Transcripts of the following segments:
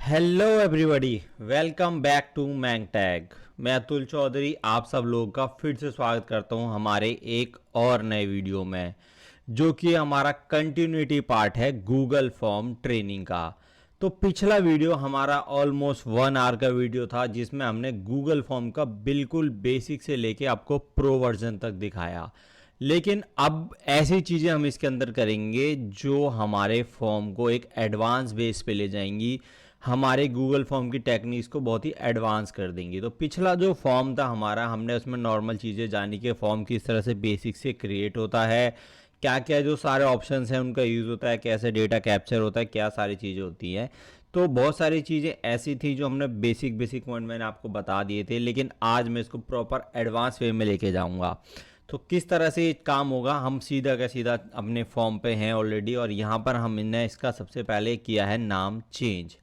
Hello everybody, welcome back to मैंग टैग। मैं अतुल चौधरी आप सब लोगों का फिर से स्वागत करता हूं हमारे एक और नए वीडियो में, जो कि हमारा कंटिन्यूटी पार्ट है गूगल फॉर्म ट्रेनिंग का। तो पिछला वीडियो हमारा ऑलमोस्ट 1 आवर का वीडियो था, जिसमें हमने गूगल फॉर्म का बिल्कुल बेसिक से लेके आपको प्रो वर्जन तक दिखाया। लेकिन अब ऐसी चीज़ें हम इसके अंदर करेंगे जो हमारे फॉर्म को एक एडवांस बेस पे ले जाएंगी, हमारे गूगल फॉर्म की टेक्निक्स को बहुत ही एडवांस कर देंगी। तो पिछला जो फॉर्म था हमारा, हमने उसमें नॉर्मल चीज़ें जानी कि फॉर्म किस तरह से बेसिक से क्रिएट होता है, क्या क्या जो सारे ऑप्शंस हैं उनका यूज़ होता है, कैसे डेटा कैप्चर होता है, क्या सारी चीज़ें होती हैं। तो बहुत सारी चीज़ें ऐसी थी जो हमने बेसिक बेसिक पॉइंट मैंने आपको बता दिए थे, लेकिन आज मैं इसको प्रॉपर एडवांस वे में लेके जाऊंगा। तो किस तरह से ये काम होगा, हम सीधा का सीधा अपने फॉर्म पे हैं ऑलरेडी, और यहाँ पर हमने इसका सबसे पहले किया है नाम चेंज।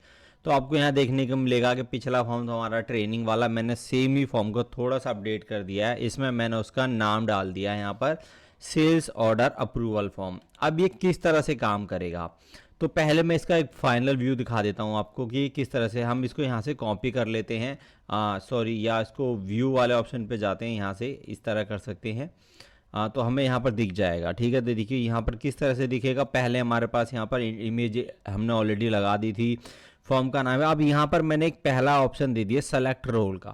तो आपको यहाँ देखने को मिलेगा कि पिछला फॉर्म तो हमारा ट्रेनिंग वाला, मैंने सेम ही फॉर्म को थोड़ा सा अपडेट कर दिया है। इसमें मैंने उसका नाम डाल दिया है यहाँ पर सेल्स ऑर्डर अप्रूवल फॉर्म। अब ये किस तरह से काम करेगा, तो पहले मैं इसका एक फाइनल व्यू दिखा देता हूँ आपको कि किस तरह से हम इसको यहाँ से कॉपी कर लेते हैं। या इसको व्यू वाले ऑप्शन पे जाते हैं, यहाँ से इस तरह कर सकते हैं। तो हमें यहाँ पर दिख जाएगा। ठीक है, तो देखिए यहाँ पर किस तरह से दिखेगा। पहले हमारे पास यहाँ पर इमेज हमने ऑलरेडी लगा दी थी, फॉर्म का नाम है। अब यहाँ पर मैंने एक पहला ऑप्शन दे दिया सेलेक्ट रोल का।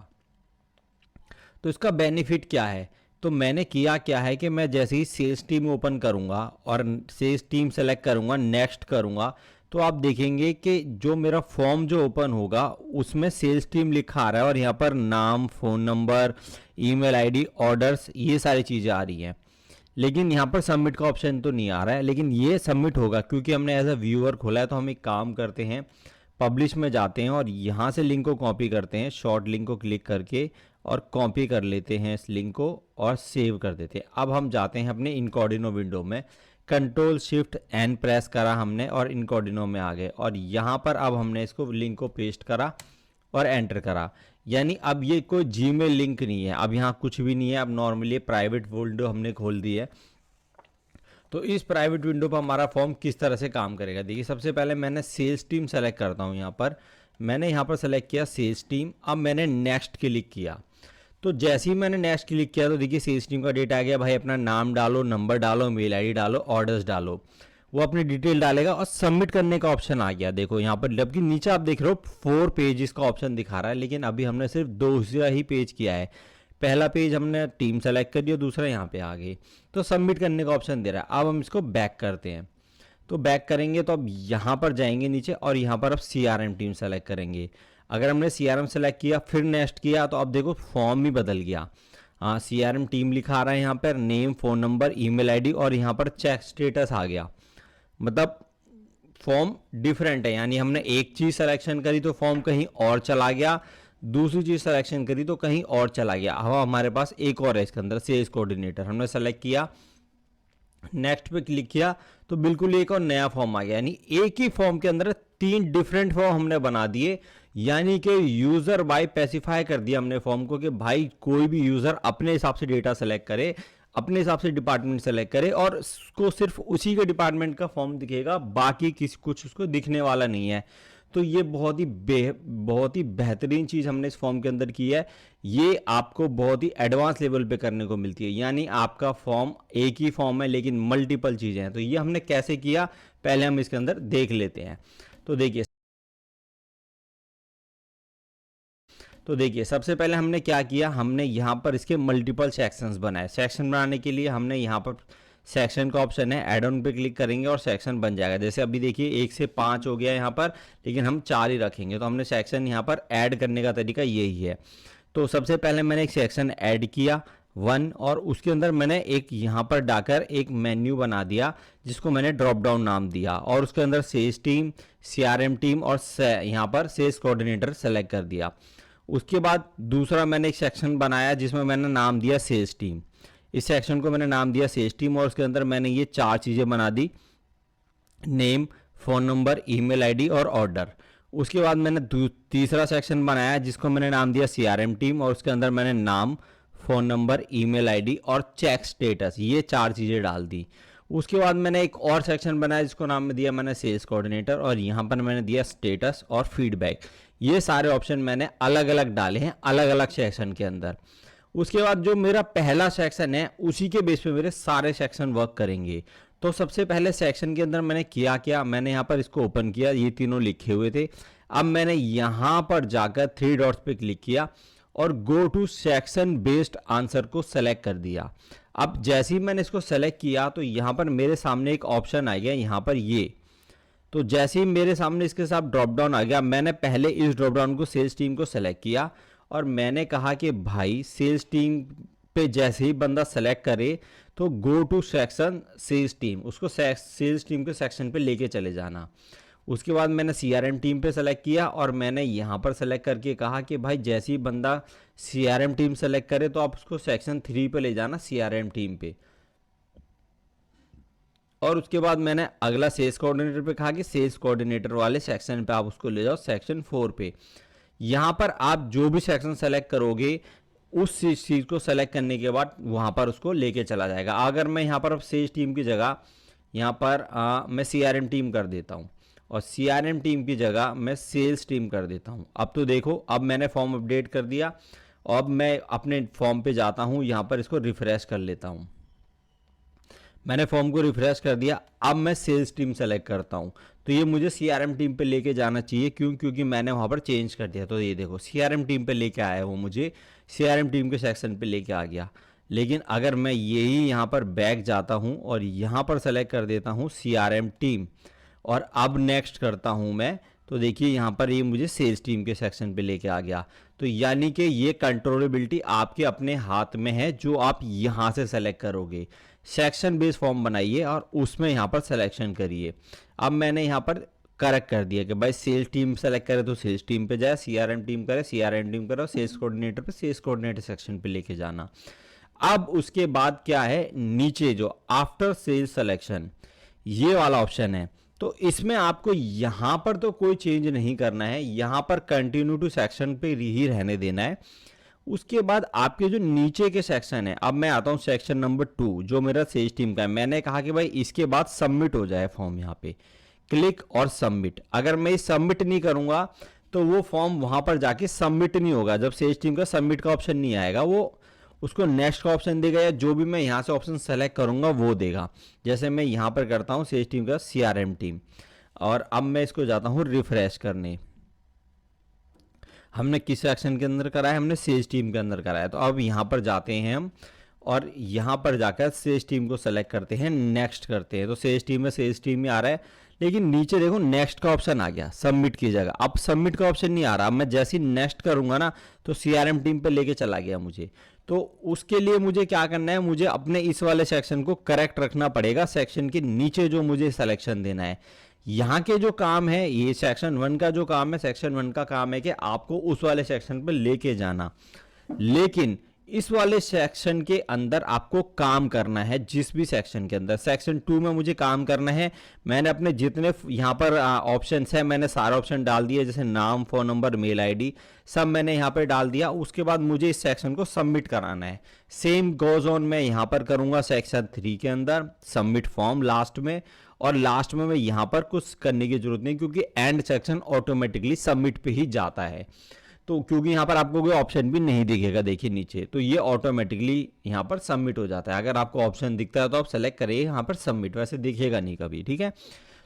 तो इसका बेनिफिट क्या है, तो मैंने किया क्या है कि मैं जैसे ही सेल्स टीम ओपन करूँगा और सेल्स टीम सेलेक्ट करूँगा, नेक्स्ट करूँगा, तो आप देखेंगे कि जो मेरा फॉर्म जो ओपन होगा उसमें सेल्स टीम लिखा आ रहा है, और यहाँ पर नाम, phone number, email ID, orders, ये सारी चीज़ें आ रही हैं। लेकिन यहाँ पर सबमिट का ऑप्शन तो नहीं आ रहा है, लेकिन ये सबमिट होगा क्योंकि हमने एज अ व्यूअर खोला है। तो हम एक काम करते हैं, पब्लिश में जाते हैं और यहाँ से लिंक को कॉपी करते हैं, शॉर्ट लिंक को क्लिक करके और कॉपी कर लेते हैं इस लिंक को और सेव कर देते हैं। अब हम जाते हैं अपने इनकॉर्डिनो विंडो में, कंट्रोल शिफ्ट एन प्रेस करा हमने और इनकॉर्डिनो में आ गए, और यहाँ पर अब हमने इसको लिंक को पेस्ट करा और एंटर करा। यानी अब ये कोई जीमेल लिंक नहीं है, अब यहाँ कुछ भी नहीं है। अब नॉर्मली प्राइवेट विंडो हमने खोल दी है। तो इस प्राइवेट विंडो पर हमारा फॉर्म किस तरह से काम करेगा, देखिए सबसे पहले मैंने सेल्स टीम सेलेक्ट करता हूँ। यहाँ पर मैंने यहाँ पर सेलेक्ट किया सेल्स टीम। अब मैंने नेक्स्ट क्लिक किया। तो जैसे ही मैंने नेक्स्ट क्लिक किया तो देखिए सेल्स टीम का डेटा आ गया। भाई अपना नाम डालो, नंबर डालो, मेल आईडी डालो, ऑर्डर्स डालो, वो अपनी डिटेल डालेगा और सबमिट करने का ऑप्शन आ गया। देखो यहाँ पर, जबकि नीचे आप देख रहे हो 4 पेजेस का ऑप्शन दिखा रहा है, लेकिन अभी हमने सिर्फ 2 ही पेज किया है। पहला पेज हमने टीम सेलेक्ट कर दिया, दूसरा यहाँ पे आ गई, तो सबमिट करने का ऑप्शन दे रहा है। अब हम इसको बैक करते हैं। तो बैक करेंगे तो अब यहाँ पर जाएंगे नीचे और यहाँ पर अब CRM टीम सेलेक्ट करेंगे। अगर हमने CRM सेलेक्ट किया फिर नेक्स्ट किया तो अब देखो फॉर्म ही बदल गया। CRM टीम लिखा आ रहा है यहाँ पर, name, phone number, email ID, और यहाँ पर चेक स्टेटस आ गया। मतलब फॉर्म डिफरेंट है, यानी हमने एक चीज़ सिलेक्शन करी तो फॉर्म कहीं और चला गया, दूसरी चीज़ सिलेक्शन करी तो कहीं और चला गया। अब हमारे पास एक और है इसके अंदर, सेल्स कोऑर्डिनेटर हमने सेलेक्ट किया, नेक्स्ट पे क्लिक किया तो बिल्कुल एक और नया फॉर्म आ गया। यानी एक ही फॉर्म के अंदर 3 डिफरेंट फॉर्म हमने बना दिए। यानी कि यूज़र बाय स्पेसिफाई कर दिया हमने फॉर्म को कि भाई कोई भी यूज़र अपने हिसाब से डेटा सेलेक्ट करे, अपने हिसाब से डिपार्टमेंट सेलेक्ट करे, और उसको सिर्फ उसी के डिपार्टमेंट का फॉर्म दिखेगा, बाकी किसी कुछ उसको दिखने वाला नहीं है। तो ये बहुत ही बेहतरीन चीज़ हमने इस फॉर्म के अंदर की है। ये आपको बहुत ही एडवांस लेवल पे करने को मिलती है। यानी आपका फॉर्म एक ही फॉर्म है लेकिन मल्टीपल चीज़ें हैं। तो ये हमने कैसे किया, पहले हम इसके अंदर देख लेते हैं। तो देखिए सबसे पहले हमने क्या किया, हमने यहाँ पर इसके मल्टीपल सेक्शंस बनाए। सेक्शन बनाने के लिए हमने यहाँ पर सेक्शन का ऑप्शन है, ऐड ऑन पे क्लिक करेंगे और सेक्शन बन जाएगा। जैसे अभी देखिए 1 से 5 हो गया यहाँ पर, लेकिन हम 4 ही रखेंगे। तो हमने सेक्शन यहाँ पर ऐड करने का तरीका यही है। तो सबसे पहले मैंने एक सेक्शन ऐड किया 1, और उसके अंदर मैंने एक यहाँ पर डाकर एक मेन्यू बना दिया जिसको मैंने ड्रॉप डाउन नाम दिया, और उसके अंदर सेल्स टीम, CRM टीम और यहाँ पर सेल्स कोऑर्डिनेटर सेलेक्ट कर दिया। उसके बाद दूसरा मैंने एक सेक्शन बनाया जिसमें मैंने नाम दिया सेल्स टीम। इस सेक्शन को मैंने नाम दिया सेल्स टीम, और उसके अंदर मैंने ये 4 चीज़ें बना दी, name, phone number, email ID और ऑर्डर। उसके बाद मैंने तीसरा सेक्शन बनाया जिसको मैंने नाम दिया CRM टीम, और उसके अंदर मैंने नाम, फ़ोन नंबर, ईमेल आईडी और चेक स्टेटस, ये 4 चीज़ें डाल दी। उसके बाद मैंने एक और सेक्शन बनाया जिसको नाम में दिया मैंने सेल्स कोऑर्डिनेटर, और यहाँ पर मैंने दिया स्टेटस और फीडबैक। ये सारे ऑप्शन मैंने अलग अलग डाले हैं अलग अलग सेक्शन के अंदर। उसके बाद जो मेरा पहला सेक्शन है उसी के बेस पे मेरे सारे सेक्शन वर्क करेंगे। तो सबसे पहले सेक्शन के अंदर मैंने किया, मैंने यहाँ पर इसको ओपन किया, ये तीनों लिखे हुए थे। अब मैंने यहाँ पर जाकर 3 डॉट्स पे क्लिक किया और go to section based answer को सेलेक्ट कर दिया। अब जैसे ही मैंने इसको सेलेक्ट किया तो यहाँ पर मेरे सामने एक ऑप्शन आ गया, यहाँ पर ये। तो जैसे ही मेरे सामने इसके साथ ड्रॉप डाउन आ गया, मैंने पहले इस ड्रॉप डाउन को सेल्स टीम को सेलेक्ट किया और मैंने कहा कि भाई सेल्स टीम पे जैसे ही बंदा सेलेक्ट करे तो go to section sales team, उसको सेल्स टीम के सेक्शन पे लेके चले जाना। उसके बाद मैंने सीआरएम टीम पे सेलेक्ट किया और मैंने यहाँ पर सेलेक्ट करके कहा कि भाई जैसे ही बंदा सीआरएम टीम सेलेक्ट करे तो आप उसको सेक्शन 3 पे ले जाना, सीआरएम टीम पे। और उसके बाद मैंने अगला सेल्स कोऑर्डिनेटर पे कहा कि सेल्स कोऑर्डिनेटर वाले सेक्शन पे आप उसको ले जाओ, सेक्शन 4 पे। यहाँ पर आप जो भी सेक्शन सेलेक्ट करोगे उस चीज़ को सेलेक्ट करने के बाद वहाँ पर उसको लेके चला जाएगा। अगर मैं यहाँ पर अब सेल्स टीम की जगह यहाँ पर मैं सीआरएम टीम कर देता हूँ और सीआरएम टीम की जगह मैं सेल्स टीम कर देता हूँ। अब तो देखो, अब मैंने फॉर्म अपडेट कर दिया। अब मैं अपने फॉर्म पे जाता हूँ, यहाँ पर इसको रिफ्रेश कर लेता हूँ। मैंने फॉर्म को रिफ्रेश कर दिया। अब मैं सेल्स टीम सेलेक्ट करता हूँ तो ये मुझे सीआरएम टीम पे लेके जाना चाहिए। क्योंकि मैंने वहाँ पर चेंज कर दिया। तो ये देखो सीआरएम टीम पे लेके आया, वो मुझे सीआरएम टीम के सेक्शन पे लेके आ गया। लेकिन अगर मैं यही यहाँ पर बैक जाता हूँ और यहाँ पर सेलेक्ट कर देता हूँ सीआरएम टीम और अब नेक्स्ट करता हूँ मैं, तो देखिए यहाँ पर ये मुझे सेल्स टीम के सेक्शन पे लेके आ गया। तो यानी कि ये कंट्रोलेबिलिटी आपके अपने हाथ में है, जो आप यहाँ से सेलेक्ट करोगे। सेक्शन बेस्ड फॉर्म बनाइए और उसमें यहाँ पर सिलेक्शन करिए। अब मैंने यहाँ पर करेक्ट कर दिया कि भाई सेल्स टीम सेलेक्ट करे तो सेल्स टीम पे जाए, सीआरएम टीम करे सीआरएम टीम करे, और सेल्स कोऑर्डिनेटर पे सेल्स कोऑर्डिनेटर सेक्शन पे लेके जाना। अब उसके बाद क्या है, नीचे जो आफ्टर सेल्स सिलेक्शन ये वाला ऑप्शन है, तो इसमें आपको यहाँ पर तो कोई चेंज नहीं करना है, यहाँ पर कंटिन्यू टू सेक्शन पे ही रहने देना है। उसके बाद आपके जो नीचे के सेक्शन है, अब मैं आता हूँ सेक्शन नंबर 2 जो मेरा सेल्स टीम का है। मैंने कहा कि भाई इसके बाद सबमिट हो जाए फॉर्म, यहाँ पे क्लिक और सबमिट। अगर मैं सबमिट नहीं करूंगा तो वो फॉर्म वहां पर जाके सबमिट नहीं होगा। जब सेल्स टीम का सबमिट का ऑप्शन नहीं आएगा, वो उसको नेक्स्ट का ऑप्शन देगा या जो भी मैं यहाँ से ऑप्शन सेलेक्ट करूंगा वो देगा। जैसे मैं यहाँ पर करता हूँ सेल्स टीम का सीआरएम टीम, और अब मैं इसको जाता हूँ रिफ्रेश करने। हमने किस सेक्शन के अंदर करा है, हमने सेल्स टीम के अंदर करा है। तो अब यहाँ पर जाते हैं हम और यहाँ पर जाकर सेल्स टीम को सेलेक्ट करते हैं, नेक्स्ट करते हैं। तो सेल्स टीम में सेल्स टीम में आ रहा है, लेकिन नीचे देखो नेक्स्ट का ऑप्शन आ गया सबमिट की जगह। अब सबमिट का ऑप्शन नहीं आ रहा। अब मैं जैसे ही नेक्स्ट करूंगा ना तो सीआरएम टीम पे लेके चला गया मुझे। तो उसके लिए मुझे क्या करना है, मुझे अपने इस वाले सेक्शन को करेक्ट रखना पड़ेगा। सेक्शन के नीचे जो मुझे सिलेक्शन देना है, यहाँ के जो काम है, ये सेक्शन 1 का जो काम है, सेक्शन 1 का काम है कि आपको उस वाले सेक्शन पर लेके जाना। लेकिन इस वाले सेक्शन के अंदर आपको काम करना है, जिस भी सेक्शन के अंदर। सेक्शन 2 में मुझे काम करना है। मैंने अपने जितने यहाँ पर ऑप्शंस हैं मैंने सारे ऑप्शन डाल दिए, जैसे नाम, फोन नंबर, मेल आईडी, सब मैंने यहाँ पर डाल दिया। उसके बाद मुझे इस सेक्शन को सबमिट कराना है। सेम गोज ऑन मैं यहाँ पर करूँगा सेक्शन 3 के अंदर सबमिट फॉर्म लास्ट में, और लास्ट में मैं यहाँ पर कुछ करने की जरूरत नहीं क्योंकि एंड सेक्शन ऑटोमेटिकली सबमिट पे ही जाता है। तो क्योंकि यहाँ पर आपको कोई ऑप्शन भी नहीं दिखेगा, देखिए नीचे, तो ये ऑटोमेटिकली यहाँ पर सबमिट हो जाता है। अगर आपको ऑप्शन दिखता है तो आप सेलेक्ट करिए यहाँ पर सबमिट, वैसे दिखेगा नहीं कभी, ठीक है।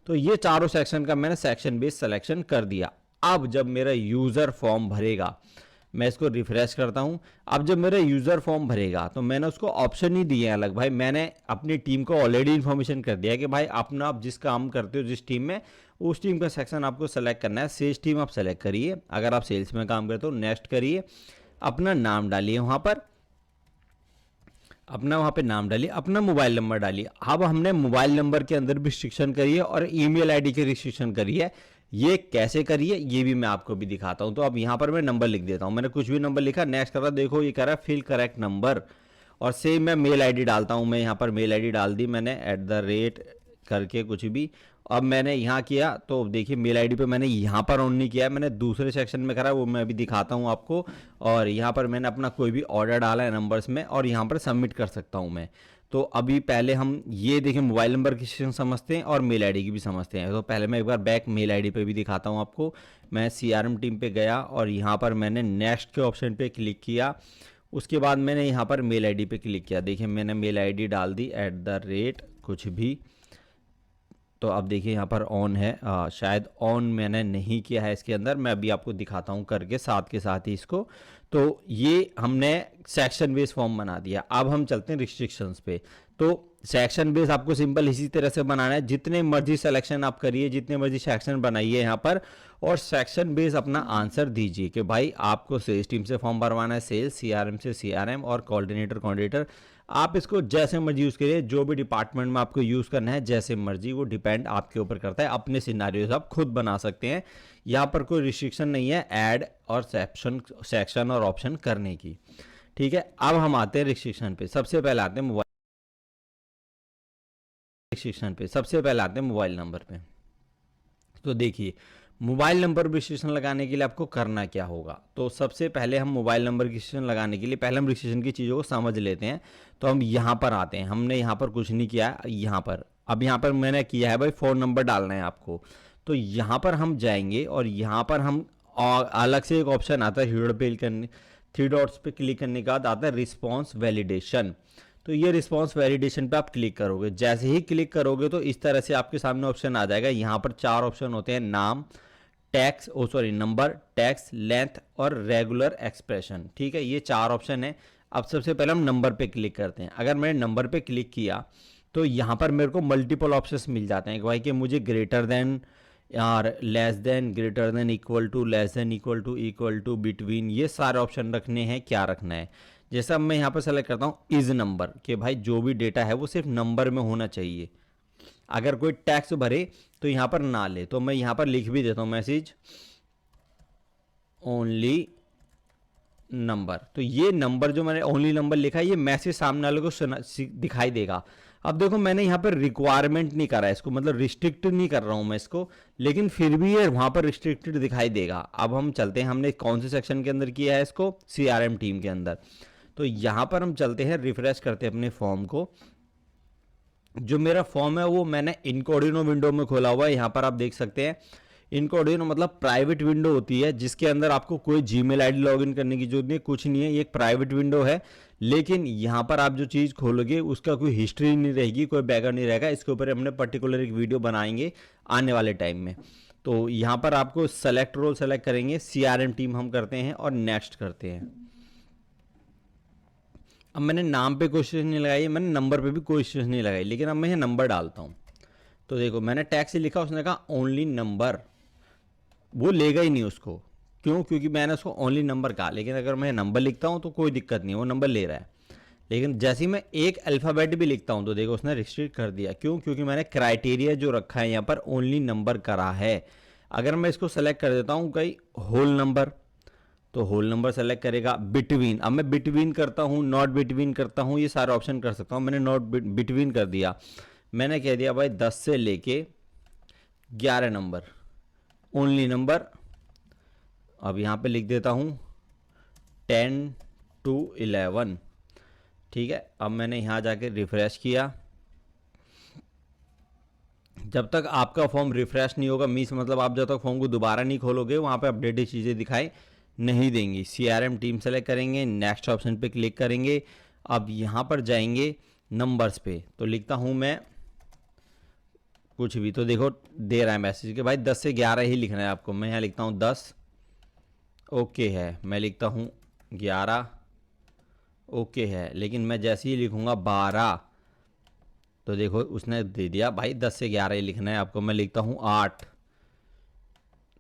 तो ये चारों सेक्शन का मैंने सेक्शन बेस्ड सिलेक्शन कर दिया। अब जब मेरा यूजर फॉर्म भरेगा, मैं इसको रिफ्रेश करता हूं। अब जब मेरा यूजर फॉर्म भरेगा तो मैंने उसको ऑप्शन ही दिए अलग। भाई मैंने अपनी टीम को ऑलरेडी इन्फॉर्मेशन कर दिया कि भाई अपना आप जिस काम करते हो जिस टीम में, उस टीम का सेक्शन आपको सेलेक्ट करना है। सेल्स टीम आप सेलेक्ट करिए, अगर आप सेल्स में काम करते हो नेक्स्ट करिए, अपना नाम डालिए वहां पर, अपना वहां पे नाम डालिए, अपना मोबाइल नंबर डालिए। अब हमने मोबाइल नंबर के अंदर भी रिस्ट्रिक्शन करी है और ईमेल आईडी की रिस्ट्रिक्शन करी है। ये कैसे करिए ये भी मैं आपको भी दिखाता हूं। तो अब यहाँ पर मैं नंबर लिख देता हूं, मैंने कुछ भी नंबर लिखा, नेक्स्ट कर रहा, देखो ये कह रहा है फिल करेक्ट नंबर, और सेम मैं मेल आईडी डालता हूं। मैं यहाँ पर मेल आईडी डाल दी मैंने @ करके कुछ भी। अब मैंने यहाँ किया तो देखिए मेल आईडी पे मैंने यहाँ पर ऑन नहीं किया है, मैंने दूसरे सेक्शन में करा, वो मैं अभी दिखाता हूँ आपको। और यहाँ पर मैंने अपना कोई भी ऑर्डर डाला है नंबर्स में, और यहाँ पर सबमिट कर सकता हूँ मैं। तो अभी पहले हम ये देखें, मोबाइल नंबर की सेक्शन समझते हैं और मेल आईडी की भी समझते हैं। तो पहले मैं एक बार बैक मेल आईडी पे भी दिखाता हूँ आपको। मैं सीआरएम टीम पे गया और यहाँ पर मैंने नेक्स्ट के ऑप्शन पे क्लिक किया। उसके बाद मैंने यहाँ पर मेल आईडी पे क्लिक किया। देखिए मैंने मेल आईडी डाल दी कुछ भी। तो अब देखिए यहाँ पर ऑन है, शायद ऑन मैंने नहीं किया है इसके अंदर। मैं अभी आपको दिखाता हूँ करके साथ के साथ ही इसको। तो ये हमने सेक्शन बेस फॉर्म बना दिया। अब हम चलते हैं रिस्ट्रिक्शंस पे। तो सेक्शन बेस आपको सिंपल इसी तरह से बनाना है, जितने मर्जी सिलेक्शन आप करिए, जितने मर्जी सेक्शन बनाइए यहाँ पर, और सेक्शन बेस अपना आंसर दीजिए कि भाई आपको सेल्स टीम से फॉर्म भरवाना है सेल्स, सीआरएम से सीआरएम, और कोऑर्डिनेटर आप इसको जैसे मर्जी यूज़ करिए। जो भी डिपार्टमेंट में आपको यूज़ करना है जैसे मर्जी, वो डिपेंड आपके ऊपर करता है। अपने सिनारियोज आप खुद बना सकते हैं। यहाँ पर कोई रिस्ट्रिक्शन नहीं है ऐड और सेक्शन और ऑप्शन करने की। ठीक है, अब हम आते हैं रिस्ट्रिक्शन पे। सबसे पहले आते हैं मोबाइल नंबर पे। तो देखिए मोबाइल नंबर रजिस्ट्रेशन लगाने के लिए आपको करना क्या होगा। तो सबसे पहले हम मोबाइल नंबर रजिस्ट्रेशन लगाने के लिए पहले हम रजिस्ट्रेशन की चीज़ों को समझ लेते हैं। तो हम यहाँ पर आते हैं। हमने यहाँ पर कुछ नहीं किया है। यहाँ पर मैंने किया है भाई, फ़ोन नंबर डालना है आपको। तो यहाँ पर हम जाएंगे और यहाँ पर हम अलग से एक ऑप्शन आता है, थ्री डॉट्स पे क्लिक करने के बाद आता है रिस्पॉन्स वैलिडेशन। तो ये रिस्पॉन्स वैलिडेशन पे आप क्लिक करोगे। जैसे ही क्लिक करोगे तो इस तरह से आपके सामने ऑप्शन आ जाएगा। यहाँ पर 4 ऑप्शन होते हैं, नाम, नंबर, टैक्स, लेंथ और रेगुलर एक्सप्रेशन। ठीक है, ये 4 ऑप्शन है। अब सबसे पहले हम नंबर पे क्लिक करते हैं। अगर मैंने नंबर पे क्लिक किया तो यहाँ पर मेरे को मल्टीपल ऑप्शंस मिल जाते हैं कि भाई कि मुझे ग्रेटर देन, यार less than, greater than, equal to, less than, equal to, between, ये सारे ऑप्शन रखने हैं। क्या रखना है, जैसा मैं यहाँ पर सेलेक्ट करता हूँ इज नंबर, कि भाई जो भी डेटा है वो सिर्फ नंबर में होना चाहिए। अगर कोई टैक्स भरे तो यहाँ पर ना ले। तो मैं यहाँ पर लिख भी देता हूँ मैसेज ओनली नंबर। तो ये नंबर जो मैंने ओनली नंबर लिखा है, ये मैसेज सामने वाले को दिखाई देगा। अब देखो मैंने यहाँ पर रिक्वायरमेंट नहीं करा है इसको, मतलब रिस्ट्रिक्ट नहीं कर रहा हूँ मैं इसको, लेकिन फिर भी ये वहाँ पर रिस्ट्रिक्टेड दिखाई देगा। अब हम चलते हैं, हमने कौन से सेक्शन के अंदर किया है इसको, सीआरएम टीम के अंदर। तो यहाँ पर हम चलते हैं, रिफ्रेश करते हैं अपने फॉर्म को। जो मेरा फॉर्म है वो मैंने इनकोडिनो विंडो में खोला हुआ है। यहाँ पर आप देख सकते हैं इनकोडिनो मतलब प्राइवेट विंडो होती है, जिसके अंदर आपको कोई जीमेल आईडी लॉगिन करने की जरूरत नहीं, कुछ नहीं है। ये एक प्राइवेट विंडो है, लेकिन यहाँ पर आप जो चीज़ खोलोगे उसका कोई हिस्ट्री नहीं रहेगी, कोई बैकअप नहीं रहेगा। इसके ऊपर हमने पर्टिकुलर एक वीडियो बनाएंगे आने वाले टाइम में। तो यहाँ पर आपको सेलेक्ट रोल सेलेक्ट करेंगे, सीआरएम टीम हम करते हैं और नेक्स्ट करते हैं। अब मैंने नाम पे कोशिश नहीं लगाई, मैंने नंबर पे भी कोशिश नहीं लगाई, लेकिन अब मैं ये नंबर डालता हूँ। तो देखो मैंने टैक्स से लिखा, उसने कहा ओनली नंबर, वो लेगा ही नहीं उसको। क्यों? क्योंकि मैंने उसको ओनली नंबर कहा। लेकिन अगर मैं नंबर लिखता हूँ तो कोई दिक्कत नहीं, वो नंबर ले रहा है। लेकिन जैसे ही मैं एक अल्फ़ाबेट भी लिखता हूँ तो देखो उसने रिस्ट्रिक्ट कर दिया। क्यों? क्योंकि मैंने क्राइटेरिया जो रखा है यहाँ पर ओनली नंबर करा है। अगर मैं इसको सेलेक्ट कर देता हूँ कहीं होल नंबर, तो होल नंबर सेलेक्ट करेगा। बिटवीन, अब मैं बिटवीन करता हूँ, नॉट बिटवीन करता हूँ, ये सारे ऑप्शन कर सकता हूँ। मैंने नॉट बिटवीन कर दिया। मैंने कह दिया भाई 10 से लेके 11 नंबर ओनली नंबर। अब यहाँ पे लिख देता हूँ 10 to 11। ठीक है, अब मैंने यहाँ जाके रिफ्रेश किया। जब तक आपका फॉर्म रिफ्रेश नहीं होगा, मीन्स मतलब आप जब तक फॉर्म को दोबारा नहीं खोलोगे, वहाँ पे अपडेटेड चीज़ें दिखाई नहीं देंगी। सीआरएम टीम सेलेक्ट करेंगे, नेक्स्ट ऑप्शन पे क्लिक करेंगे। अब यहाँ पर जाएंगे नंबर्स पे, तो लिखता हूँ मैं कुछ भी। तो देखो दे रहा है मैसेज कि भाई 10 से 11 ही लिखना है आपको। मैं यहाँ लिखता हूँ 10, ओके है। मैं लिखता हूँ 11, ओके है। लेकिन मैं जैसे ही लिखूँगा 12, तो देखो उसने दे दिया भाई 10 से 11 ही लिखना है आपको। मैं लिखता हूँ 8,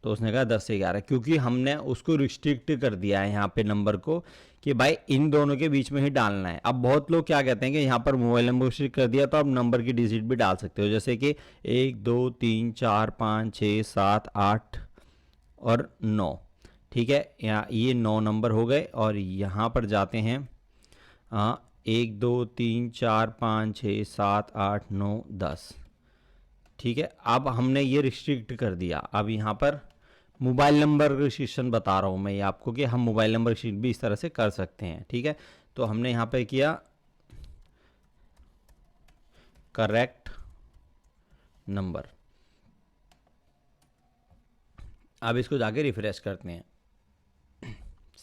तो उसने कहा 10 से 11, क्योंकि हमने उसको रिस्ट्रिक्ट कर दिया है यहाँ पे नंबर को कि भाई इन दोनों के बीच में ही डालना है। अब बहुत लोग क्या कहते हैं कि यहाँ पर मोबाइल नंबर रिस्ट्रिक्ट कर दिया तो आप नंबर की डिजिट भी डाल सकते हो, जैसे कि 1 2 3 4 5 6 7 8 और 9। ठीक है, यहाँ ये 9 नंबर हो गए। और यहाँ पर जाते हैं 1 2 3 4 5 6 7 8 9 10। ठीक है, अब हमने ये रिस्ट्रिक्ट कर दिया। अब यहाँ पर मोबाइल नंबर रिस्ट्रिक्शन बता रहा हूँ मैं ये आपको कि हम मोबाइल नंबर रिस्ट्रिक्ट भी इस तरह से कर सकते हैं। ठीक है, तो हमने यहाँ पे किया करेक्ट नंबर। अब इसको जाके रिफ्रेश करते हैं,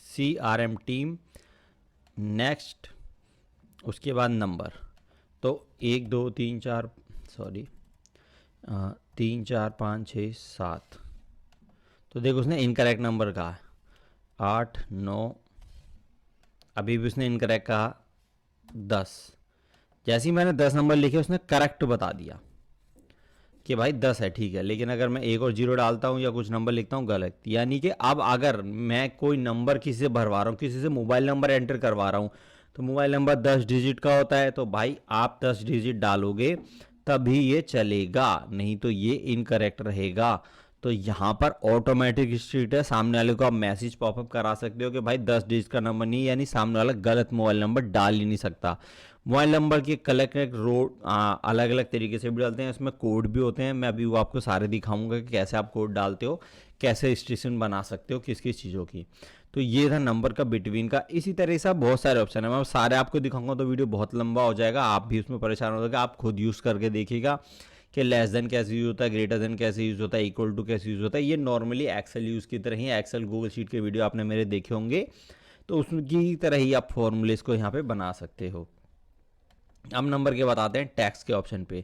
CRM टीम, नेक्स्ट, उसके बाद नंबर। तो 1 2 3 4 सॉरी 3 4 5 6 7, तो देखो उसने इनकरेक्ट नंबर कहा 8 9, अभी भी उसने इनकरेक्ट कहा 10। जैसे ही मैंने 10 नंबर लिखे उसने करेक्ट बता दिया कि भाई 10 है, ठीक है। लेकिन अगर मैं एक और जीरो डालता हूँ या कुछ नंबर लिखता हूँ गलत, यानी कि अब अगर मैं कोई नंबर किसी से भरवा रहा हूँ, किसी से मोबाइल नंबर एंटर करवा रहा हूँ, तो मोबाइल नंबर 10 डिजिट का होता है, तो भाई आप 10 डिजिट डालोगे तभी ये चलेगा, नहीं तो ये इनकरेक्ट रहेगा। तो यहाँ पर ऑटोमेटिक स्ट्रीट है, सामने वाले को आप मैसेज पॉपअप करा सकते हो कि भाई 10 डिजिट का नंबर नहीं, यानी सामने वाला गलत मोबाइल नंबर डाल ही नहीं सकता। मोबाइल नंबर के कलेक्ट अलग अलग तरीके से भी डालते हैं, इसमें कोड भी होते हैं, मैं अभी वो आपको सारे दिखाऊंगा कि कैसे आप कोड डालते हो, कैसे रजिस्ट्रेशन बना सकते हो किस किस चीज़ों की। तो ये था नंबर का बिटवीन का। इसी तरह से बहुत सारे ऑप्शन है, मैं सारे आपको दिखाऊंगा तो वीडियो बहुत लंबा हो जाएगा, आप भी उसमें परेशान हो जाएगा। आप खुद यूज़ करके देखिएगा कि लेस देन कैसे यूज़ होता है, ग्रेटर देन कैसे यूज़ होता है, इक्वल टू कैसे यूज़ होता है। ये नॉर्मली एक्सेल यूज़ की तरह ही, एक्सेल गूगल शीट के वीडियो आपने मेरे देखे होंगे, तो उसकी तरह ही आप फॉर्मूलेस को यहाँ पे बना सकते हो। अब नंबर के बताते हैं टैक्स के ऑप्शन पे।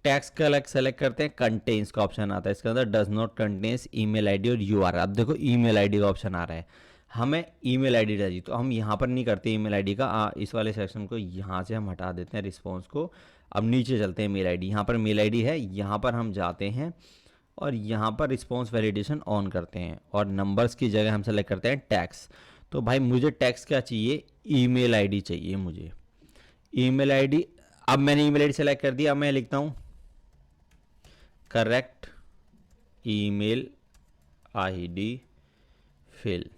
टैक्स का अलग सेलेक्ट करते हैं, कंटेन्स का ऑप्शन आता है, इसके अंदर does not contains email ID और URL। अब देखो ईमेल आईडी का ऑप्शन आ रहा है, हमें ईमेल आईडी चाहिए, तो हम यहाँ पर नहीं करते ईमेल आईडी का, इस वाले सेक्शन को यहाँ से हम हटा देते हैं, रिस्पॉन्स को। अब नीचे चलते हैं, मेल आईडी, यहाँ पर मेल आईडी है, यहाँ पर हम जाते हैं और यहाँ पर रिस्पॉन्स वैलिडेशन ऑन करते हैं और नंबर्स की जगह हम सेलेक्ट करते हैं टैक्स। तो भाई मुझे टैक्स क्या चाहिए, ईमेल आईडी चाहिए मुझे, ईमेल आईडी। अब मैंने ईमेल आईडी सेलेक्ट कर दिया, अब मैं लिखता हूँ करेक्ट ईमेल आईडी फिल,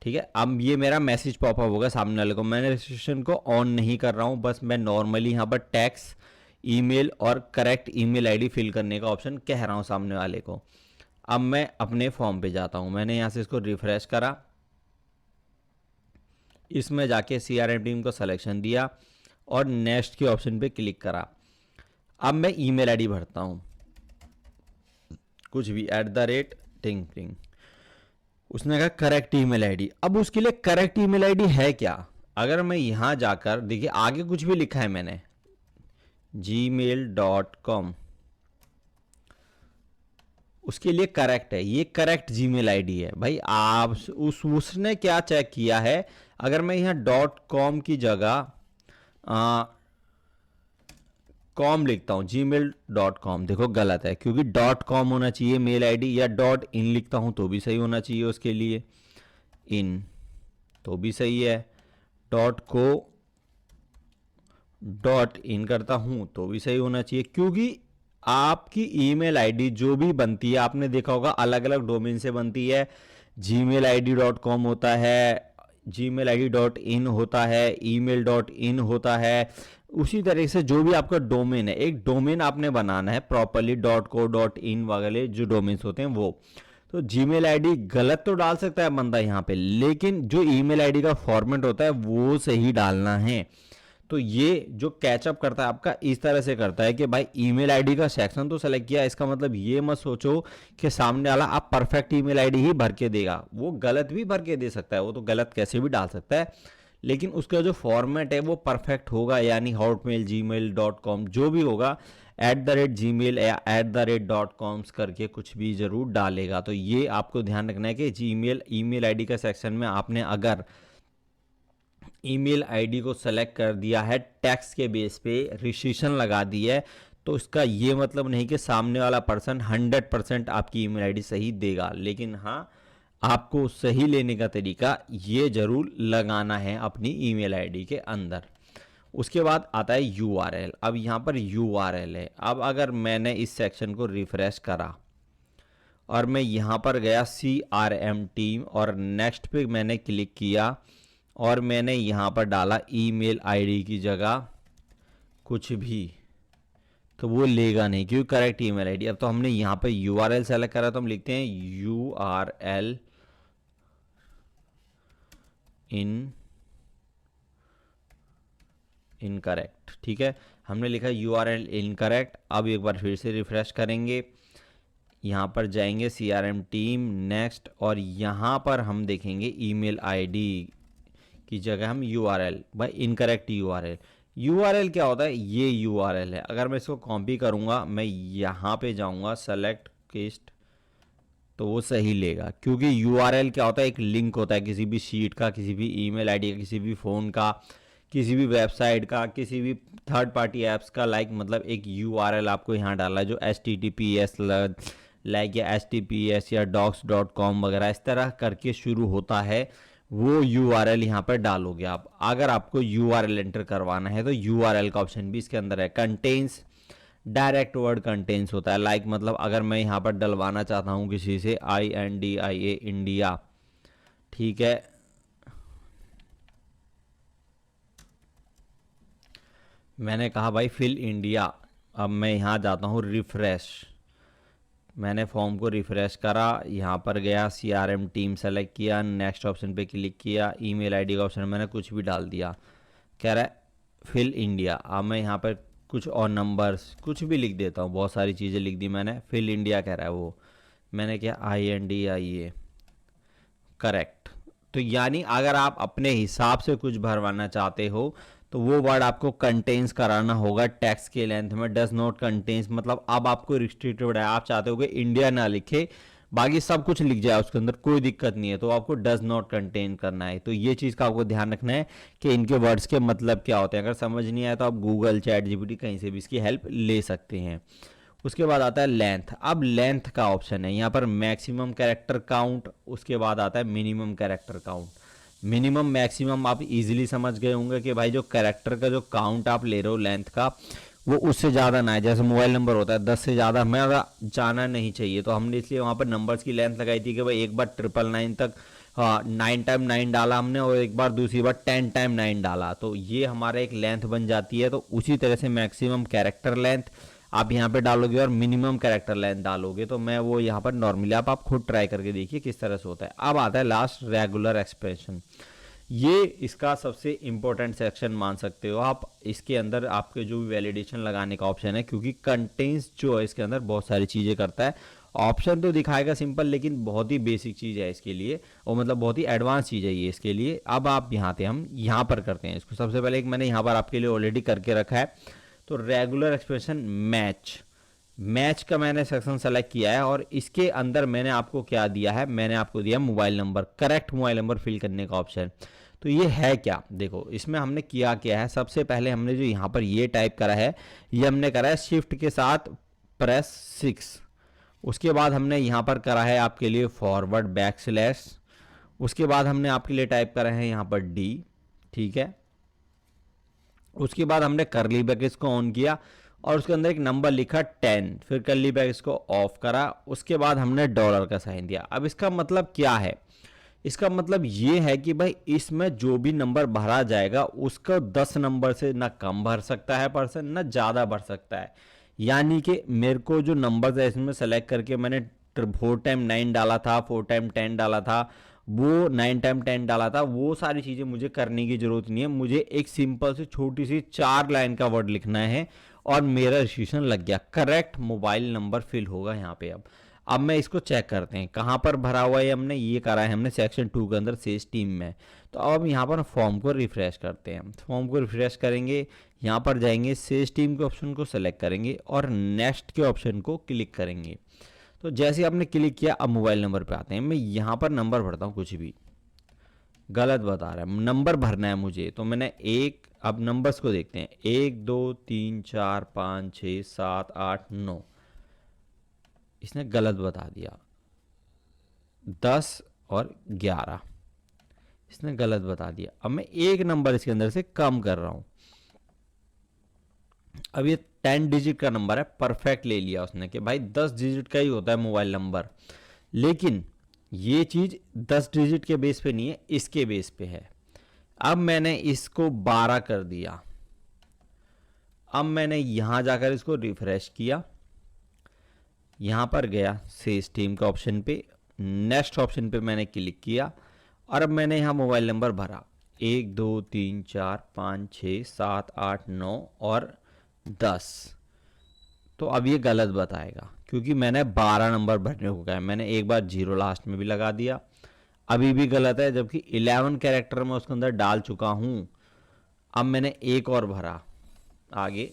ठीक है। अब ये मेरा मैसेज पॉपअप होगा सामने वाले को, मैंने रजिस्ट्रेशन को ऑन नहीं कर रहा हूँ, बस मैं नॉर्मली यहाँ पर टैक्स, ईमेल और करेक्ट ईमेल आईडी फिल करने का ऑप्शन कह रहा हूँ सामने वाले को। अब मैं अपने फॉर्म पे जाता हूँ, मैंने यहाँ से इसको रिफ्रेश करा, इसमें जाके CRM टीम को सिलेक्शन दिया और नेक्स्ट के ऑप्शन पे क्लिक करा। अब मैं ईमेल आईडी भरता हूँ, कुछ भी @टिंग टिंग, उसने कहा करेक्ट ईमेल आईडी। अब उसके लिए करेक्ट ईमेल आईडी है क्या, अगर मैं यहाँ जाकर देखिए आगे कुछ भी लिखा है मैंने gmail.com, उसके लिए करेक्ट है, ये करेक्ट जीमेल आईडी है। भाई आप उसने क्या चेक किया है, अगर मैं यहाँ .com की जगह कॉम लिखता हूँ, gmail.com, देखो गलत है, क्योंकि .com होना चाहिए मेल आईडी, या .in लिखता हूँ तो भी सही होना चाहिए, उसके लिए इन तो भी सही है, .co .in करता हूँ तो भी सही होना चाहिए, क्योंकि आपकी ईमेल आईडी जो भी बनती है, आपने देखा होगा अलग अलग डोमेन से बनती है, gmail.id.com होता है, gmail.id.in होता है, email.in होता है। उसी तरह से जो भी आपका डोमेन है, एक डोमेन आपने बनाना है प्रॉपरली, .co .in वगैरह जो डोमेन्स होते हैं वो। तो जीमेल आईडी गलत तो डाल सकता है बंदा यहाँ पे, लेकिन जो ईमेल आईडी का फॉर्मेट होता है वो सही डालना है। तो ये जो कैचअप करता है आपका इस तरह से करता है कि भाई ईमेल आईडी का सेक्शन तो सेलेक्ट किया, इसका मतलब ये मत सोचो कि सामने वाला आप परफेक्ट ईमेल आईडी ही भर के देगा, वो गलत भी भर के दे सकता है, वो तो गलत कैसे भी डाल सकता है, लेकिन उसका जो फॉर्मेट है वो परफेक्ट होगा, यानी हॉटमेल gmail.com जो भी होगा, @gmail या @.com करके कुछ भी जरूर डालेगा। तो ये आपको ध्यान रखना है कि जीमेल ईमेल आईडी का सेक्शन में आपने अगर ईमेल आईडी को सेलेक्ट कर दिया है, टैक्स के बेस पे रिस्ट्रिक्शन लगा दी है, तो इसका ये मतलब नहीं कि सामने वाला पर्सन 100% आपकी ईमेल आईडी सही देगा, लेकिन हाँ आपको सही लेने का तरीका ये जरूर लगाना है अपनी ईमेल आईडी के अंदर। उसके बाद आता है URL। अब यहाँ पर URL है, अब अगर मैंने इस सेक्शन को रिफ्रेश करा और मैं यहाँ पर गया CRM टीम और नेक्स्ट पे मैंने क्लिक किया और मैंने यहाँ पर डाला ईमेल आईडी की जगह कुछ भी, तो वो लेगा नहीं क्योंकि करेक्ट ईमेल आईडी। अब तो हमने यहाँ पे URL सेलेक्ट करा, तो हम लिखते हैं URL इन इनकरेक्ट, ठीक है, हमने लिखा URL इनकरेक्ट। अब एक बार फिर से रिफ्रेश करेंगे, यहाँ पर जाएंगे CRM टीम नेक्स्ट, और यहाँ पर हम देखेंगे ईमेल आईडी की जगह हम URL, भाई इनकरेक्ट URL क्या होता है, ये URL है। अगर मैं इसको कॉपी करूँगा, मैं यहाँ पे जाऊँगा सेलेक्ट पेस्ट, तो वो सही लेगा, क्योंकि URL क्या होता है, एक लिंक होता है किसी भी शीट का, किसी भी ईमेल आईडी का, किसी भी फ़ोन का, किसी भी वेबसाइट का, किसी भी थर्ड पार्टी ऐप्स का, लाइक मतलब एक URL आपको यहाँ डाला है जो HTTPS लाइक या HTTPS या docs.com वगैरह इस तरह करके शुरू होता है, वो URL यहाँ पर डालोगे आप। अगर आपको URL एंटर करवाना है तो URL का ऑप्शन भी इसके अंदर है। कंटेन्स, डायरेक्ट वर्ड कंटेन्स होता है, लाइक मतलब अगर मैं यहाँ पर डलवाना चाहता हूँ किसी से INDIA इंडिया, ठीक है, मैंने कहा भाई फिल इंडिया। अब मैं यहाँ जाता हूँ रिफ्रेश, मैंने फॉर्म को रिफ्रेश करा, यहाँ पर गया, CRM टीम सेलेक्ट किया, नेक्स्ट ऑप्शन पे क्लिक किया, ईमेल आईडी का ऑप्शन मैंने कुछ भी डाल दिया, कह रहा है फिल इंडिया। अब मैं यहाँ पर कुछ और नंबर्स कुछ भी लिख देता हूँ, बहुत सारी चीज़ें लिख दी मैंने, फिल इंडिया कह रहा है वो, मैंने क्या INDIA करेक्ट। तो यानी अगर आप अपने हिसाब से कुछ भरवाना चाहते हो तो वो वर्ड आपको कंटेन्स कराना होगा टेक्स्ट के लेंथ में। डज नॉट कंटेन्स मतलब अब आपको रिस्ट्रिक्टेड है, आप चाहते हो कि इंडिया ना लिखे, बाकी सब कुछ लिख जाए उसके अंदर, कोई दिक्कत नहीं है, तो आपको डज नॉट कंटेन करना है। तो ये चीज़ का आपको ध्यान रखना है कि इनके वर्ड्स के मतलब क्या होते हैं। अगर समझ नहीं आया तो आप गूगल, चैट GPT कहीं से भी इसकी हेल्प ले सकते हैं। उसके बाद आता है लेंथ। अब लेंथ का ऑप्शन है यहाँ पर मैक्सिमम कैरेक्टर काउंट, उसके बाद आता है minimum character count. Minimum maximum आप इजीली समझ गए होंगे कि भाई जो कैरेक्टर का जो काउंट आप ले रहे हो लेंथ का, वो उससे ज़्यादा ना है। जैसे मोबाइल नंबर होता है 10 से ज़्यादा हमें जाना नहीं चाहिए, तो हमने इसलिए वहाँ पर नंबर्स की लेंथ लगाई थी कि भाई एक बार 999 तक 9 टाइम 9 डाला हमने, और एक बार दूसरी बार 10 टाइम 9 डाला, तो ये हमारा एक लेंथ बन जाती है। तो उसी तरह से मैक्सिमम कैरेक्टर लेंथ आप यहाँ पे डालोगे और मिनिमम कैरेक्टर लेंथ डालोगे, तो मैं वो यहाँ पर नॉर्मली आप खुद ट्राई करके देखिए किस तरह से होता है। अब आता है लास्ट रेगुलर एक्सप्रेशन, ये इसका सबसे इंपॉर्टेंट सेक्शन मान सकते हो आप। इसके अंदर आपके जो भी वैलिडेशन लगाने का ऑप्शन है, क्योंकि कंटेंट्स जो है इसके अंदर बहुत सारी चीज़ें करता है। ऑप्शन तो दिखाएगा सिंपल, लेकिन बहुत ही बेसिक चीज़ है इसके लिए, और मतलब बहुत ही एडवांस चीज़ है ये इसके लिए। अब आप यहाँ पे हम यहाँ पर करते हैं इसको। सबसे पहले एक मैंने यहाँ पर आपके लिए ऑलरेडी करके रखा है, तो रेगुलर एक्सप्रेशन मैच का मैंने सेक्शन सेलेक्ट किया है, और इसके अंदर मैंने आपको क्या दिया है, मैंने आपको दिया mobile number, correct mobile number fill करने का ऑप्शन। तो ये है क्या, देखो इसमें हमने किया क्या है। सबसे पहले हमने जो यहाँ पर ये टाइप करा है, ये हमने करा है शिफ्ट के साथ प्रेस 6। उसके बाद हमने यहाँ पर करा है आपके लिए फॉरवर्ड बैकस्लैश। उसके बाद हमने आपके लिए टाइप करा है यहाँ पर D, ठीक है। उसके बाद हमने करली ब्रैकेट्स को ऑन किया और उसके अंदर एक नंबर लिखा 10, फिर करली ब्रैकेट्स को ऑफ करा। उसके बाद हमने डॉलर का साइन दिया। अब इसका मतलब क्या है, इसका मतलब ये है कि भाई इसमें जो भी नंबर भरा जाएगा उसको 10 नंबर से ना कम भर सकता है पर्सन, ना ज़्यादा भर सकता है। यानी कि मेरे को जो नंबर है इसमें सेलेक्ट करके मैंने 4 टाइम 9 डाला था, 4 टाइम 10 डाला था, वो 9 टाइम 10 डाला था, वो सारी चीज़ें मुझे करने की ज़रूरत नहीं है। मुझे एक सिंपल सी छोटी सी 4 लाइन का वर्ड लिखना है और मेरा रजिस्ट्रेशन लग गया, करेक्ट मोबाइल नंबर फिल होगा यहाँ पे। अब मैं इसको चेक करते हैं कहाँ पर भरा हुआ है। हमने ये करा है हमने सेक्शन 2 के अंदर सेल्स टीम में। तो अब हम यहाँ पर फॉर्म को रिफ्रेश करते हैं। फॉर्म को रिफ्रेश करेंगे, यहाँ पर जाएंगे, सेल्स टीम के ऑप्शन को सेलेक्ट करेंगे और नेक्स्ट के ऑप्शन को क्लिक करेंगे। तो जैसे आपने क्लिक किया, अब मोबाइल नंबर पे आते हैं। मैं यहाँ पर नंबर भरता हूँ, कुछ भी गलत बता रहा है, नंबर भरना है मुझे। तो मैंने एक, अब नंबर्स को देखते हैं, 1 2 3 4 5 6 7 8 9, इसने गलत बता दिया। 10 और 11 इसने गलत बता दिया। अब मैं एक नंबर इसके अंदर से कम कर रहा हूं। अब ये 10 डिजिट का नंबर है, परफेक्ट ले लिया उसने कि भाई 10 डिजिट का ही होता है मोबाइल नंबर, लेकिन ये चीज 10 डिजिट के बेस पे नहीं है, इसके बेस पे है। अब मैंने इसको 12 कर दिया। अब मैंने यहां जाकर इसको रिफ्रेश किया, यहाँ पर गया सेल्स टीम के ऑप्शन पे, नेक्स्ट ऑप्शन पे मैंने क्लिक किया और अब मैंने यहाँ मोबाइल नंबर भरा। 1 2 3 4 5 6 7 8 9 और 10। तो अब ये गलत बताएगा क्योंकि मैंने 12 नंबर भरने को कहा है। मैंने एक बार जीरो लास्ट में भी लगा दिया, अभी भी गलत है, जबकि 11 कैरेक्टर में उसके अंदर डाल चुका हूँ। अब मैंने एक और भरा आगे,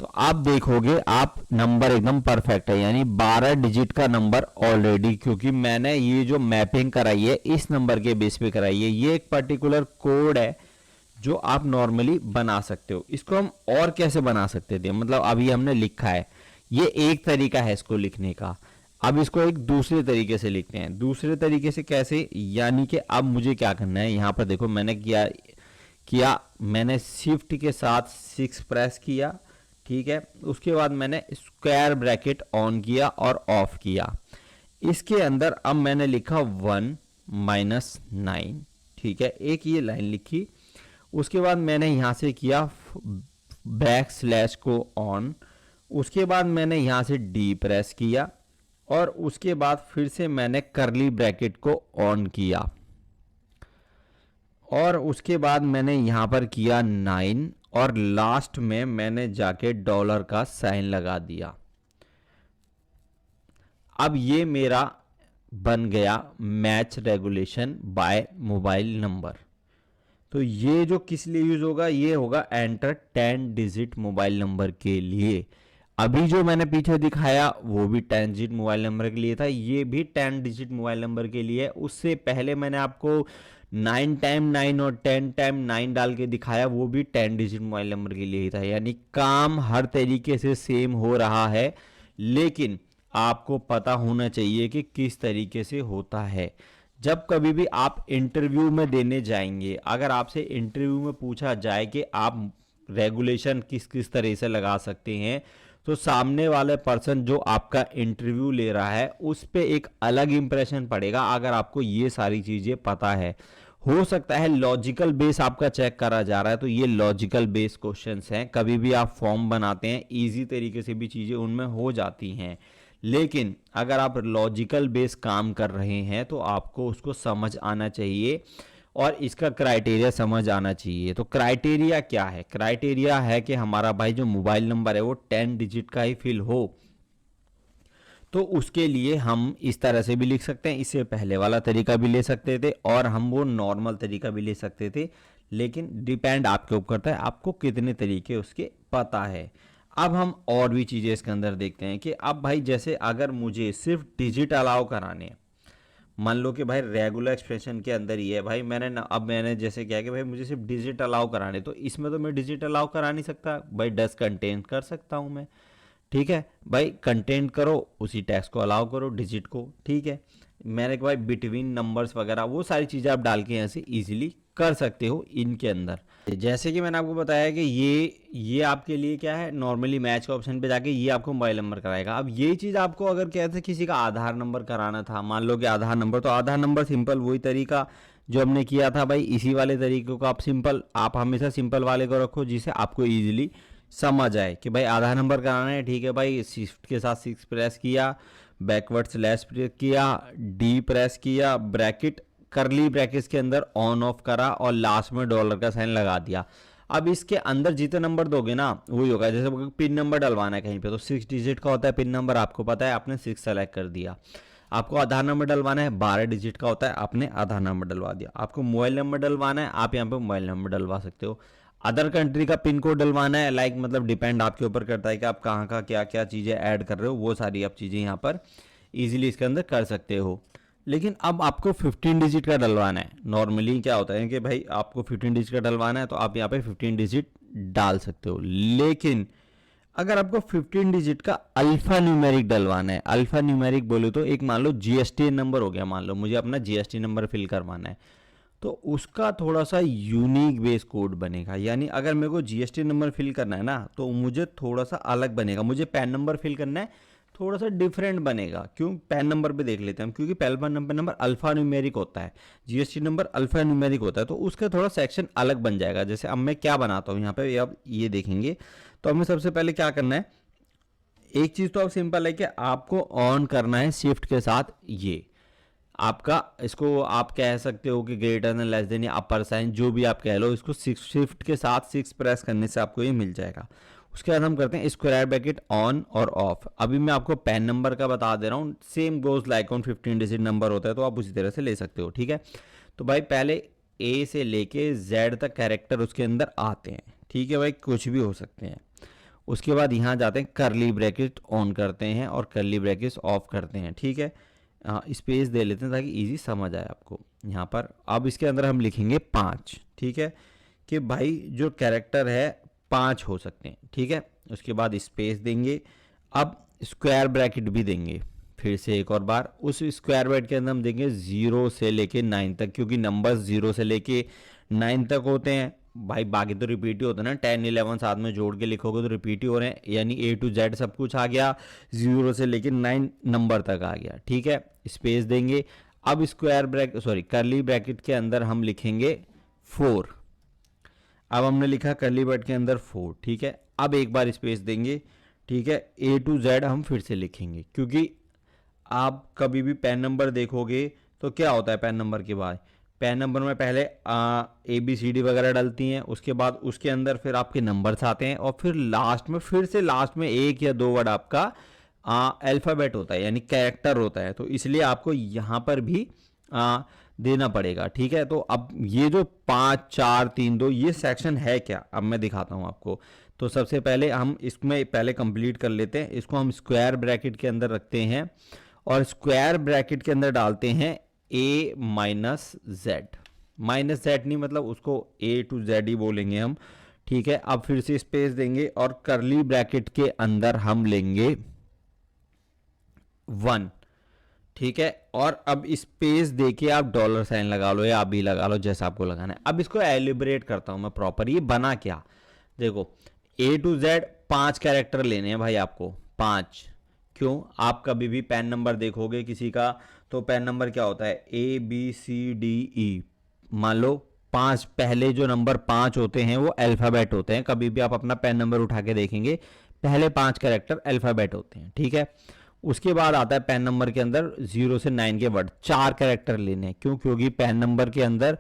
तो आप देखोगे आप नंबर एकदम परफेक्ट है, यानी 12 डिजिट का नंबर ऑलरेडी, क्योंकि मैंने ये जो मैपिंग कराई है इस नंबर के बेस पे कराई है। ये एक पर्टिकुलर कोड है जो आप नॉर्मली बना सकते हो। इसको हम और कैसे बना सकते थे, मतलब अभी हमने लिखा है, ये एक तरीका है इसको लिखने का। अब इसको एक दूसरे तरीके से लिखते हैं। दूसरे तरीके से कैसे, यानी कि अब मुझे क्या करना है, यहाँ पर देखो मैंने किया मैंने शिफ्ट के साथ 6 प्रेस किया, ठीक है। उसके बाद मैंने स्क्वायर ब्रैकेट ऑन किया और ऑफ किया। इसके अंदर अब मैंने लिखा 1 -9, ठीक है, एक ये लाइन लिखी। उसके बाद मैंने यहाँ से किया बैकस्लैश को ऑन। उसके बाद मैंने यहाँ से डी प्रेस किया और उसके बाद फिर से मैंने करली ब्रैकेट को ऑन किया और उसके बाद मैंने यहाँ पर किया 9 और लास्ट में मैंने जाके डॉलर का साइन लगा दिया। अब ये मेरा बन गया match regulation bye mobile number. तो ये जो किस लिए यूज होगा, ये होगा एंटर 10 डिजिट मोबाइल नंबर के लिए। अभी जो मैंने पीछे दिखाया वो भी 10 डिजिट मोबाइल नंबर के लिए था, ये भी 10 डिजिट मोबाइल नंबर के लिए। उससे पहले मैंने आपको 9 टाइम 9 और 10 टाइम 9 डाल के दिखाया, वो भी 10 डिजिट मोबाइल नंबर के लिए ही था। यानी काम हर तरीके से सेम हो रहा है, लेकिन आपको पता होना चाहिए कि किस तरीके से होता है। जब कभी भी आप इंटरव्यू में देने जाएंगे, अगर आपसे इंटरव्यू में पूछा जाए कि आप रेगुलेशन किस किस तरह से लगा सकते हैं, तो सामने वाले पर्सन जो आपका इंटरव्यू ले रहा है उस पे एक अलग इंप्रेशन पड़ेगा अगर आपको ये सारी चीज़ें पता है। हो सकता है लॉजिकल बेस आपका चेक करा जा रहा है, तो ये लॉजिकल बेस क्वेश्चंस हैं। कभी भी आप फॉर्म बनाते हैं इजी तरीके से भी चीज़ें उनमें हो जाती हैं, लेकिन अगर आप लॉजिकल बेस काम कर रहे हैं तो आपको उसको समझ आना चाहिए और इसका क्राइटेरिया समझ आना चाहिए। तो क्राइटेरिया क्या है, क्राइटेरिया है कि हमारा भाई जो मोबाइल नंबर है वो 10 डिजिट का ही फिल हो। तो उसके लिए हम इस तरह से भी लिख सकते हैं, इससे पहले वाला तरीका भी ले सकते थे और हम वो नॉर्मल तरीका भी ले सकते थे, लेकिन डिपेंड आपके ऊपर करता है आपको कितने तरीके उसके पता है। अब हम और भी चीज़ें इसके अंदर देखते हैं कि अब भाई जैसे अगर मुझे सिर्फ डिजिट अलाउ कराने हैं, मान लो कि भाई रेगुलर एक्सप्रेशन के अंदर ही है भाई, अब मैंने जैसे क्या कि भाई मुझे सिर्फ डिजिट अलाउ कराने, तो इसमें तो मैं डिजिट अलाउ करा नहीं सकता भाई, डस कंटेंट कर सकता हूँ मैं, ठीक है भाई। कंटेंट करो, उसी टैक्स को अलाउ करो, डिजिट को, ठीक है। मैंने कहा भाई बिटवीन नंबर्स वगैरह वो सारी चीज़ें आप डाल के यहाँ से इजीली कर सकते हो इनके अंदर। जैसे कि मैंने आपको बताया कि ये आपके लिए क्या है, नॉर्मली मैच का ऑप्शन पे जाके ये आपको मोबाइल नंबर कराएगा। अब यही चीज़ आपको अगर कहते किसी का आधार नंबर कराना था, मान लो कि आधार नंबर, तो आधार नंबर सिंपल वही तरीका जो हमने किया था भाई, इसी वाले तरीके को आप हमेशा सिंपल वाले को रखो जिसे आपको ईजिली समझ आए कि भाई आधार नंबर कराना है, ठीक है भाई। शिफ्ट के साथ 6 प्रेस किया, बैकवर्ड स्लैश प्रेस किया, डी प्रेस किया, ब्रैकेट करली ब्रैकेट्स के अंदर ऑन ऑफ करा और लास्ट में डॉलर का साइन लगा दिया। अब इसके अंदर जितने नंबर दोगे ना वही होगा। जैसे पिन नंबर डलवाना है कहीं पे, तो 6 डिजिट का होता है पिन नंबर, आपको पता है, आपने 6 सेलेक्ट कर दिया। आपको आधार नंबर डलवाना है, 12 डिजिट का होता है, आपने आधार नंबर डलवा दिया। आपको मोबाइल नंबर डलवाना है, आप यहाँ पे मोबाइल नंबर डलवा सकते हो। अदर कंट्री का पिन कोड डलवाना है, लाइक मतलब डिपेंड आपके ऊपर करता है कि आप कहाँ का क्या क्या चीज़ें ऐड कर रहे हो, वो सारी आप चीज़ें यहाँ पर इजीली इसके अंदर कर सकते हो। लेकिन अब आपको 15 डिजिट का डलवाना है। नॉर्मली क्या होता है कि भाई आपको 15 डिजिट का डलवाना है तो आप यहाँ पे 15 डिजिट डाल सकते हो, लेकिन अगर आपको 15 डिजिट का अल्फा न्यूमेरिक डलवाना है, अल्फा न्यूमेरिक बोले तो एक मान लो जीएसटी नंबर हो गया, मान लो मुझे अपना जीएसटी नंबर फिल करवाना है, तो उसका थोड़ा सा यूनिक बेस कोड बनेगा। यानी अगर मेरे को जीएसटी नंबर फिल करना है ना, तो मुझे थोड़ा सा अलग बनेगा। मुझे पैन नंबर फिल करना है, थोड़ा सा डिफरेंट बनेगा। क्यों, पैन नंबर पे देख लेते हैं हम, क्योंकि पैन नंबर अल्फा न्यूमेरिक होता है, जीएसटी नंबर अल्फा न्यूमेरिक होता है, तो उसका थोड़ा सेक्शन अलग बन जाएगा। जैसे अब मैं क्या बनाता हूँ यहाँ पे, अब ये देखेंगे तो हमें सबसे पहले क्या करना है, एक चीज़ तो अब सिंपल है कि आपको ऑन करना है शिफ्ट के साथ ये। आपका इसको आप कह सकते हो कि ग्रेटर देन लेस देन या अपर साइन जो भी आप कह लो, इसको शिफ्ट के साथ 6 प्रेस करने से आपको ये मिल जाएगा। उसके बाद हम करते हैं स्क्वायर ब्रैकेट ऑन और ऑफ। अभी मैं आपको पैन नंबर का बता दे रहा हूँ, same goes like on 15 digit number होता है तो आप उसी तरह से ले सकते हो, ठीक है। तो भाई पहले ए से लेके जेड तक कैरेक्टर उसके अंदर आते हैं, ठीक है भाई, कुछ भी हो सकते हैं। उसके बाद यहाँ जाते हैं करली ब्रैकेट ऑन करते हैं और करली ब्रैकेट ऑफ करते हैं, ठीक है। स्पेस दे लेते हैं ताकि इजी समझ आए आपको यहाँ पर। अब इसके अंदर हम लिखेंगे 5, ठीक है, कि भाई जो कैरेक्टर है 5 हो सकते हैं, ठीक है। उसके बाद स्पेस देंगे, अब स्क्वायर ब्रैकेट भी देंगे फिर से एक और बार। उस स्क्वायर ब्रैकेट के अंदर हम देंगे 0 से लेके 9 तक, क्योंकि नंबर्स 0 से लेके 9 तक होते हैं भाई, बाकी तो रिपीट ही होता है ना, 10 11 साथ में जोड़ के लिखोगे तो रिपीट ही हो रहे हैं, यानी A to Z सब कुछ आ गया, 0 से लेके 9 नंबर तक आ गया, ठीक है। स्पेस देंगे, अब स्क्वायर ब्रैकेट सॉरी करली ब्रैकेट के अंदर हम लिखेंगे 4। अब हमने लिखा करली ब्रैकेट के अंदर 4, ठीक है। अब एक बार स्पेस देंगे, ठीक है। A to Z हम फिर से लिखेंगे, क्योंकि आप कभी भी पैन नंबर देखोगे तो क्या होता है, पैन नंबर के बाद पैन नंबर में पहले ABCD वगैरह डलती हैं, उसके बाद उसके अंदर फिर आपके नंबर्स आते हैं, और फिर लास्ट में एक या दो वर्ड आपका अल्फ़ाबेट होता है, यानी कैरेक्टर होता है। तो इसलिए आपको यहाँ पर भी देना पड़ेगा, ठीक है। तो अब ये जो 5 4 3 2 ये सेक्शन है क्या, अब मैं दिखाता हूँ आपको। तो सबसे पहले हम इसमें पहले कंप्लीट कर लेते हैं। इसको हम स्क्वायर ब्रैकेट के अंदर रखते हैं और स्क्वायर ब्रैकेट के अंदर डालते हैं A minus Z. Minus Z नहीं, मतलब उसको A to Z ही बोलेंगे हम, ठीक है। अब फिर से स्पेस देंगे और करली ब्रैकेट के अंदर हम लेंगे 1, ठीक है। और अब स्पेस देके आप डॉलर साइन लगा लो या अभी लगा लो, जैसा आपको लगाना है। अब इसको एलिब्रेट करता हूं मैं प्रॉपर। ये बना क्या, देखो A to Z 5 कैरेक्टर लेने हैं भाई आपको, 5। क्यों, आप कभी भी पैन नंबर देखोगे किसी का तो पैन नंबर क्या होता है, ABCDE, मान लो 5, पहले जो नंबर 5 होते हैं वो अल्फ़ाबेट होते हैं। कभी भी आप अपना पैन नंबर उठा के देखेंगे पहले 5 कैरेक्टर अल्फ़ाबेट होते हैं, ठीक है। उसके बाद आता है पैन नंबर के अंदर 0 से 9 के वर्ड, 4 कैरेक्टर लेने हैं। क्यों, क्योंकि पैन नंबर के अंदर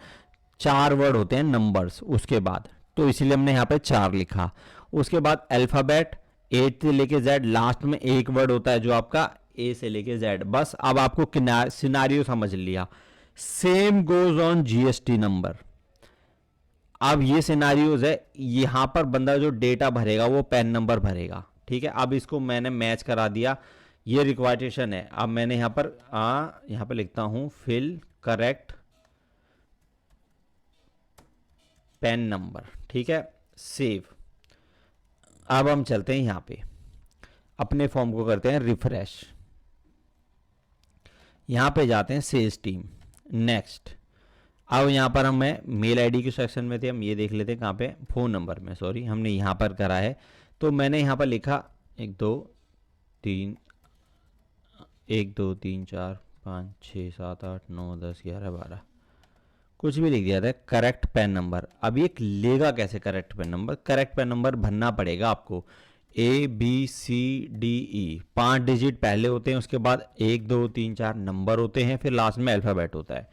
4 वर्ड होते हैं नंबर्स उसके बाद, तो इसीलिए हमने यहाँ पे 4 लिखा। उसके बाद अल्फ़ाबेट A से लेके Z, लास्ट में एक वर्ड होता है जो आपका A से लेके Z। बस अब आपको सिनारियो समझ लिया। Same goes on GST number. अब ये सिनारियोज है, यहां पर बंदा जो डेटा भरेगा वो पैन नंबर भरेगा, ठीक है। अब इसको मैंने मैच करा दिया, ये रिक्वायर्टेशन है। अब मैंने यहाँ पर लिखता हूं फिल करेक्ट पैन नंबर, ठीक है, सेव। अब हम चलते हैं यहाँ पे अपने फॉर्म को करते हैं रिफ्रेश। यहाँ पे जाते हैं सेल्स टीम, नेक्स्ट। अब यहाँ पर हम मेल आईडी के सेक्शन में थे, हम ये देख लेते हैं कहाँ पे, फ़ोन नंबर में, सॉरी हमने यहाँ पर करा है। तो मैंने यहाँ पर लिखा 1 2 3 4 5 6 7 8 9 10 11 12, कुछ भी लिख दिया था, करेक्ट पैन नंबर। अब ये लेगा कैसे correct pan number, correct pan number भरना पड़ेगा आपको। ABCDE 5 डिजिट पहले होते हैं, उसके बाद 1 2 3 4 नंबर होते हैं, फिर लास्ट में अल्फ़ाबेट होता है।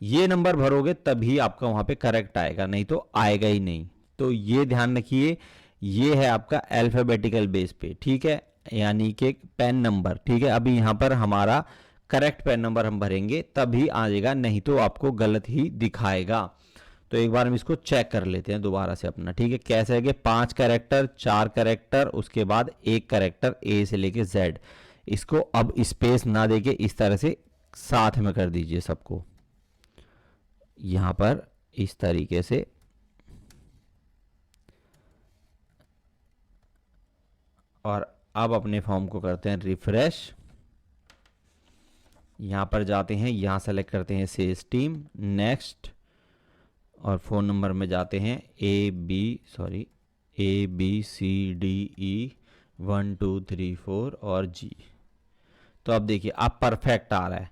ये नंबर भरोगे तभी आपका वहाँ पे करेक्ट आएगा, नहीं तो आएगा ही नहीं। तो ये ध्यान रखिए, ये है आपका अल्फ़ाबेटिकल बेस पे, ठीक है, यानी कि पैन नंबर, ठीक है। अभी यहाँ पर हमारा करेक्ट पैन नंबर हम भरेंगे तभी आ जाएगा, नहीं तो आपको गलत ही दिखाएगा। तो एक बार हम इसको चेक कर लेते हैं दोबारा से अपना, ठीक है। कैसे है कि 5 कैरेक्टर, 4 कैरेक्टर, उसके बाद एक कैरेक्टर A से लेके Z। इसको अब स्पेस ना देके इस तरह से साथ में कर दीजिए सबको, यहाँ पर इस तरीके से। और अब अपने फॉर्म को करते हैं रिफ्रेश। यहाँ पर जाते हैं, यहाँ सेलेक्ट करते हैं सेल्स टीम, नेक्स्ट, और फ़ोन नंबर में जाते हैं ABCDE 1 2 3 4 और G। तो अब देखिए अब परफेक्ट आ रहा है।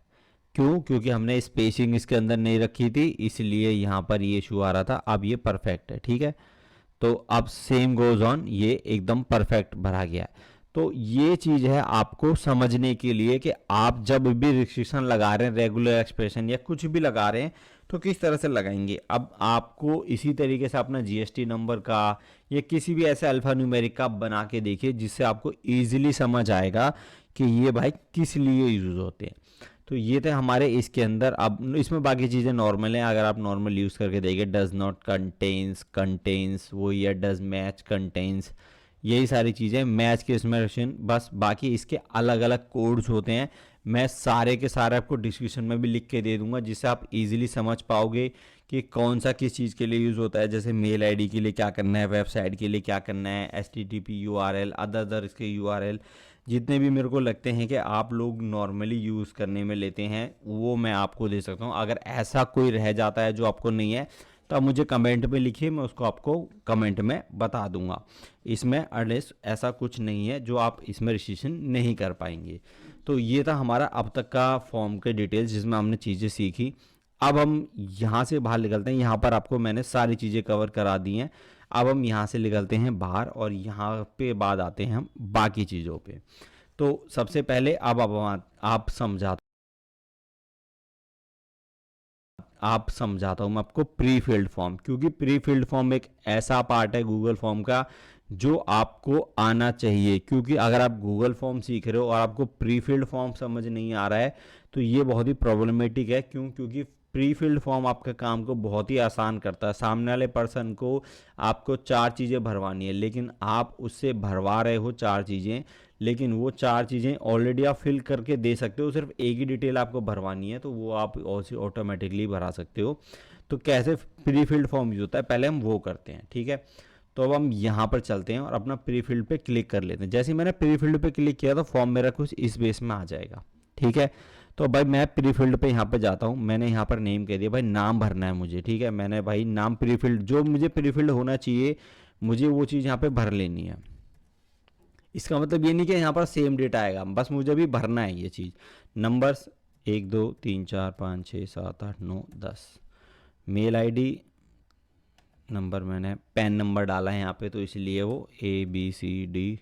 क्यों, क्योंकि हमने स्पेसिंग इसके अंदर नहीं रखी थी, इसलिए यहाँ पर ये इशू आ रहा था। अब ये परफेक्ट है, ठीक है। तो अब सेम गोज ऑन, ये एकदम परफेक्ट भरा गया है। तो ये चीज़ है आपको समझने के लिए कि आप जब भी रिस्ट्रिक्शन लगा रहे हैं, रेगुलर एक्सप्रेशन या कुछ भी लगा रहे हैं, तो किस तरह से लगाएंगे। अब आपको इसी तरीके से अपना जीएसटी नंबर का या किसी भी ऐसे अल्फा न्यूमेरिक का बना के देखिए, जिससे आपको ईजिली समझ आएगा कि ये भाई किस लिए यूज़ होते हैं। तो ये थे हमारे इसके अंदर। अब इसमें बाकी चीज़ें नॉर्मल हैं, अगर आप नॉर्मल यूज़ करके देखिए, डज नॉट कंटेन्स, कंटेन्स वो, या डज मैच कंटेन्स, यही सारी चीज़ें मैच के इसमें क्वेश्चन। बस बाकी इसके अलग अलग कोड्स होते हैं, मैं सारे के सारे आपको डिस्क्रिप्शन में भी लिख के दे दूंगा, जिससे आप इजीली समझ पाओगे कि कौन सा किस चीज़ के लिए यूज़ होता है। जैसे मेल आईडी के लिए क्या करना है, वेबसाइट के लिए क्या करना है, HTTP URL, अदर इसके URL जितने भी मेरे को लगते हैं कि आप लोग नॉर्मली यूज़ करने में लेते हैं, वो मैं आपको दे सकता हूँ। अगर ऐसा कोई रह जाता है जो आपको नहीं है, तो आप मुझे कमेंट में लिखिए, मैं उसको आपको कमेंट में बता दूंगा। इसमें एटलीस्ट ऐसा कुछ नहीं है जो आप इसमें रिस्ट्रिक्शन नहीं कर पाएंगे। तो ये था हमारा अब तक का फॉर्म के डिटेल्स, जिसमें हमने चीज़ें सीखी। अब हम यहाँ से बाहर निकलते हैं। यहाँ पर आपको मैंने सारी चीज़ें कवर करा दी हैं। अब हम यहाँ से निकलते हैं बाहर, और यहाँ पे बाद आते हैं हम बाकी चीज़ों पे। तो सबसे पहले अब आप समझाता हूँ मैं आपको प्री फिल्ड फॉर्म, क्योंकि प्री फिल्ड फॉर्म एक ऐसा पार्ट है गूगल फॉर्म का जो आपको आना चाहिए। क्योंकि अगर आप गूगल फॉर्म सीख रहे हो और आपको प्री फिल्ड फॉर्म समझ नहीं आ रहा है, तो ये बहुत ही प्रॉब्लमेटिक है। क्योंकि प्री फिल्ड फॉर्म आपका काम को बहुत ही आसान करता है। सामने वाले पर्सन को आपको 4 चीज़ें भरवानी है, लेकिन आप उससे भरवा रहे हो 4 चीज़ें, लेकिन वो 4 चीज़ें ऑलरेडी आप फिल करके दे सकते हो, सिर्फ एक ही डिटेल आपको भरवानी है, तो वो आप ऑटोमेटिकली भरा सकते हो। तो कैसे प्री फिल्ड फॉर्म यूज होता है, पहले हम वो करते हैं, ठीक है। तो अब हम यहाँ पर चलते हैं और अपना प्री फिल्ड पे क्लिक कर लेते हैं। जैसे ही मैंने प्री फिल्ड पे क्लिक किया तो फॉर्म मेरा कुछ इस बेस में आ जाएगा, ठीक है। तो भाई मैं प्री फिल्ड पे यहाँ पे जाता हूँ, मैंने यहाँ पर नेम कह दिया, भाई नाम भरना है मुझे, ठीक है। मैंने भाई नाम प्री फिल्ड, जो मुझे प्री फिल्ड होना चाहिए, मुझे वो चीज़ यहाँ पे भर लेनी है। इसका मतलब ये नहीं कि यहाँ पर सेम डेटा आएगा, बस मुझे अभी भरना है ये चीज़। नंबर्स 1 2 3 4 5 6 7 8 9 10, मेल आईडी नंबर मैंने पैन नंबर डाला है यहाँ पे, तो इसलिए वो ABCD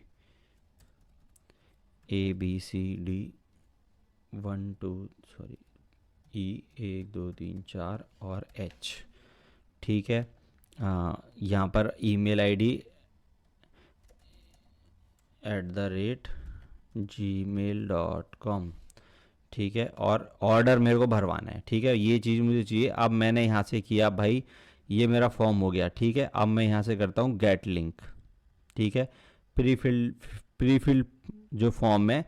1 2 सॉरी E 1 2 3 4 और H, ठीक है। यहाँ पर ईमेल आईडी @gmail.com, ठीक है। और ऑर्डर मेरे को भरवाना है, ठीक है, ये चीज़ मुझे चाहिए। अब मैंने यहाँ से किया भाई, ये मेरा फॉर्म हो गया, ठीक है। अब मैं यहाँ से करता हूँ गेट लिंक, ठीक है। प्री फिल जो फॉर्म है,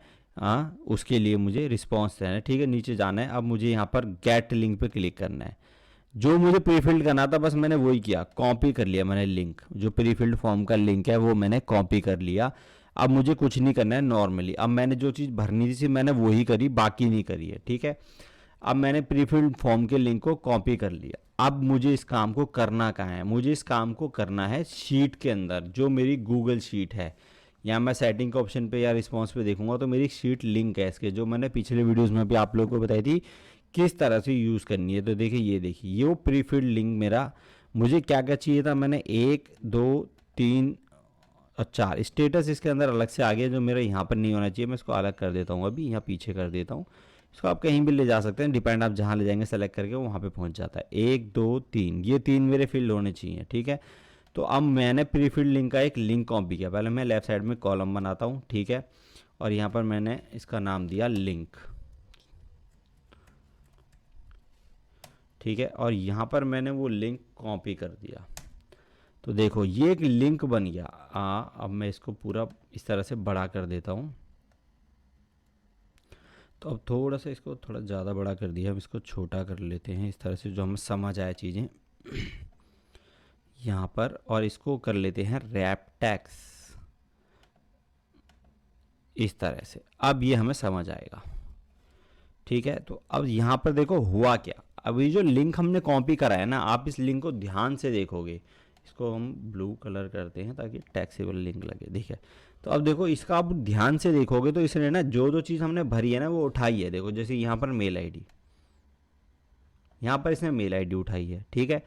उसके लिए मुझे रिस्पॉन्स देना है, ठीक है। नीचे जाना है, अब मुझे यहाँ पर गेट लिंक पे क्लिक करना है। जो मुझे प्री फिल्ड करना था बस मैंने वही किया, कॉपी कर लिया मैंने लिंक, जो प्री फिल्ड फॉर्म का लिंक है वो मैंने कॉपी कर लिया। अब मुझे कुछ नहीं करना है नॉर्मली, अब मैंने जो चीज़ भरनी थी मैंने वही करी, बाकी नहीं करी है, ठीक है। अब मैंने प्री फिल्ड फॉर्म के लिंक को कॉपी कर लिया। अब मुझे इस काम को करना कहाँ है, मुझे इस काम को करना है शीट के अंदर, जो मेरी गूगल शीट है। यहाँ मैं सेटिंग के ऑप्शन पे या रिस्पॉन्स पे देखूंगा तो मेरी शीट लिंक है इसके, जो मैंने पिछले वीडियोस में भी आप लोगों को बताई थी किस तरह से यूज़ करनी है। तो देखिए, ये देखिए, ये वो प्रीफिल्ड लिंक मेरा, मुझे क्या क्या चाहिए था, मैंने 1 2 3 और 4 स्टेटस इसके अंदर अलग से आ गया, जो मेरा यहाँ पर नहीं होना चाहिए। मैं इसको अलग कर देता हूँ, अभी यहाँ पीछे कर देता हूँ। इसको आप कहीं भी ले जा सकते हैं, डिपेंड आप जहाँ ले जाएंगे सेलेक्ट करके वहाँ पे पहुँच जाता है। 1 2 3, ये 3 मेरे फिल होने चाहिए, ठीक है। तो अब मैंने प्रीफिल्ड लिंक का एक लिंक कॉपी किया। पहले मैं लेफ्ट साइड में कॉलम बनाता हूँ, ठीक है, और यहाँ पर मैंने इसका नाम दिया लिंक, ठीक है। और यहाँ पर मैंने वो लिंक कॉपी कर दिया। तो देखो ये एक लिंक बन गया। अब मैं इसको पूरा इस तरह से बड़ा कर देता हूँ। तो अब थोड़ा सा इसको थोड़ा ज़्यादा बड़ा कर दिया, अब इसको छोटा कर लेते हैं इस तरह से जो हमें समझ आए चीज़ें यहाँ पर। और इसको कर लेते हैं रैप टैक्स इस तरह से। अब ये हमें समझ आएगा, ठीक है। तो अब यहाँ पर देखो हुआ क्या, अब ये जो लिंक हमने कॉपी करा है ना, आप इस लिंक को ध्यान से देखोगे, इसको हम ब्लू कलर करते हैं ताकि टैक्सेबल लिंक लगे, देखिए। तो अब देखो इसका आप ध्यान से देखोगे तो इसने ना जो चीज़ हमने भरी है ना वो उठाई है। देखो जैसे यहाँ पर मेल आईडी, यहाँ पर इसने मेल आईडी उठाई है, ठीक है।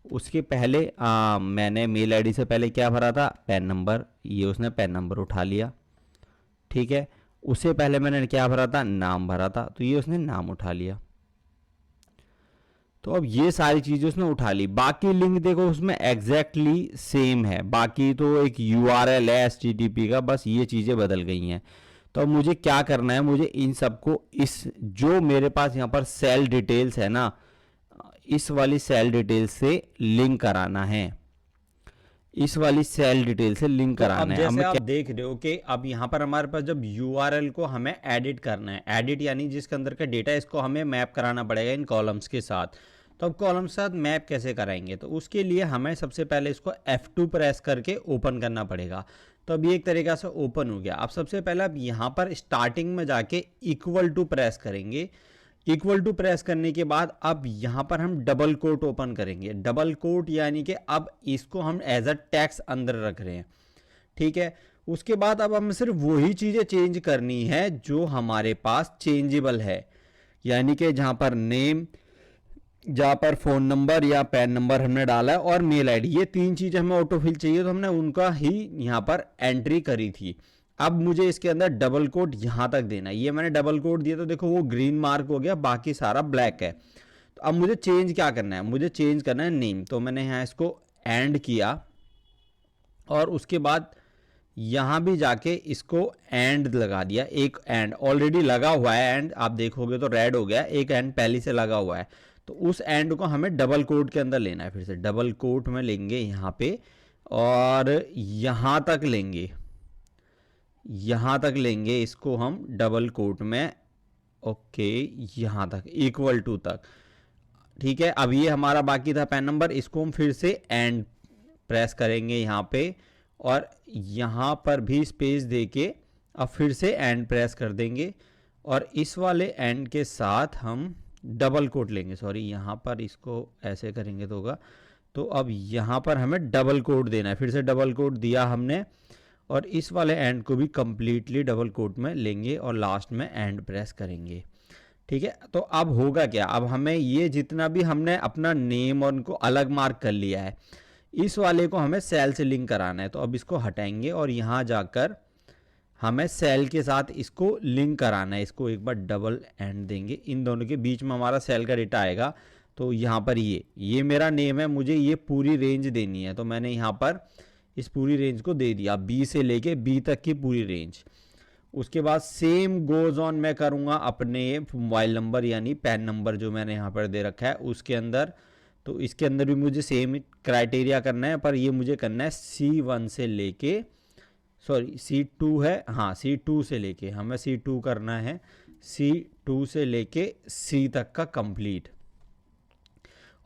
उसके पहले मैंने मेल आईडी से पहले क्या भरा था, पैन नंबर, ये उसने पैन नंबर उठा लिया, ठीक है, उससे पहले मैंने क्या भरा था, नाम भरा था, तो ये उसने नाम उठा लिया। तो अब ये सारी चीज़ें उसने उठा ली। बाकी लिंक देखो उसमें एग्जैक्टली सेम है, बाकी तो एक URL है HTTP का, बस ये चीज़ें बदल गई हैं। तो अब मुझे क्या करना है, मुझे इन सबको इस जो मेरे पास यहाँ पर सेल डिटेल्स है ना, इस वाली सेल डिटेल से लिंक कराना है, इस वाली सेल डिटेल से लिंक कराना है। अब जैसे आप देख रहे हो कि अब यहाँ पर हमारे पास जब URL को हमें एडिट करना है, एडिट यानी जिसके अंदर का डेटा इसको हमें मैप कराना पड़ेगा इन कॉलम्स के साथ। तो अब कॉलम के साथ मैप कैसे कराएंगे, तो उसके लिए हमें सबसे पहले इसको F2 प्रेस करके ओपन करना पड़ेगा। तो अब ये एक तरीका से ओपन हो गया। अब सबसे पहले अब यहाँ पर स्टार्टिंग में जाके इक्वल टू प्रेस करेंगे। इक्वल टू प्रेस करने के बाद अब यहाँ पर हम डबल कोट ओपन करेंगे। डबल कोट यानी कि अब इसको हम एज अ टैक्स अंदर रख रहे हैं, ठीक है। उसके बाद अब हमें सिर्फ वही चीज़ें चेंज करनी है जो हमारे पास चेंजेबल है, यानी कि जहाँ पर नेम, जहाँ पर फ़ोन नंबर या पैन नंबर हमने डाला है और मेल आईडी, ये 3 चीज़ें हमें ऑटोफिल चाहिए, तो हमने उनका ही यहाँ पर एंट्री करी थी। अब मुझे इसके अंदर डबल कोट यहाँ तक देना है। ये मैंने डबल कोट दिया तो देखो वो ग्रीन मार्क हो गया, बाकी सारा ब्लैक है। तो अब मुझे चेंज क्या करना है, मुझे चेंज करना है नेम। तो मैंने यहाँ इसको एंड किया और उसके बाद यहाँ भी जाके इसको एंड लगा दिया। एक एंड ऑलरेडी लगा हुआ है, एंड आप देखोगे तो रेड हो गया, एक एंड पहले से लगा हुआ है। तो उस एंड को हमें डबल कोट के अंदर लेना है। फिर से डबल कोट में लेंगे यहाँ पे और यहाँ तक लेंगे, यहाँ तक लेंगे इसको हम डबल कोट में, ओके, यहाँ तक इक्वल टू तक, ठीक है। अब ये हमारा बाकी था पैन नंबर, इसको हम फिर से एंड प्रेस करेंगे यहाँ पे और यहाँ पर भी स्पेस देके अब फिर से एंड प्रेस कर देंगे और इस वाले एंड के साथ हम डबल कोट लेंगे। सॉरी, यहाँ पर इसको ऐसे करेंगे तो होगा। तो अब यहाँ पर हमें डबल कोट देना है, फिर से डबल कोट दिया हमने और इस वाले एंड को भी कंप्लीटली डबल कोट में लेंगे और लास्ट में एंड प्रेस करेंगे, ठीक है। तो अब होगा क्या, अब हमें ये जितना भी हमने अपना नेम और उनको अलग मार्क कर लिया है, इस वाले को हमें सेल से लिंक कराना है। तो अब इसको हटाएंगे और यहाँ जाकर हमें सेल के साथ इसको लिंक कराना है। इसको एक बार डबल एंड देंगे, इन दोनों के बीच में हमारा सेल का डेटा आएगा। तो यहाँ पर ये मेरा नेम है, मुझे ये पूरी रेंज देनी है, तो मैंने यहाँ पर इस पूरी रेंज को दे दिया, B से लेके B तक की पूरी रेंज। उसके बाद सेम गोज ऑन मैं करूँगा अपने मोबाइल नंबर यानी पैन नंबर जो मैंने यहाँ पर दे रखा है उसके अंदर। तो इसके अंदर भी मुझे सेम क्राइटेरिया करना है, पर ये मुझे करना है C1 से लेके, सॉरी C2 है, हाँ C2 से लेके हमें C2 करना है, C2 से लेके C तक का कंप्लीट।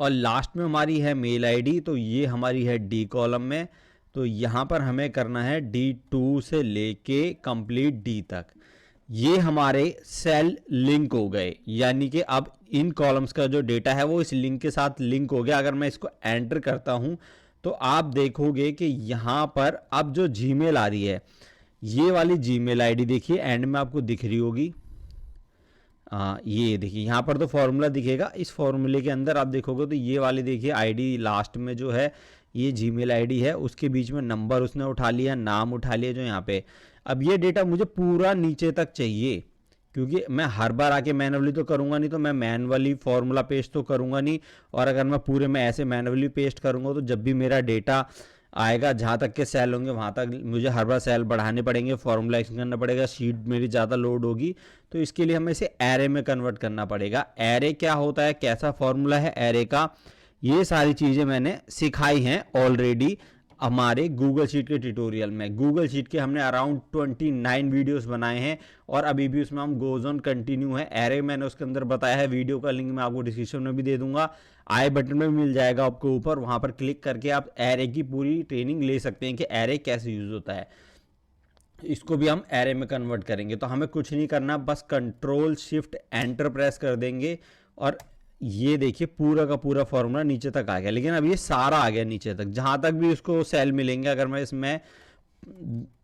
और लास्ट में हमारी है मेल आईडी, तो ये हमारी है D कॉलम में। तो यहाँ पर हमें करना है D2 से लेके कंप्लीट D तक। ये हमारे सेल लिंक हो गए, यानी कि अब इन कॉलम्स का जो डेटा है वो इस लिंक के साथ लिंक हो गया। अगर मैं इसको एंटर करता हूँ तो आप देखोगे कि यहाँ पर अब जो जीमेल आ रही है, ये वाली जीमेल आईडी देखिए एंड में आपको दिख रही होगी। ये देखिए यहाँ पर तो फॉर्मूला दिखेगा, इस फॉर्मूले के अंदर आप देखोगे तो ये वाली देखिए आईडी लास्ट में जो है ये जीमेल आईडी है, उसके बीच में नंबर उसने उठा लिया, नाम उठा लिया जो यहाँ पे। अब ये डेटा मुझे पूरा नीचे तक चाहिए, क्योंकि मैं हर बार आके मैनुअली तो करूँगा नहीं, तो मैं मैनुअली फॉर्मूला पेस्ट तो करूँगा नहीं। और अगर मैं पूरे में ऐसे मैनुअली पेस्ट करूँगा तो जब भी मेरा डेटा आएगा जहाँ तक के सेल होंगे वहाँ तक मुझे हर बार सेल बढ़ाने पड़ेंगे, फॉर्मूला एक्शन करना पड़ेगा, शीट मेरी ज़्यादा लोड होगी। तो इसके लिए हमें इसे एरे में कन्वर्ट करना पड़ेगा। एरे क्या होता है, कैसा फॉर्मूला है एरे का, ये सारी चीज़ें मैंने सिखाई हैं ऑलरेडी हमारे गूगल शीट के ट्यूटोरियल में। गूगल शीट के हमने अराउंड 29 वीडियोस बनाए हैं और अभी भी उसमें हम गोज ऑन कंटिन्यू है। एरे मैंने उसके अंदर बताया है, वीडियो का लिंक मैं आपको डिस्क्रिप्शन में भी दे दूंगा, आई बटन में भी मिल जाएगा आपको ऊपर, वहाँ पर क्लिक करके आप एरे की पूरी ट्रेनिंग ले सकते हैं कि एरे कैसे यूज़ होता है। इसको भी हम एरे में कन्वर्ट करेंगे। तो हमें कुछ नहीं करना, बस कंट्रोल शिफ्ट एंटर प्रेस कर देंगे और ये देखिए पूरा का पूरा फॉर्मूला नीचे तक आ गया। लेकिन अब ये सारा आ गया नीचे तक, जहाँ तक भी उसको सेल मिलेंगे। अगर मैं इसमें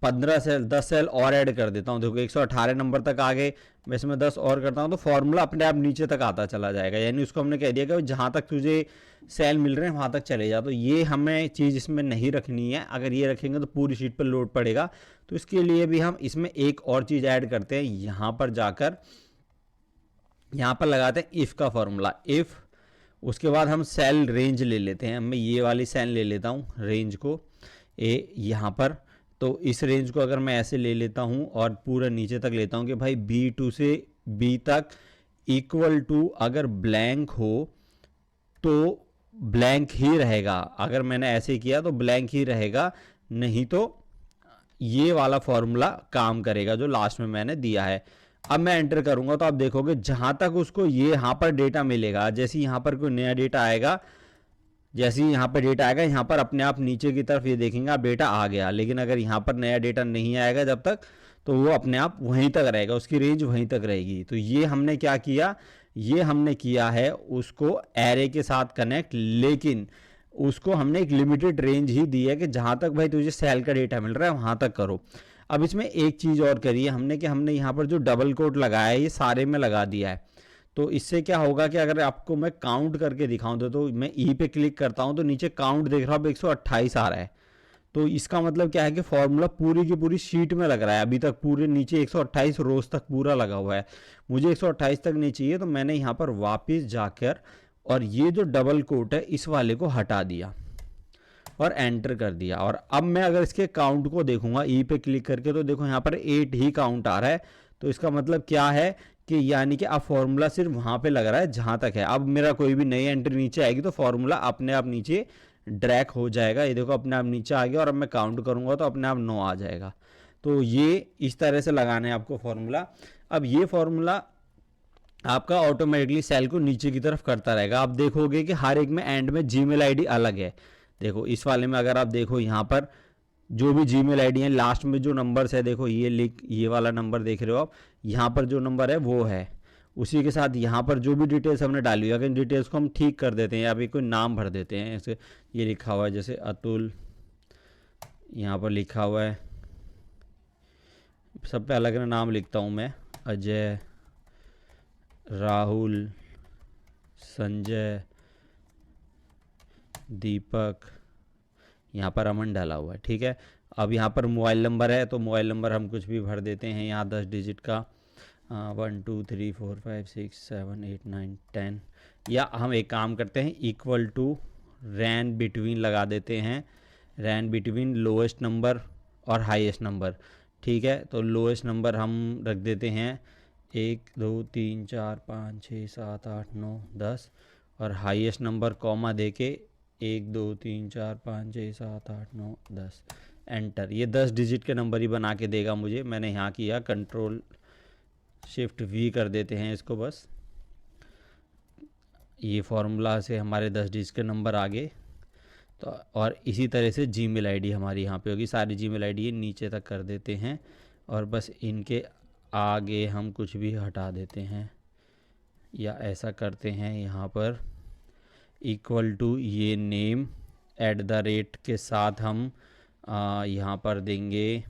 15 सेल 10 सेल और ऐड कर देता हूँ। देखो 118 नंबर तक आ गए, मैं इसमें 10 और करता हूँ तो फॉर्मूला अपने आप नीचे तक आता चला जाएगा। यानी उसको हमने कह दिया कि जहाँ तक तुझे सेल मिल रहे हैं वहाँ तक चले जा। तो ये हमें चीज़ इसमें नहीं रखनी है, अगर ये रखेंगे तो पूरी शीट पर लोड पड़ेगा। तो इसके लिए भी हम इसमें एक और चीज़ ऐड करते हैं। यहाँ पर जाकर यहाँ पर लगाते हैं इफ़ का फॉर्मूला, इफ़, उसके बाद हम सेल रेंज ले लेते हैं। मैं ये वाली सेल ले लेता हूँ रेंज को, ए यहाँ पर। तो इस रेंज को अगर मैं ऐसे ले लेता हूँ और पूरा नीचे तक लेता हूँ कि भाई B2 से B तक इक्वल टू, अगर ब्लैंक हो तो ब्लैंक ही रहेगा। अगर मैंने ऐसे किया तो ब्लैंक ही रहेगा, नहीं तो ये वाला फॉर्मूला काम करेगा जो लास्ट में मैंने दिया है। अब मैं एंटर करूंगा तो आप देखोगे जहां तक उसको ये यहाँ पर डेटा मिलेगा, जैसे यहाँ पर कोई नया डेटा आएगा, जैसे ही यहाँ पर डेटा आएगा यहाँ पर अपने आप नीचे की तरफ ये देखेंगे आप डेटा आ गया। लेकिन अगर यहाँ पर नया डेटा नहीं आएगा जब तक, तो वो अपने आप वहीं तक रहेगा, उसकी रेंज वहीं तक रहेगी। तो ये हमने क्या किया, ये हमने किया है उसको एरे के साथ कनेक्ट, लेकिन उसको हमने एक लिमिटेड रेंज ही दी है कि जहाँ तक भाई तुझे सेल का डेटा मिल रहा है वहाँ तक करो। अब इसमें एक चीज़ और करी है हमने कि हमने यहाँ पर जो डबल कोट लगाया है ये सारे में लगा दिया है। तो इससे क्या होगा कि अगर आपको मैं काउंट करके दिखाऊं तो मैं ई पे क्लिक करता हूं तो नीचे काउंट देख रहा हूं 128 आ रहा है। तो इसका मतलब क्या है कि फॉर्मूला पूरी की पूरी शीट में लग रहा है। अभी तक पूरे नीचे 128 रोज तक पूरा लगा हुआ है, मुझे 128 तक नहीं चाहिए। तो मैंने यहाँ पर वापस जाकर और ये जो डबल कोट है इस वाले को हटा दिया और एंटर कर दिया। और अब मैं अगर इसके काउंट को देखूंगा ई पे क्लिक करके तो देखो यहाँ पर 8 ही काउंट आ रहा है। तो इसका मतलब क्या है कि यानी कि अब फॉर्मूला सिर्फ वहाँ पे लग रहा है जहाँ तक है। अब मेरा कोई भी नई एंट्री नीचे आएगी तो फॉर्मूला अपने आप नीचे ड्रैग हो जाएगा। ये देखो अपने आप नीचे आ गया और अब मैं काउंट करूँगा तो अपने आप 9 आ जाएगा। तो ये इस तरह से लगाना है आपको फॉर्मूला। अब ये फॉर्मूला आपका ऑटोमेटिकली सेल को नीचे की तरफ करता रहेगा। आप देखोगे कि हर एक में एंड में जीमेल आईडी अलग है। देखो इस वाले में अगर आप देखो यहाँ पर जो भी जीमेल आईडी है लास्ट में जो नंबर्स है, देखो ये वाला नंबर देख रहे हो आप, यहाँ पर जो नंबर है वो है। उसी के साथ यहाँ पर जो भी डिटेल्स हमने डाली हुई है, इन डिटेल्स को हम ठीक कर देते हैं या फिर कोई नाम भर देते हैं। ऐसे ये लिखा हुआ है जैसे अतुल, यहाँ पर लिखा हुआ है, सब पे अलग अलग नाम लिखता हूँ मैं, अजय, राहुल, संजय, दीपक, यहाँ पर अमन डाला हुआ है। ठीक है, अब यहाँ पर मोबाइल नंबर है तो मोबाइल नंबर हम कुछ भी भर देते हैं यहाँ 10 डिजिट का, 1 2 3 4 5 6 7 8 9 10। या हम एक काम करते हैं इक्वल टू रैन बिटवीन लगा देते हैं, रैन बिटवीन लोएस्ट नंबर और हाईएस्ट नंबर। ठीक है, तो लोएस्ट नंबर हम रख देते हैं 1 2 3 4 5 6 7 8 9 10 और हाईएस्ट नंबर कॉमा दे के 1 2 3 4 5 6 7 8 9 10 एंटर। ये 10 डिजिट के नंबर ही बना के देगा मुझे। मैंने यहाँ किया कंट्रोल शिफ्ट वी कर देते हैं इसको बस। ये फॉर्मूला से हमारे 10 डिजिट के नंबर आ गए। तो और इसी तरह से जीमेल आईडी हमारी यहाँ पे होगी, सारी जीमेल आईडी नीचे तक कर देते हैं और बस इनके आगे हम कुछ भी हटा देते हैं या ऐसा करते हैं यहाँ पर इक्वल टू ये नेम एट द रेट के साथ हम यहाँ पर देंगे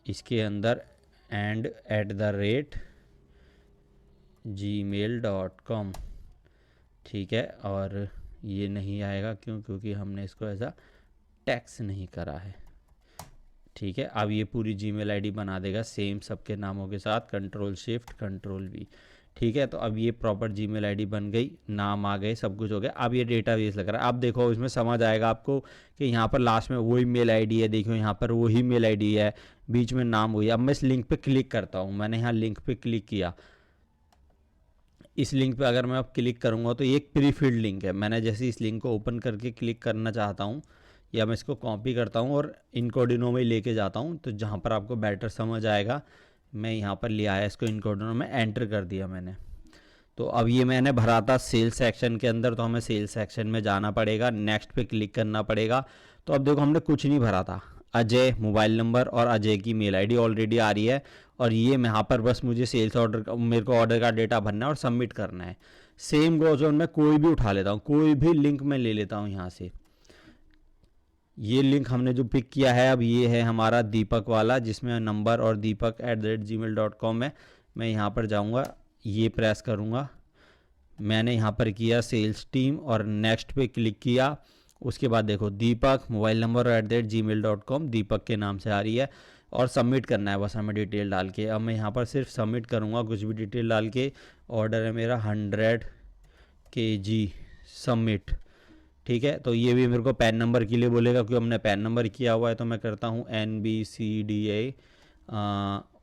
इसके अंदर and at the rate gmail.com। ठीक है, और ये नहीं आएगा क्योंकि हमने इसको ऐसा टैक्स नहीं करा है। ठीक है, अब ये पूरी जीमेल आईडी बना देगा सेम सबके नामों के साथ, कंट्रोल शिफ्ट कंट्रोल वी। ठीक है, तो अब ये प्रॉपर जीमेल आईडी बन गई, नाम आ गए, सब कुछ हो गया। अब ये डेटाबेस लग रहा है। अब देखो इसमें समझ आएगा आपको कि यहाँ पर लास्ट में वही मेल आईडी है, देखो यहाँ पर वही मेल आईडी है, बीच में नाम हुई। अब मैं इस लिंक पे क्लिक करता हूँ, मैंने यहाँ लिंक पे क्लिक किया। इस लिंक पे अगर मैं अब क्लिक करूँगा तो ये एक प्री फिल्ड लिंक है। मैंने जैसे इस लिंक को ओपन करके क्लिक करना चाहता हूँ या मैं इसको कॉपी करता हूँ और इनकोडिनो में लेके जाता हूँ, तो जहाँ पर आपको बेटर समझ आएगा मैं यहाँ पर ले आया, इसको इनकोडिनो में एंटर कर दिया मैंने। तो अब ये मैंने भरा था सेल्स सेक्शन के अंदर, तो हमें सेल्स सेक्शन में जाना पड़ेगा, नेक्स्ट पे क्लिक करना पड़ेगा। तो अब देखो हमने कुछ नहीं भरा था, अजय मोबाइल नंबर और अजय की मेल आईडी ऑलरेडी आ रही है। और ये मैं यहाँ पर बस मुझे सेल्स ऑर्डर, मेरे को ऑर्डर का डेटा भरना है और सबमिट करना है। सेम गोज ऑन, मैं कोई भी उठा लेता हूँ, कोई भी लिंक मैं ले लेता हूँ यहाँ से। ये लिंक हमने जो पिक किया है अब ये है हमारा दीपक वाला, जिसमें नंबर और deepak@gmail.com है। मैं यहाँ पर जाऊँगा, ये प्रेस करूँगा, मैंने यहाँ पर किया सेल्स टीम और नेक्स्ट पे क्लिक किया। उसके बाद देखो दीपक मोबाइल नंबर @gmail.com दीपक के नाम से आ रही है और सबमिट करना है बस हमें डिटेल डाल के। अब मैं यहाँ पर सिर्फ सबमिट करूँगा कुछ भी डिटेल डाल के। ऑर्डर है मेरा 100 kg सबमिट, ठीक है। तो ये भी मेरे को पैन नंबर के लिए बोलेगा क्योंकि हमने पैन नंबर किया हुआ है, तो मैं करता हूँ NBCDA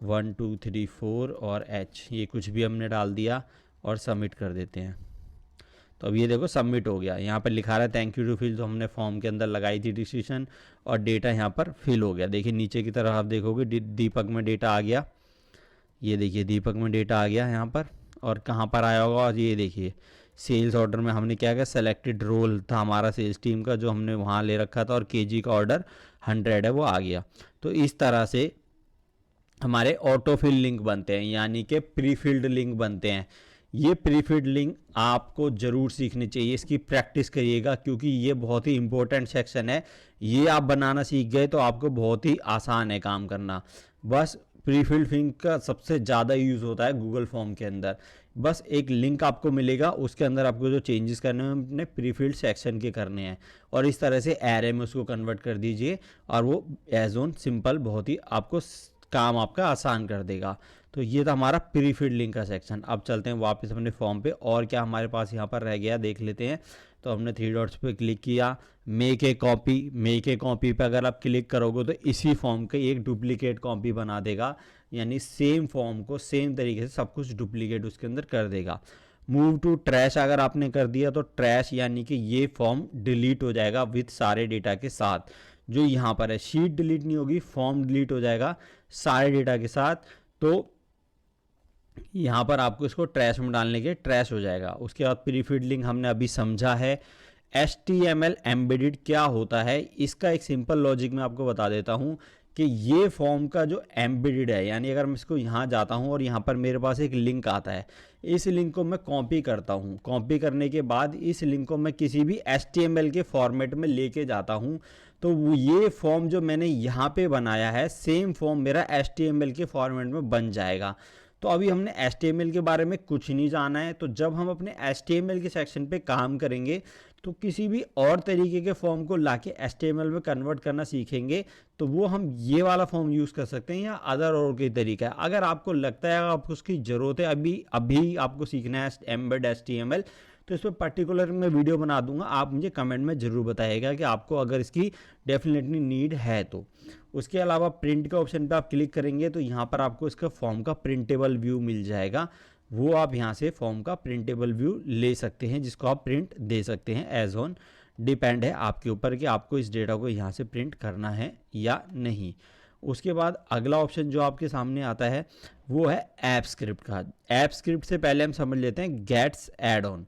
1 2 3 4 और H, ये कुछ भी हमने डाल दिया और सबमिट कर देते हैं। तो अब ये देखो सबमिट हो गया। यहाँ पर लिखा रहा है थैंक यू टू फिल, जो हमने फॉर्म के अंदर लगाई थी डिसीजन, और डेटा यहाँ पर फिल हो गया। देखिए नीचे की तरफ आप देखोगे दीपक में डेटा आ गया, ये देखिए दीपक में डेटा आ गया यहाँ पर। और कहाँ पर आया होगा, और ये देखिए सेल्स ऑर्डर में हमने क्या किया, सेलेक्टेड रोल था हमारा सेल्स टीम का जो हमने वहाँ ले रखा था, और केजी का ऑर्डर 100 है वो आ गया। तो इस तरह से हमारे ऑटोफिल लिंक बनते हैं, यानी कि प्रीफिल्ड लिंक बनते हैं। ये प्रीफिल्ड लिंक आपको ज़रूर सीखनी चाहिए, इसकी प्रैक्टिस करिएगा क्योंकि ये बहुत ही इंपॉर्टेंट सेक्शन है। ये आप बनाना सीख गए तो आपको बहुत ही आसान है काम करना। बस प्रीफिल्ड लिंक का सबसे ज़्यादा यूज़ होता है गूगल फॉर्म के अंदर। बस एक लिंक आपको मिलेगा, उसके अंदर आपको जो चेंजेस करने हैं अपने प्रीफिल्ड सेक्शन के करने हैं, और इस तरह से एरे में उसको कन्वर्ट कर दीजिए और वो एज ऑन सिंपल बहुत ही आपको काम आपका आसान कर देगा। तो ये था हमारा प्रीफिल्ड लिंक का सेक्शन। अब चलते हैं वापस अपने फॉर्म पे, और क्या हमारे पास यहाँ पर रह गया देख लेते हैं। तो हमने 3 डॉट्स पे क्लिक किया, मेक ए कॉपी पे अगर आप क्लिक करोगे तो इसी फॉर्म की एक डुप्लीकेट कॉपी बना देगा, यानी सेम फॉर्म को सेम तरीके से सब कुछ डुप्लीकेट उसके अंदर कर देगा। मूव टू ट्रैश अगर आपने कर दिया तो ट्रैश यानी कि ये फॉर्म डिलीट हो जाएगा विथ सारे डेटा के साथ। जो यहाँ पर है शीट डिलीट नहीं होगी, फॉर्म डिलीट हो जाएगा सारे डेटा के साथ। तो यहाँ पर आपको इसको ट्रैश में डालने के ट्रैश हो जाएगा। उसके बाद प्रीफिल्ड लिंक हमने अभी समझा है। HTML एम्बेडेड क्या होता है, इसका एक सिंपल लॉजिक मैं आपको बता देता हूँ कि ये फॉर्म का जो एम्बेडेड है, यानी अगर मैं इसको यहाँ जाता हूँ और यहाँ पर मेरे पास एक लिंक आता है, इस लिंक को मैं कॉपी करता हूँ। कॉपी करने के बाद इस लिंक को मैं किसी भी HTML के फॉर्मेट में लेके जाता हूँ, तो ये फॉर्म जो मैंने यहाँ पे बनाया है सेम फॉर्म मेरा HTML के फॉर्मेट में बन जाएगा। तो अभी हमने HTML के बारे में कुछ नहीं जाना है, तो जब हम अपने HTML के सेक्शन पे काम करेंगे तो किसी भी और तरीके के फॉर्म को लाके HTML में कन्वर्ट करना सीखेंगे, तो वो हम ये वाला फॉर्म यूज़ कर सकते हैं या अदर और कोई तरीका है। अगर आपको लगता है आपको उसकी ज़रूरत है, अभी आपको सीखना है एम्बेड HTML, तो इस पर पर्टिकुलर मैं वीडियो बना दूंगा, आप मुझे कमेंट में ज़रूर बताइएगा कि आपको अगर इसकी डेफिनेटली नीड है तो। उसके अलावा प्रिंट के ऑप्शन पे आप क्लिक करेंगे तो यहाँ पर आपको इसका फॉर्म का प्रिंटेबल व्यू मिल जाएगा। वो आप यहाँ से फॉर्म का प्रिंटेबल व्यू ले सकते हैं, जिसको आप प्रिंट दे सकते हैं एज ऑन। डिपेंड है आपके ऊपर कि आपको इस डेटा को यहाँ से प्रिंट करना है या नहीं। उसके बाद अगला ऑप्शन जो आपके सामने आता है वो है ऐप स्क्रिप्ट का। ऐप स्क्रिप्ट से पहले हम समझ लेते हैं gets add on.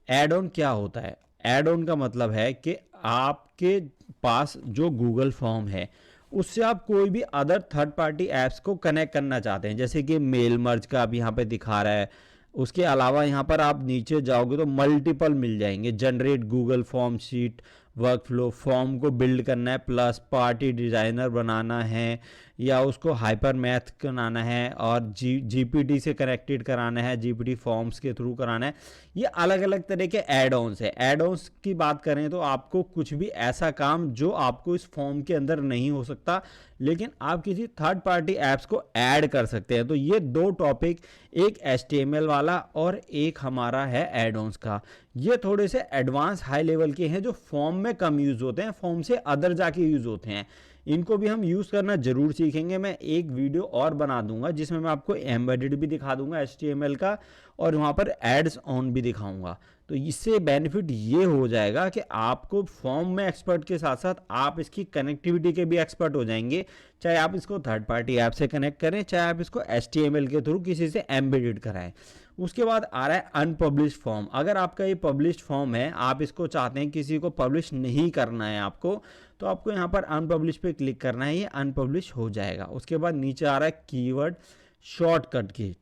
Add on क्या होता है? ऐड ऑन का मतलब है कि आपके पास जो गूगल फॉर्म है उससे आप कोई भी अदर थर्ड पार्टी ऐप्स को कनेक्ट करना चाहते हैं, जैसे कि मेल मर्ज का अब यहाँ पे दिखा रहा है। उसके अलावा यहाँ पर आप नीचे जाओगे तो मल्टीपल मिल जाएंगे, generate Google form sheet, work flow, form को बिल्ड करना है, प्लस पार्टी डिज़ाइनर बनाना है, या उसको हाइपर मैथ बनाना है, और जीपीटी से कनेक्टेड कराना है, जीपीटी फॉर्म्स के थ्रू कराना है। ये अलग अलग तरह के एड ऑन्स है। एड ऑन्स की बात करें तो आपको कुछ भी ऐसा काम जो आपको इस फॉर्म के अंदर नहीं हो सकता, लेकिन आप किसी थर्ड पार्टी ऐप्स को ऐड कर सकते हैं। तो ये दो टॉपिक, एक HTML वाला और एक हमारा है एड ऑन्स का, ये थोड़े से एडवांस हाई लेवल के हैं जो फॉर्म में कम यूज़ होते हैं, फॉर्म से अदर जाके यूज़ होते हैं। इनको भी हम यूज़ करना ज़रूर सीखेंगे। मैं एक वीडियो और बना दूंगा जिसमें मैं आपको एम्बेडेड भी दिखा दूंगा HTML का, और वहाँ पर एड्स ऑन भी दिखाऊंगा। तो इससे बेनिफिट ये हो जाएगा कि आपको फॉर्म में एक्सपर्ट के साथ साथ आप इसकी कनेक्टिविटी के भी एक्सपर्ट हो जाएंगे, चाहे आप इसको थर्ड पार्टी ऐप से कनेक्ट करें, चाहे आप इसको HTML के थ्रू किसी से एम्बेडेड कराएं। उसके बाद आ रहा है अनपब्लिश्ड फॉर्म। अगर आपका ये पब्लिश्ड फॉर्म है, आप इसको चाहते हैं किसी को पब्लिश नहीं करना है आपको, तो आपको यहाँ पर अनपब्लिश पे क्लिक करना है, ये अनपब्लिश हो जाएगा। उसके बाद नीचे आ रहा है कीवर्ड शॉर्टकट की।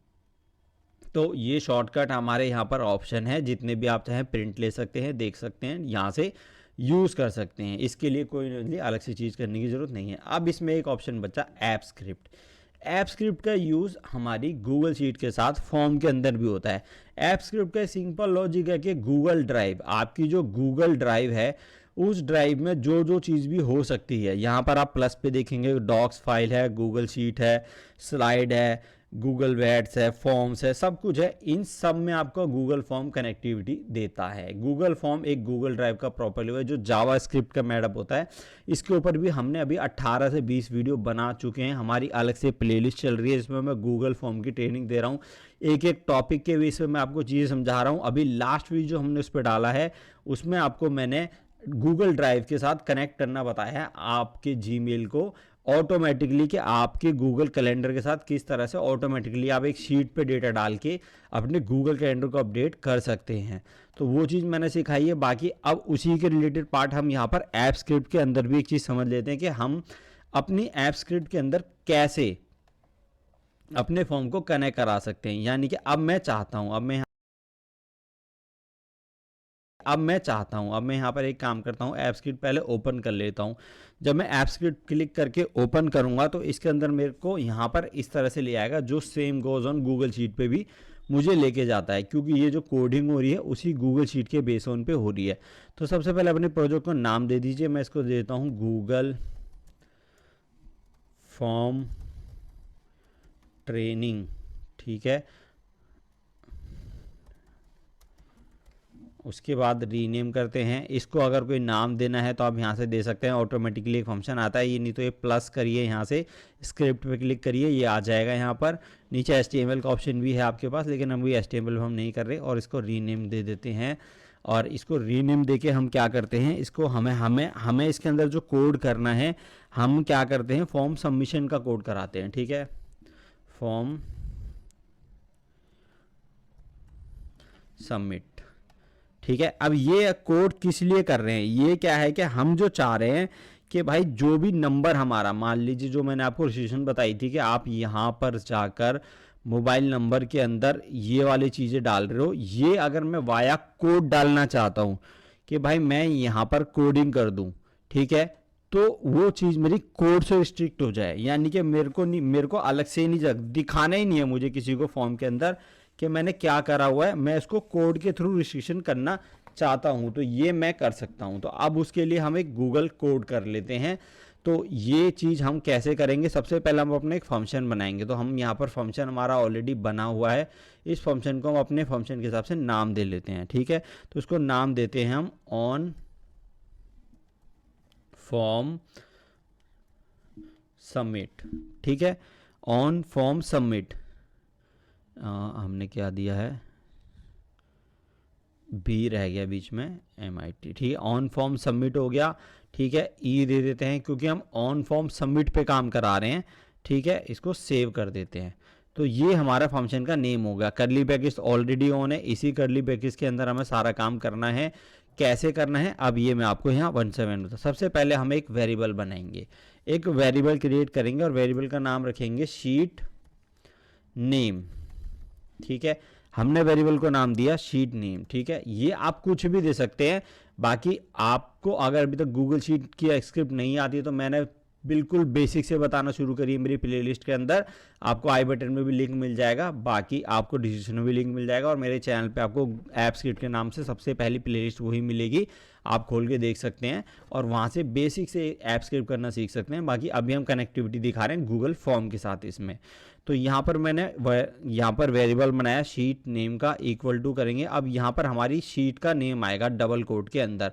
तो ये शॉर्टकट हमारे यहाँ पर ऑप्शन है, जितने भी आप चाहें प्रिंट ले सकते हैं, देख सकते हैं यहाँ से। यूज़ कर सकते हैं। इसके लिए कोई अलग से चीज़ करने की ज़रूरत नहीं है। अब इसमें एक ऑप्शन बचा ऐप स्क्रिप्ट। ऐप स्क्रिप्ट का यूज़ हमारी गूगल शीट के साथ फॉर्म के अंदर भी होता है। ऐप स्क्रिप्ट का सिंपल लॉजिक है कि गूगल ड्राइव, आपकी जो गूगल ड्राइव है, उस ड्राइव में जो जो चीज़ भी हो सकती है, यहाँ पर आप प्लस पे देखेंगे डॉक्स फाइल है, गूगल शीट है, स्लाइड है, गूगल वेट्स है, फॉर्म्स है, सब कुछ है। इन सब में आपको गूगल फॉर्म कनेक्टिविटी देता है। गूगल फॉर्म एक गूगल ड्राइव का प्रॉपर्ली है जो जावा स्क्रिप्ट का मैडअप होता है। इसके ऊपर भी हमने अभी 18 से 20 वीडियो बना चुके हैं। हमारी अलग से प्लेलिस्ट चल रही है जिसमें मैं गूगल फॉर्म की ट्रेनिंग दे रहा हूँ। एक एक टॉपिक के बेस पे मैं आपको चीज़ें समझा रहा हूँ। अभी लास्ट वीडियो जो हमने उस पर डाला है उसमें आपको मैंने गूगल ड्राइव के साथ कनेक्ट करना बताया है आपके जीमेल को ऑटोमेटिकली, कि आपके गूगल कैलेंडर के साथ किस तरह से ऑटोमेटिकली आप एक शीट पे डेटा डाल के अपने गूगल कैलेंडर को अपडेट कर सकते हैं। तो वो चीज़ मैंने सिखाई है। बाकी अब उसी के रिलेटेड पार्ट हम यहाँ पर ऐप स्क्रिप्ट के अंदर भी एक चीज़ समझ लेते हैं कि हम अपनी ऐप स्क्रिप्ट के अंदर कैसे अपने फॉर्म को कनेक्ट करा सकते हैं। यानी कि अब मैं चाहता हूँ, अब मैं यहाँ पर एक काम करता हूँ, ऐप स्क्रिप्ट पहले ओपन कर लेता हूँ। जब मैं ऐप स्क्रिप्ट क्लिक करके ओपन करूँगा तो इसके अंदर मेरे को यहाँ पर इस तरह से ले आएगा, जो same goes on Google sheet पे भी मुझे लेके जाता है, क्योंकि ये जो कोडिंग हो रही है उसी गूगल शीट के बेस ऑन पे हो रही है। तो सबसे पहले अपने प्रोजेक्ट को नाम दे दीजिए। मैं इसको देता हूँ गूगल फॉर्म ट्रेनिंग, ठीक है। उसके बाद रीनेम करते हैं इसको। अगर कोई नाम देना है तो आप यहाँ से दे सकते हैं, ऑटोमेटिकली एक फंक्शन आता है ये। नहीं तो ये प्लस करिए, यहाँ से स्क्रिप्ट पे क्लिक करिए, ये आ जाएगा। यहाँ पर नीचे HTML का ऑप्शन भी है आपके पास, लेकिन अभी HTML हम नहीं कर रहे। और इसको रीनेम दे देते हैं। और इसको रीनेम देके हम क्या करते हैं, इसको हमें इसके अंदर जो कोड करना है, हम क्या करते हैं, फॉर्म सबमिशन का कोड कराते हैं, ठीक है। फॉर्म सबमिट, ठीक है। अब ये कोड किस लिए कर रहे हैं, ये क्या है कि हम जो चाह रहे हैं कि भाई जो भी नंबर हमारा, मान लीजिए जो मैंने आपको रिलेशन बताई थी कि आप यहाँ पर जाकर मोबाइल नंबर के अंदर ये वाली चीज़ें डाल रहे हो, ये अगर मैं वाया कोड डालना चाहता हूँ कि भाई मैं यहाँ पर कोडिंग कर दूँ, ठीक है, तो वो चीज़ मेरी कोड से रिस्ट्रिक्ट हो जाए। यानी कि मेरे को अलग से नहीं दिखाना ही नहीं है मुझे किसी को फॉर्म के अंदर कि मैंने क्या करा हुआ है, मैं इसको कोड के थ्रू रिस्ट्रिक्शन करना चाहता हूं, तो ये मैं कर सकता हूं। तो अब उसके लिए हम एक गूगल कोड कर लेते हैं। तो ये चीज़ हम कैसे करेंगे, सबसे पहले हम अपने एक फंक्शन बनाएंगे। तो हम यहाँ पर फंक्शन हमारा ऑलरेडी बना हुआ है, इस फंक्शन को हम अपने फंक्शन के हिसाब से नाम दे लेते हैं, ठीक है। तो उसको नाम देते हैं हम ऑन फॉर्म सबमिट, ठीक है। ऑन फॉर्म सबमिट हमने क्या दिया है, बी रह गया बीच में, MIT, ठीक है। ऑन फॉर्म सबमिट हो गया, ठीक है। ई दे देते हैं क्योंकि हम ऑन फॉर्म सबमिट पे काम करा रहे हैं, ठीक है। इसको सेव कर देते हैं। तो ये हमारा फंक्शन का नेम हो गया। करली ब्रैकेट्स ऑलरेडी ऑन है, इसी करली ब्रैकेट्स के अंदर हमें सारा काम करना है। कैसे करना है अब ये मैं आपको यहाँ 1/7 बता। सबसे पहले हम एक वेरिएबल बनाएंगे, एक वेरिएबल क्रिएट करेंगे और वेरिएबल का नाम रखेंगे शीट नेम, ठीक है। हमने वेरिएबल को नाम दिया शीट नेम, ठीक है। ये आप कुछ भी दे सकते हैं। बाकी आपको अगर अभी तक गूगल शीट की स्क्रिप्ट नहीं आती है तो मैंने बिल्कुल बेसिक से बताना शुरू करिए मेरी प्लेलिस्ट के अंदर। आपको आई बटन में भी लिंक मिल जाएगा, बाकी आपको डिस्क्रिप्शन में भी लिंक मिल जाएगा। और मेरे चैनल पे आपको ऐप स्क्रिप्ट के नाम से सबसे पहली प्लेलिस्ट वही मिलेगी, आप खोल के देख सकते हैं और वहाँ से बेसिक से ऐप स्क्रिप्ट करना सीख सकते हैं। बाकी अभी हम कनेक्टिविटी दिखा रहे हैं गूगल फॉर्म के साथ इसमें। तो यहाँ पर मैंने यहाँ पर वेरिएबल बनाया शीट नेम का इक्वल टू करेंगे। अब यहाँ पर हमारी शीट का नेम आएगा डबल कोट के अंदर।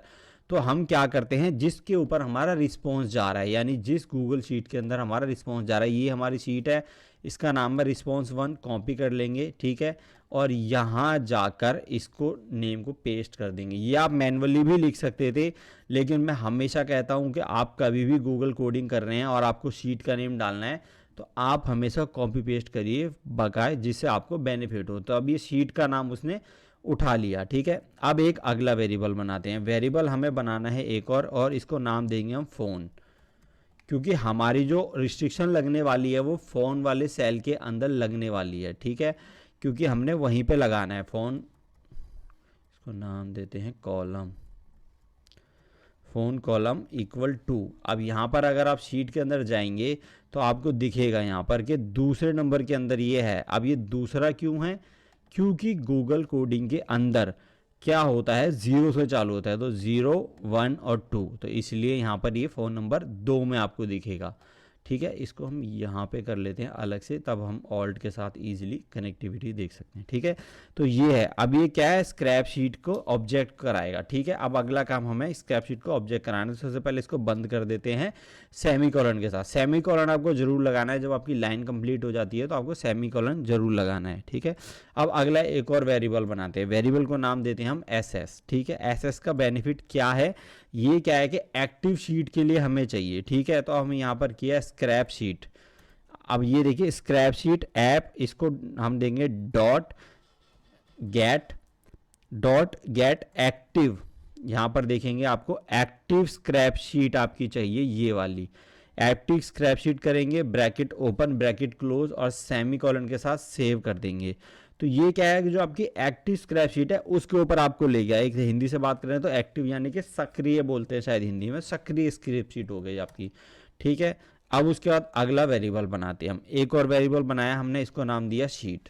तो हम क्या करते हैं, जिसके ऊपर हमारा रिस्पॉन्स जा रहा है, यानी जिस गूगल शीट के अंदर हमारा रिस्पॉन्स जा रहा है, ये हमारी शीट है, इसका नाम है response1, कॉपी कर लेंगे, ठीक है। और यहाँ जाकर इसको नेम को पेस्ट कर देंगे। ये आप मैन्युअली भी लिख सकते थे, लेकिन मैं हमेशा कहता हूँ कि आप कभी भी गूगल कोडिंग कर रहे हैं और आपको शीट का नेम डालना है तो आप हमेशा कॉपी पेस्ट करिए बकाए, जिससे आपको बेनिफिट हो। तो अब ये शीट का नाम उसने उठा लिया, ठीक है। अब एक अगला वेरिएबल बनाते हैं। वेरिएबल हमें बनाना है एक और इसको नाम देंगे हम फ़ोन, क्योंकि हमारी जो रिस्ट्रिक्शन लगने वाली है वो फ़ोन वाले सेल के अंदर लगने वाली है, ठीक है, क्योंकि हमने वहीं पे लगाना है फ़ोन। इसको नाम देते हैं column phone column equal to, अब यहाँ पर अगर आप शीट के अंदर जाएंगे तो आपको दिखेगा यहाँ पर कि दूसरे नंबर के अंदर ये है। अब ये दूसरा क्यों है? क्योंकि गूगल कोडिंग के अंदर क्या होता है, 0 से चालू होता है, तो 0, 1 और 2, तो इसलिए यहाँ पर ये फ़ोन नंबर 2 में आपको दिखेगा। ठीक है, इसको हम यहाँ पे कर लेते हैं अलग से, तब हम ऑल्ट के साथ इजीली कनेक्टिविटी देख सकते हैं। ठीक है, तो ये है। अब ये क्या है, स्क्रैप शीट को ऑब्जेक्ट कराएगा। ठीक है, अब अगला काम हमें स्क्रैप शीट को ऑब्जेक्ट कराना है। सबसे पहले इसको बंद कर देते हैं सेमीकोलन के साथ। सेमीकोलन आपको जरूर लगाना है, जब आपकी लाइन कंप्लीट हो जाती है तो आपको सेमीकोलन जरूर लगाना है। ठीक है, अब अगला एक और वेरिएबल बनाते हैं। वेरिएबल को नाम देते हैं हम एसएस। ठीक है, एसएस का बेनिफिट क्या है, ये क्या है कि एक्टिव शीट के लिए हमें चाहिए। ठीक है, तो हम यहाँ पर किया स्क्रैप शीट। अब ये देखिए स्क्रैप शीट ऐप, इसको हम देंगे डॉट गेट एक्टिव। यहाँ पर देखेंगे आपको एक्टिव स्क्रैप शीट आपकी चाहिए, ये वाली एक्टिव स्क्रैप शीट करेंगे, ब्रैकेट ओपन ब्रैकेट क्लोज और सेमीकोलन के साथ सेव कर देंगे। तो ये क्या है कि जो आपकी एक्टिव स्क्रैप शीट है उसके ऊपर आपको ले गया। एक हिंदी से बात करें तो एक्टिव यानी कि सक्रिय बोलते हैं शायद हिंदी में, सक्रिय स्क्रैप शीट हो गई आपकी। ठीक है, अब उसके बाद अगला वेरिएबल बनाते हैं हम। एक और वेरिएबल बनाया हमने, इसको नाम दिया शीट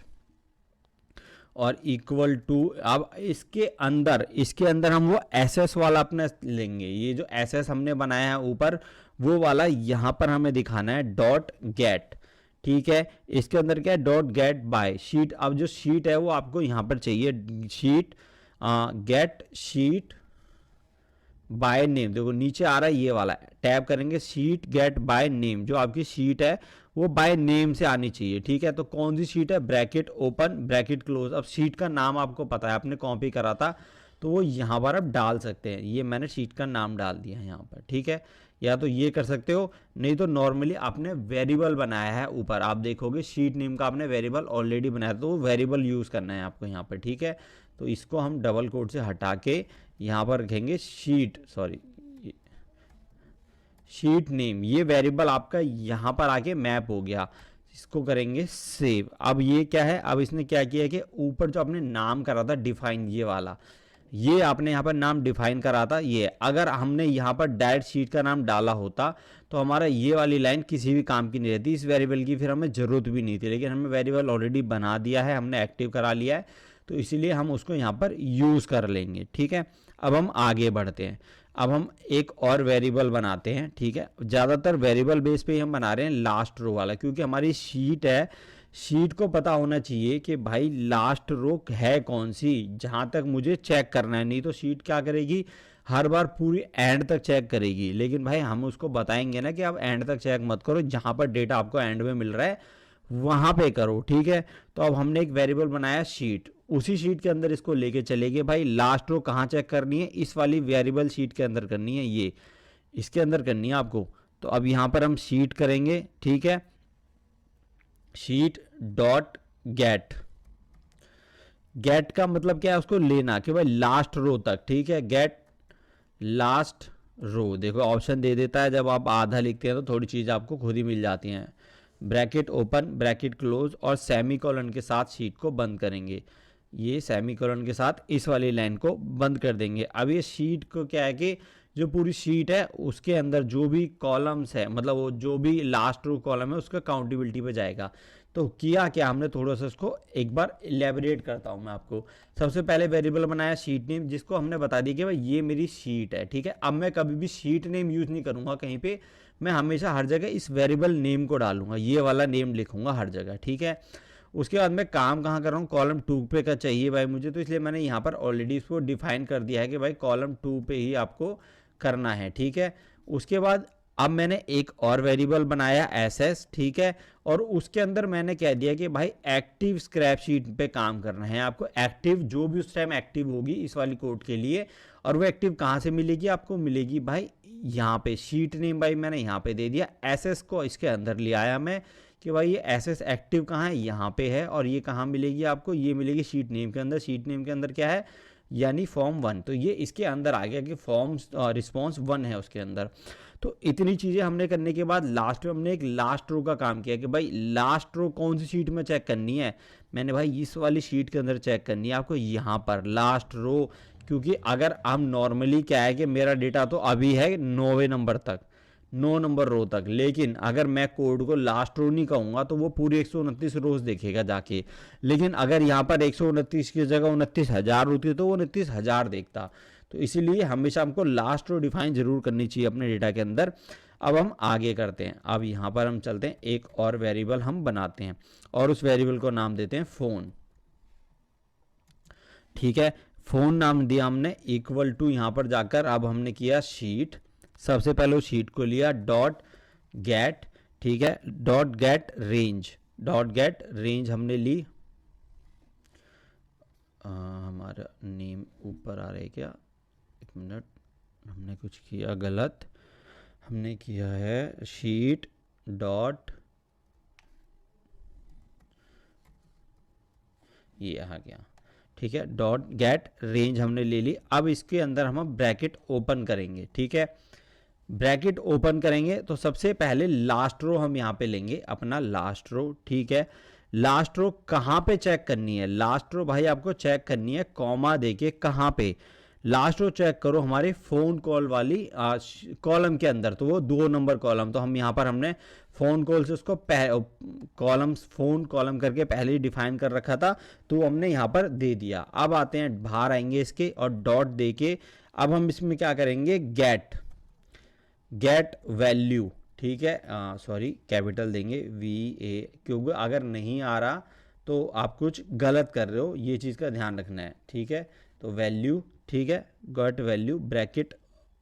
और इक्वल टू। अब इसके अंदर हम वो एसएस वाला अपना लेंगे। ये जो एसएस हमने बनाया है ऊपर, वो वाला यहाँ पर हमें दिखाना है डॉट गेट। ठीक है, इसके अंदर क्या है, डॉट गेट बाय शीट। अब जो शीट है वो आपको यहाँ पर चाहिए, sheet get sheet by name. देखो नीचे आ रहा है ये वाला, टैब करेंगे शीट गेट बाय नेम। जो आपकी शीट है वो बाय नेम से आनी चाहिए। ठीक है, तो कौन सी शीट है, ब्रैकेट ओपन ब्रैकेट क्लोज। अब शीट का नाम आपको पता है, आपने कॉपी करा था तो वो यहाँ पर आप डाल सकते हैं। ये मैंने शीट का नाम डाल दिया है यहाँ पर। ठीक है, या तो ये कर सकते हो, नहीं तो नॉर्मली आपने वेरिएबल बनाया है ऊपर, आप देखोगे शीट नेम का आपने वेरिएबल ऑलरेडी बनाया, तो वो वेरिएबल यूज़ करना है आपको यहाँ पर। ठीक है, तो इसको हम डबल कोट से हटा के यहाँ पर रखेंगे शीट नेम। ये वेरिएबल आपका यहाँ पर आके मैप हो गया, इसको करेंगे सेव। अब ये क्या है, अब इसने क्या किया कि ऊपर जो आपने नाम करा था डिफाइन, ये वाला, ये आपने यहाँ पर नाम डिफाइन करा था। ये अगर हमने यहाँ पर डायरेक्ट शीट का नाम डाला होता तो हमारा ये वाली लाइन किसी भी काम की नहीं रहती, इस वेरिएबल की फिर हमें ज़रूरत भी नहीं थी। लेकिन हमें वेरिएबल ऑलरेडी बना दिया है, हमने एक्टिव करा लिया है, तो इसीलिए हम उसको यहाँ पर यूज़ कर लेंगे। ठीक है, अब हम आगे बढ़ते हैं। अब हम एक और वेरिएबल बनाते हैं। ठीक है, ज़्यादातर वेरिएबल बेस पे ही हम बना रहे हैं लास्ट रो वाला, क्योंकि हमारी शीट है, शीट को पता होना चाहिए कि भाई लास्ट रो है कौन सी, जहाँ तक मुझे चेक करना है। नहीं तो शीट क्या करेगी, हर बार पूरी एंड तक चेक करेगी। लेकिन भाई हम उसको बताएंगे ना कि आप एंड तक चेक मत करो, जहाँ पर डेटा आपको एंड में मिल रहा है वहाँ पे करो। ठीक है, तो अब हमने एक वेरिएबल बनाया शीट, उसी शीट के अंदर इसको लेके चलेंगे। भाई लास्ट रो कहाँ चेक करनी है, इस वाली वेरिएबल शीट के अंदर करनी है, ये इसके अंदर करनी है आपको। तो अब यहाँ पर हम शीट करेंगे। ठीक है, शीट डॉट गेट। गेट का मतलब क्या है, उसको लेना कि भाई लास्ट रो तक। ठीक है, गेट लास्ट रो। देखो ऑप्शन दे देता है, जब आप आधा लिखते हैं तो थोड़ी चीज़ आपको खुद ही मिल जाती हैं। ब्रैकेट ओपन ब्रैकेट क्लोज और सेमीकोलन के साथ शीट को बंद करेंगे। ये सेमीकोलन के साथ इस वाली लाइन को बंद कर देंगे। अब ये शीट को क्या है कि जो पूरी शीट है उसके अंदर जो भी कॉलम्स है, मतलब वो जो भी लास्ट रो कॉलम है उसका काउंटेबिलिटी पे जाएगा। तो किया क्या हमने, थोड़ा सा इसको एक बार इलेबोरेट करता हूँ मैं आपको। सबसे पहले वेरिएबल बनाया शीट नेम, जिसको हमने बता दिया कि भाई ये मेरी शीट है। ठीक है, अब मैं कभी भी शीट नेम यूज़ नहीं करूँगा कहीं पे, मैं हमेशा हर जगह इस वेरिएबल नेम को डालूंगा, ये वाला नेम लिखूंगा हर जगह। ठीक है, उसके बाद मैं काम कहाँ कर रहा हूँ, कॉलम 2 पे का चाहिए भाई मुझे, तो इसलिए मैंने यहाँ पर ऑलरेडी इसको डिफाइन कर दिया है कि भाई कॉलम 2 पे ही आपको करना है। ठीक है, उसके बाद अब मैंने एक और वेरिएबल बनाया एसएस। ठीक है, और उसके अंदर मैंने कह दिया कि भाई एक्टिव स्क्रैप शीट पे काम करना है आपको। एक्टिव जो भी उस टाइम एक्टिव होगी इस वाली कोड के लिए, और वो एक्टिव कहाँ से मिलेगी, आपको मिलेगी भाई यहाँ पे। शीट नेम भाई मैंने यहाँ पे दे दिया, एसएस को इसके अंदर ले आया मैं कि भाई ये एसएस एक्टिव कहाँ है, यहाँ पे है। और ये कहाँ मिलेगी आपको, ये मिलेगी शीट नेम के अंदर। शीट नेम के अंदर क्या है, यानी फॉर्म 1, तो ये इसके अंदर आ गया कि फॉर्म रिस्पॉन्स 1 है उसके अंदर। तो इतनी चीज़ें हमने करने के बाद लास्ट में हमने एक लास्ट रो का काम किया कि भाई लास्ट रो कौन सी शीट में चेक करनी है। मैंने भाई इस वाली शीट के अंदर चेक करनी है आपको, यहाँ पर लास्ट रो क्योंकि अगर हम नॉर्मली क्या है कि मेरा डेटा तो अभी है 9वें नंबर तक, 9 नंबर रो तक, लेकिन अगर मैं कोड को लास्ट रो नहीं कहूँगा तो वो पूरी 129 रोज देखेगा जाके। लेकिन अगर यहाँ पर 129 की जगह 29,000 होती तो वो 29,000 देखता। तो इसीलिए हमेशा हमको लास्ट रो डिफाइन जरूर करनी चाहिए अपने डेटा के अंदर। अब हम आगे करते हैं, अब यहाँ पर हम चलते हैं, एक और वेरिएबल हम बनाते हैं और उस वेरिएबल को नाम देते हैं फ़ोन। ठीक है, फ़ोन नाम दिया हमने, इक्वल टू यहाँ पर जाकर अब हमने किया शीट। सबसे पहले उस शीट को लिया डॉट गेट, ठीक है, dot get range, dot get range हमने ली। हमारा नेम ऊपर आ रहा है क्या, एक मिनट, हमने कुछ किया गलत, हमने किया है शीट डॉट, ये आ गया, ठीक है, डॉट गेट रेंज हमने ले ली। अब इसके अंदर हम ब्रैकेट ओपन करेंगे, ठीक है, ब्रैकेट ओपन करेंगे तो सबसे पहले लास्ट रो हम यहाँ पे लेंगे, अपना लास्ट रो, ठीक है। लास्ट रो कहाँ पे चेक करनी है, लास्ट रो भाई आपको चेक करनी है कॉमा देके, कहाँ पे लास्ट रो चेक करो, हमारे फ़ोन कॉल वाली कॉलम के अंदर, तो वो 2 नंबर कॉलम, तो हम यहाँ पर हमने फ़ोन कॉल से उसको कॉलम्स फ़ोन कॉलम करके पहले ही डिफाइन कर रखा था, तो हमने यहाँ पर दे दिया। अब आते हैं, बाहर आएंगे इसके और डॉट दे के अब हम इसमें क्या करेंगे, गेट वैल्यू, ठीक है, सॉरी कैपिटल देंगे VA, क्योंकि अगर नहीं आ रहा तो आप कुछ गलत कर रहे हो, ये चीज़ का ध्यान रखना है, ठीक है। तो वैल्यू, ठीक है, get value, bracket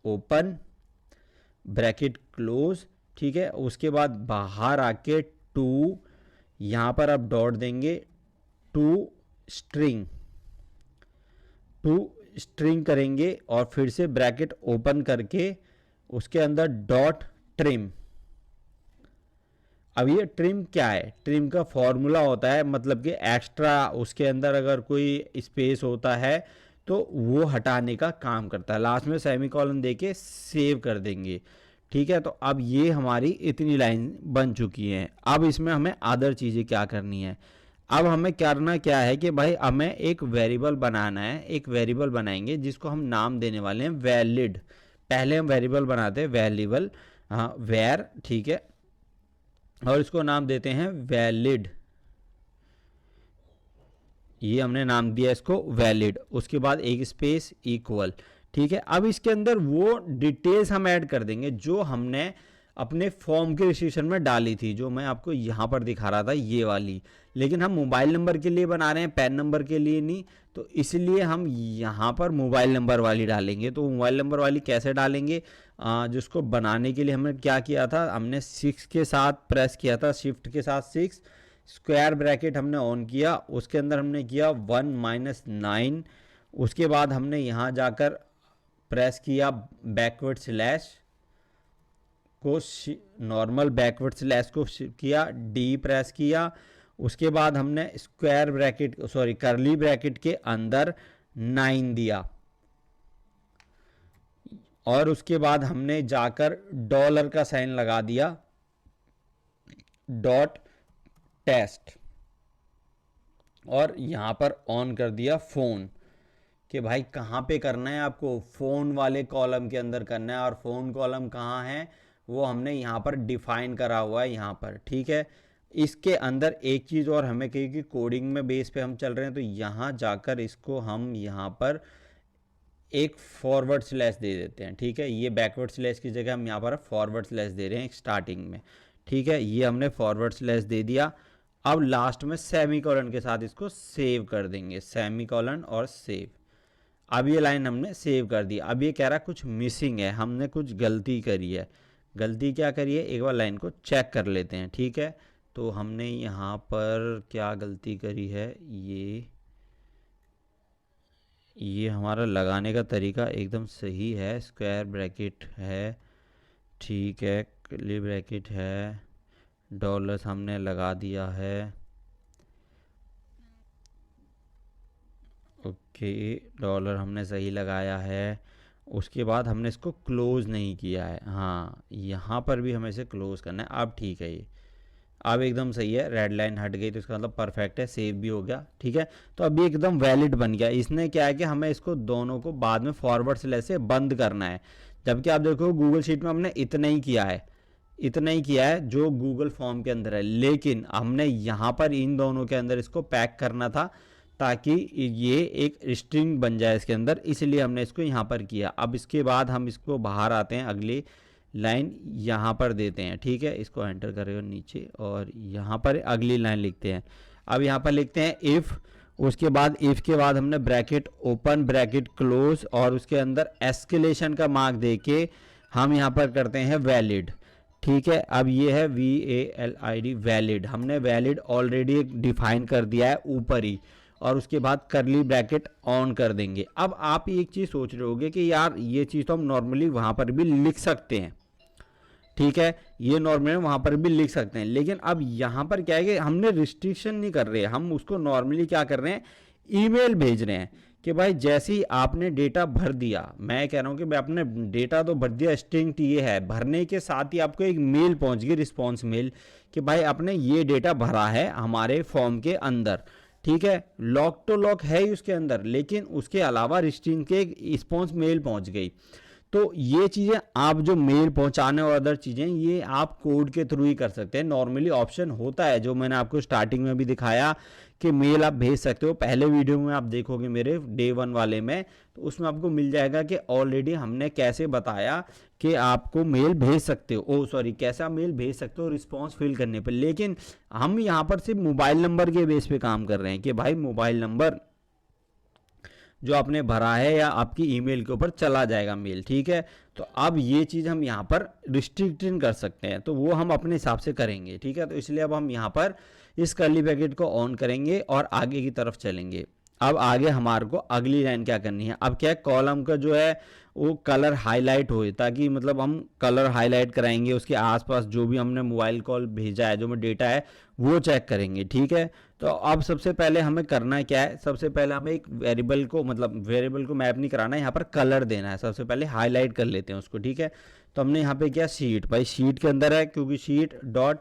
open, bracket close, ठीक है। उसके बाद बाहर आके टू, यहाँ पर आप डॉट देंगे, टू स्ट्रिंग करेंगे और फिर से ब्रैकेट ओपन करके उसके अंदर डॉट ट्रिम। अब ये ट्रिम क्या है, ट्रिम का फॉर्मूला होता है, मतलब कि एक्स्ट्रा उसके अंदर अगर कोई स्पेस होता है तो वो हटाने का काम करता है। लास्ट में सेमीकोलन देके सेव कर देंगे, ठीक है। तो अब ये हमारी इतनी लाइन बन चुकी हैं। अब इसमें हमें अदर चीज़ें क्या करनी है, अब हमें करना क्या है कि भाई हमें एक वेरिएबल बनाना है, एक वेरिएबल बनाएंगे जिसको हम नाम देने वाले हैं वैलिड। पहले हम वेरिएबल बनाते हैं वेरिएबल, हाँ वेर, ठीक है, और इसको नाम देते हैं वैलिड, ये हमने नाम दिया इसको वैलिड। उसके बाद एक स्पेस इक्वल, ठीक है। अब इसके अंदर वो डिटेल्स हम ऐड कर देंगे जो हमने अपने फॉर्म के रजिस्ट्रेशन में डाली थी, जो मैं आपको यहाँ पर दिखा रहा था ये वाली, लेकिन हम मोबाइल नंबर के लिए बना रहे हैं, पैन नंबर के लिए नहीं, तो इसलिए हम यहाँ पर मोबाइल नंबर वाली डालेंगे। तो मोबाइल नंबर वाली कैसे डालेंगे, जिसको बनाने के लिए हमने क्या किया था, हमने 6 के साथ प्रेस किया था, शिफ्ट के साथ 6, स्क्वायर ब्रैकेट हमने ऑन किया, उसके अंदर हमने किया 1 - 9, उसके बाद हमने यहाँ जाकर प्रेस किया बैकवर्ड स्लैश को, नॉर्मल बैकवर्ड स्लैश को किया, D प्रेस किया, उसके बाद हमने स्क्वायर ब्रैकेट, सॉरी करली ब्रैकेट के अंदर 9 दिया, और उसके बाद हमने जाकर डॉलर का साइन लगा दिया, डॉट टेस्ट, और यहाँ पर ऑन कर दिया फ़ोन, कि भाई कहाँ पे करना है आपको, फ़ोन वाले कॉलम के अंदर करना है, और फ़ोन कॉलम कहाँ है वो हमने यहाँ पर डिफाइन करा हुआ है यहाँ पर, ठीक है। इसके अंदर एक चीज़ और हमें कही कि कोडिंग में बेस पे हम चल रहे हैं, तो यहाँ जाकर इसको हम यहाँ पर एक फॉरवर्ड स्लैश दे देते हैं, ठीक है। ये बैकवर्ड स्लैश की जगह हम यहाँ पर फॉरवर्ड स्लैश दे रहे हैं स्टार्टिंग में, ठीक है। ये हमने फॉरवर्ड स्लैश दे दिया। अब लास्ट में सेमीकोलन के साथ इसको सेव कर देंगे, सेमीकोलन और सेव। अब ये लाइन हमने सेव कर दी। अब ये कह रहा कुछ मिसिंग है, हमने कुछ गलती करी है। गलती क्या करी है, एक बार लाइन को चेक कर लेते हैं, ठीक है। तो हमने यहाँ पर क्या गलती करी है, ये हमारा लगाने का तरीका एकदम सही है, स्क्वायर ब्रैकेट है, ठीक है, कर्ली ब्रैकेट है, डॉलर हमने लगा दिया है, ओके, डॉलर हमने सही लगाया है। उसके बाद हमने इसको क्लोज़ नहीं किया है, हाँ यहाँ पर भी हमें इसे क्लोज़ करना है। अब ठीक है, ये अब एकदम सही है, रेड लाइन हट गई तो इसका मतलब परफेक्ट है, सेव भी हो गया। ठीक है, तो अभी एकदम वैलिड बन गया। इसने क्या है कि हमें इसको दोनों को बाद में फॉरवर्ड स्लैश से बंद करना है, जबकि आप देखो गूगल शीट में हमने इतना ही किया है, इतना ही किया है जो गूगल फॉर्म के अंदर है, लेकिन हमने यहाँ पर इन दोनों के अंदर इसको पैक करना था ताकि ये एक स्ट्रिंग बन जाए इसके अंदर, इसलिए हमने इसको यहाँ पर किया। अब इसके बाद हम इसको बाहर आते हैं, अगली लाइन यहाँ पर देते हैं। ठीक है, इसको एंटर करें नीचे और यहाँ पर अगली लाइन लिखते हैं। अब यहाँ पर लिखते हैं इफ़, उसके बाद इफ़ के बाद हमने ब्रैकेट ओपन ब्रैकेट क्लोज और उसके अंदर एस्केलेशन का मार्क दे के हम यहाँ पर करते हैं वैलिड। ठीक है, अब ये है VALID वैलिड, हमने वैलिड ऑलरेडी डिफाइन कर दिया है ऊपर ही, और उसके बाद करली ब्रैकेट ऑन कर देंगे। अब आप एक चीज़ सोच रहे होगे कि यार ये चीज़ तो हम नॉर्मली वहाँ पर भी लिख सकते हैं। ठीक है, ये नॉर्मली वहाँ पर भी लिख सकते हैं, लेकिन अब यहाँ पर क्या है कि हमने रिस्ट्रिक्शन नहीं कर रहे, हम उसको नॉर्मली क्या कर रहे हैं, ईमेल भेज रहे हैं कि भाई जैसे ही आपने डेटा भर दिया, मैं कह रहा हूँ कि भाई आपने डेटा तो भर दिया, स्ट्रिंग ये है, भरने के साथ ही आपको एक मेल पहुँच गई, रिस्पॉन्स मेल, कि भाई आपने ये डेटा भरा है हमारे फॉर्म के अंदर। ठीक है, लॉक तो लॉक है ही उसके अंदर, लेकिन उसके अलावा स्ट्रिंग के एक रिस्पॉन्स मेल पहुँच गई। तो ये चीज़ें आप जो मेल पहुंचाने और अदर चीज़ें, ये आप कोड के थ्रू ही कर सकते हैं। नॉर्मली ऑप्शन होता है जो मैंने आपको स्टार्टिंग में भी दिखाया कि मेल आप भेज सकते हो, पहले वीडियो में आप देखोगे मेरे डे 1 वाले में, तो उसमें आपको मिल जाएगा कि ऑलरेडी हमने कैसे बताया कि आपको मेल भेज सकते हो, कैसे आप मेल भेज सकते हो रिस्पॉन्स फिल करने पर। लेकिन हम यहाँ पर सिर्फ मोबाइल नंबर के बेस पे काम कर रहे हैं कि भाई मोबाइल नंबर जो आपने भरा है या आपकी ईमेल के ऊपर चला जाएगा मेल। ठीक है, तो अब ये चीज़ हम यहाँ पर रिस्ट्रिक्टिंग कर सकते हैं, तो वो हम अपने हिसाब से करेंगे। ठीक है, तो इसलिए अब हम यहाँ पर इस कर्ली ब्रैकेट को ऑन करेंगे और आगे की तरफ चलेंगे। अब आगे हमारे को अगली लाइन क्या करनी है, अब क्या है, कॉलम का जो है वो कलर हाईलाइट हो, ताकि मतलब हम कलर हाईलाइट कराएंगे, उसके आसपास जो भी हमने मोबाइल कॉल भेजा है, जो में डेटा है वो चेक करेंगे। ठीक है, तो अब सबसे पहले हमें करना क्या है, सबसे पहले हमें एक वेरिएबल को, मतलब वेरिएबल को मैप नहीं कराना है, यहाँ पर कलर देना है। सबसे पहले हाईलाइट कर लेते हैं उसको। ठीक है, तो हमने यहाँ पे क्या, शीट, भाई शीट के अंदर है, क्योंकि शीट डॉट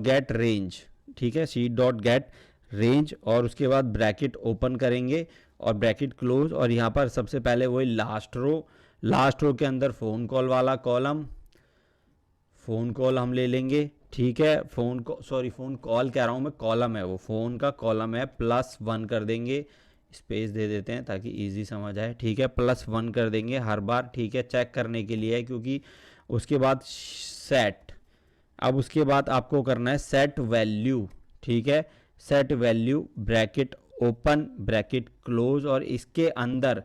गेट रेंज। ठीक है, शीट डॉट गेट रेंज, और उसके बाद ब्रैकेट ओपन करेंगे और ब्रैकेट क्लोज, और यहाँ पर सबसे पहले वही लास्ट रो के अंदर फ़ोन कॉल वाला कॉलम, फ़ोन कॉल हम ले लेंगे। ठीक है, फ़ोन कॉल कह रहा हूँ मैं, कॉलम है वो, फ़ोन का कॉलम है, +1 कर देंगे, स्पेस दे देते हैं ताकि इजी समझ आए। ठीक है, +1 कर देंगे हर बार। ठीक है, चेक करने के लिए है, क्योंकि उसके बाद सेट, अब उसके बाद आपको करना है सेट वैल्यू। ठीक है, set value bracket open bracket close, और इसके अंदर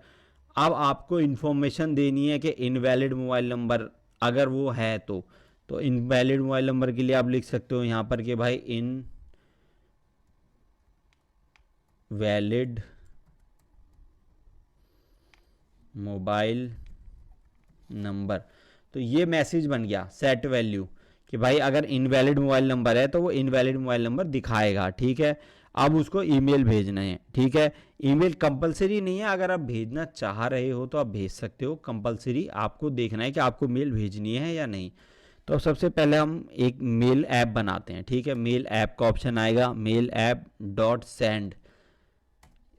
अब आपको इन्फॉर्मेशन देनी है कि इनवैलिड मोबाइल नंबर अगर वो है तो इनवैलिड मोबाइल नंबर के लिए आप लिख सकते हो यहाँ पर कि भाई इनवैलिड मोबाइल नंबर, तो ये मैसेज बन गया सेट वैल्यू कि भाई अगर इनवैलिड मोबाइल नंबर है तो वो इनवैलिड मोबाइल नंबर दिखाएगा। ठीक है, अब उसको ईमेल भेजना है। ठीक है, ईमेल कंपलसरी नहीं है, अगर आप भेजना चाह रहे हो तो आप भेज सकते हो, कंपलसरी आपको देखना है कि आपको मेल भेजनी है या नहीं। तो सबसे पहले हम एक मेल ऐप बनाते हैं। ठीक है, मेल ऐप का ऑप्शन आएगा, mail app dot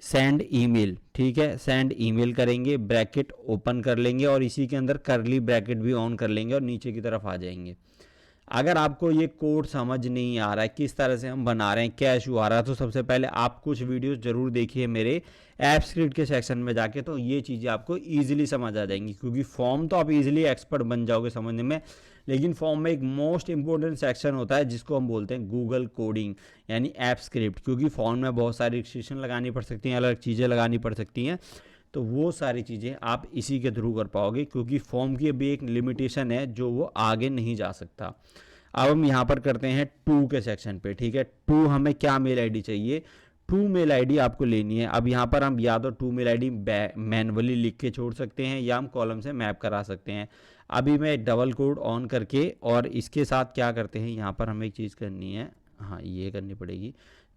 send email. ठीक है, सेंड ईमेल करेंगे, ब्रैकेट ओपन कर लेंगे और इसी के अंदर करली ब्रैकेट भी ऑन कर लेंगे और नीचे की तरफ आ जाएंगे। अगर आपको ये कोड समझ नहीं आ रहा है किस तरह से हम बना रहे हैं, क्या इशू आ रहा है, तो सबसे पहले आप कुछ वीडियोस जरूर देखिए मेरे ऐप स्क्रिप्ट के सेक्शन में जाके, तो ये चीज़ें आपको ईजिली समझ आ जाएंगी। क्योंकि फॉर्म तो आप ईजिली एक्सपर्ट बन जाओगे समझने में, लेकिन फॉर्म में एक मोस्ट इंपॉर्टेंट सेक्शन होता है जिसको हम बोलते हैं गूगल कोडिंग यानी ऐप स्क्रिप्ट। क्योंकि फॉर्म में बहुत सारी रिस्ट्रिक्शन लगानी पड़ सकती हैं, अलग चीज़ें लगानी पड़ सकती हैं, तो वो सारी चीज़ें आप इसी के थ्रू कर पाओगे, क्योंकि फॉर्म की अभी एक लिमिटेशन है जो वो आगे नहीं जा सकता। अब हम यहाँ पर करते हैं टू के सेक्शन पे। ठीक है, टू हमें क्या मेल आईडी चाहिए, टू मेल आईडी आपको लेनी है। अब यहाँ पर हम या तो टू मेल आईडी मैनुअली लिख के छोड़ सकते हैं या हम कॉलम से मैप करा सकते हैं। अभी मैं डबल कोड ऑन करके, और इसके साथ क्या करते हैं, यहाँ पर हमें एक चीज़ करनी है, हाँ ये करनी पड़ेगी,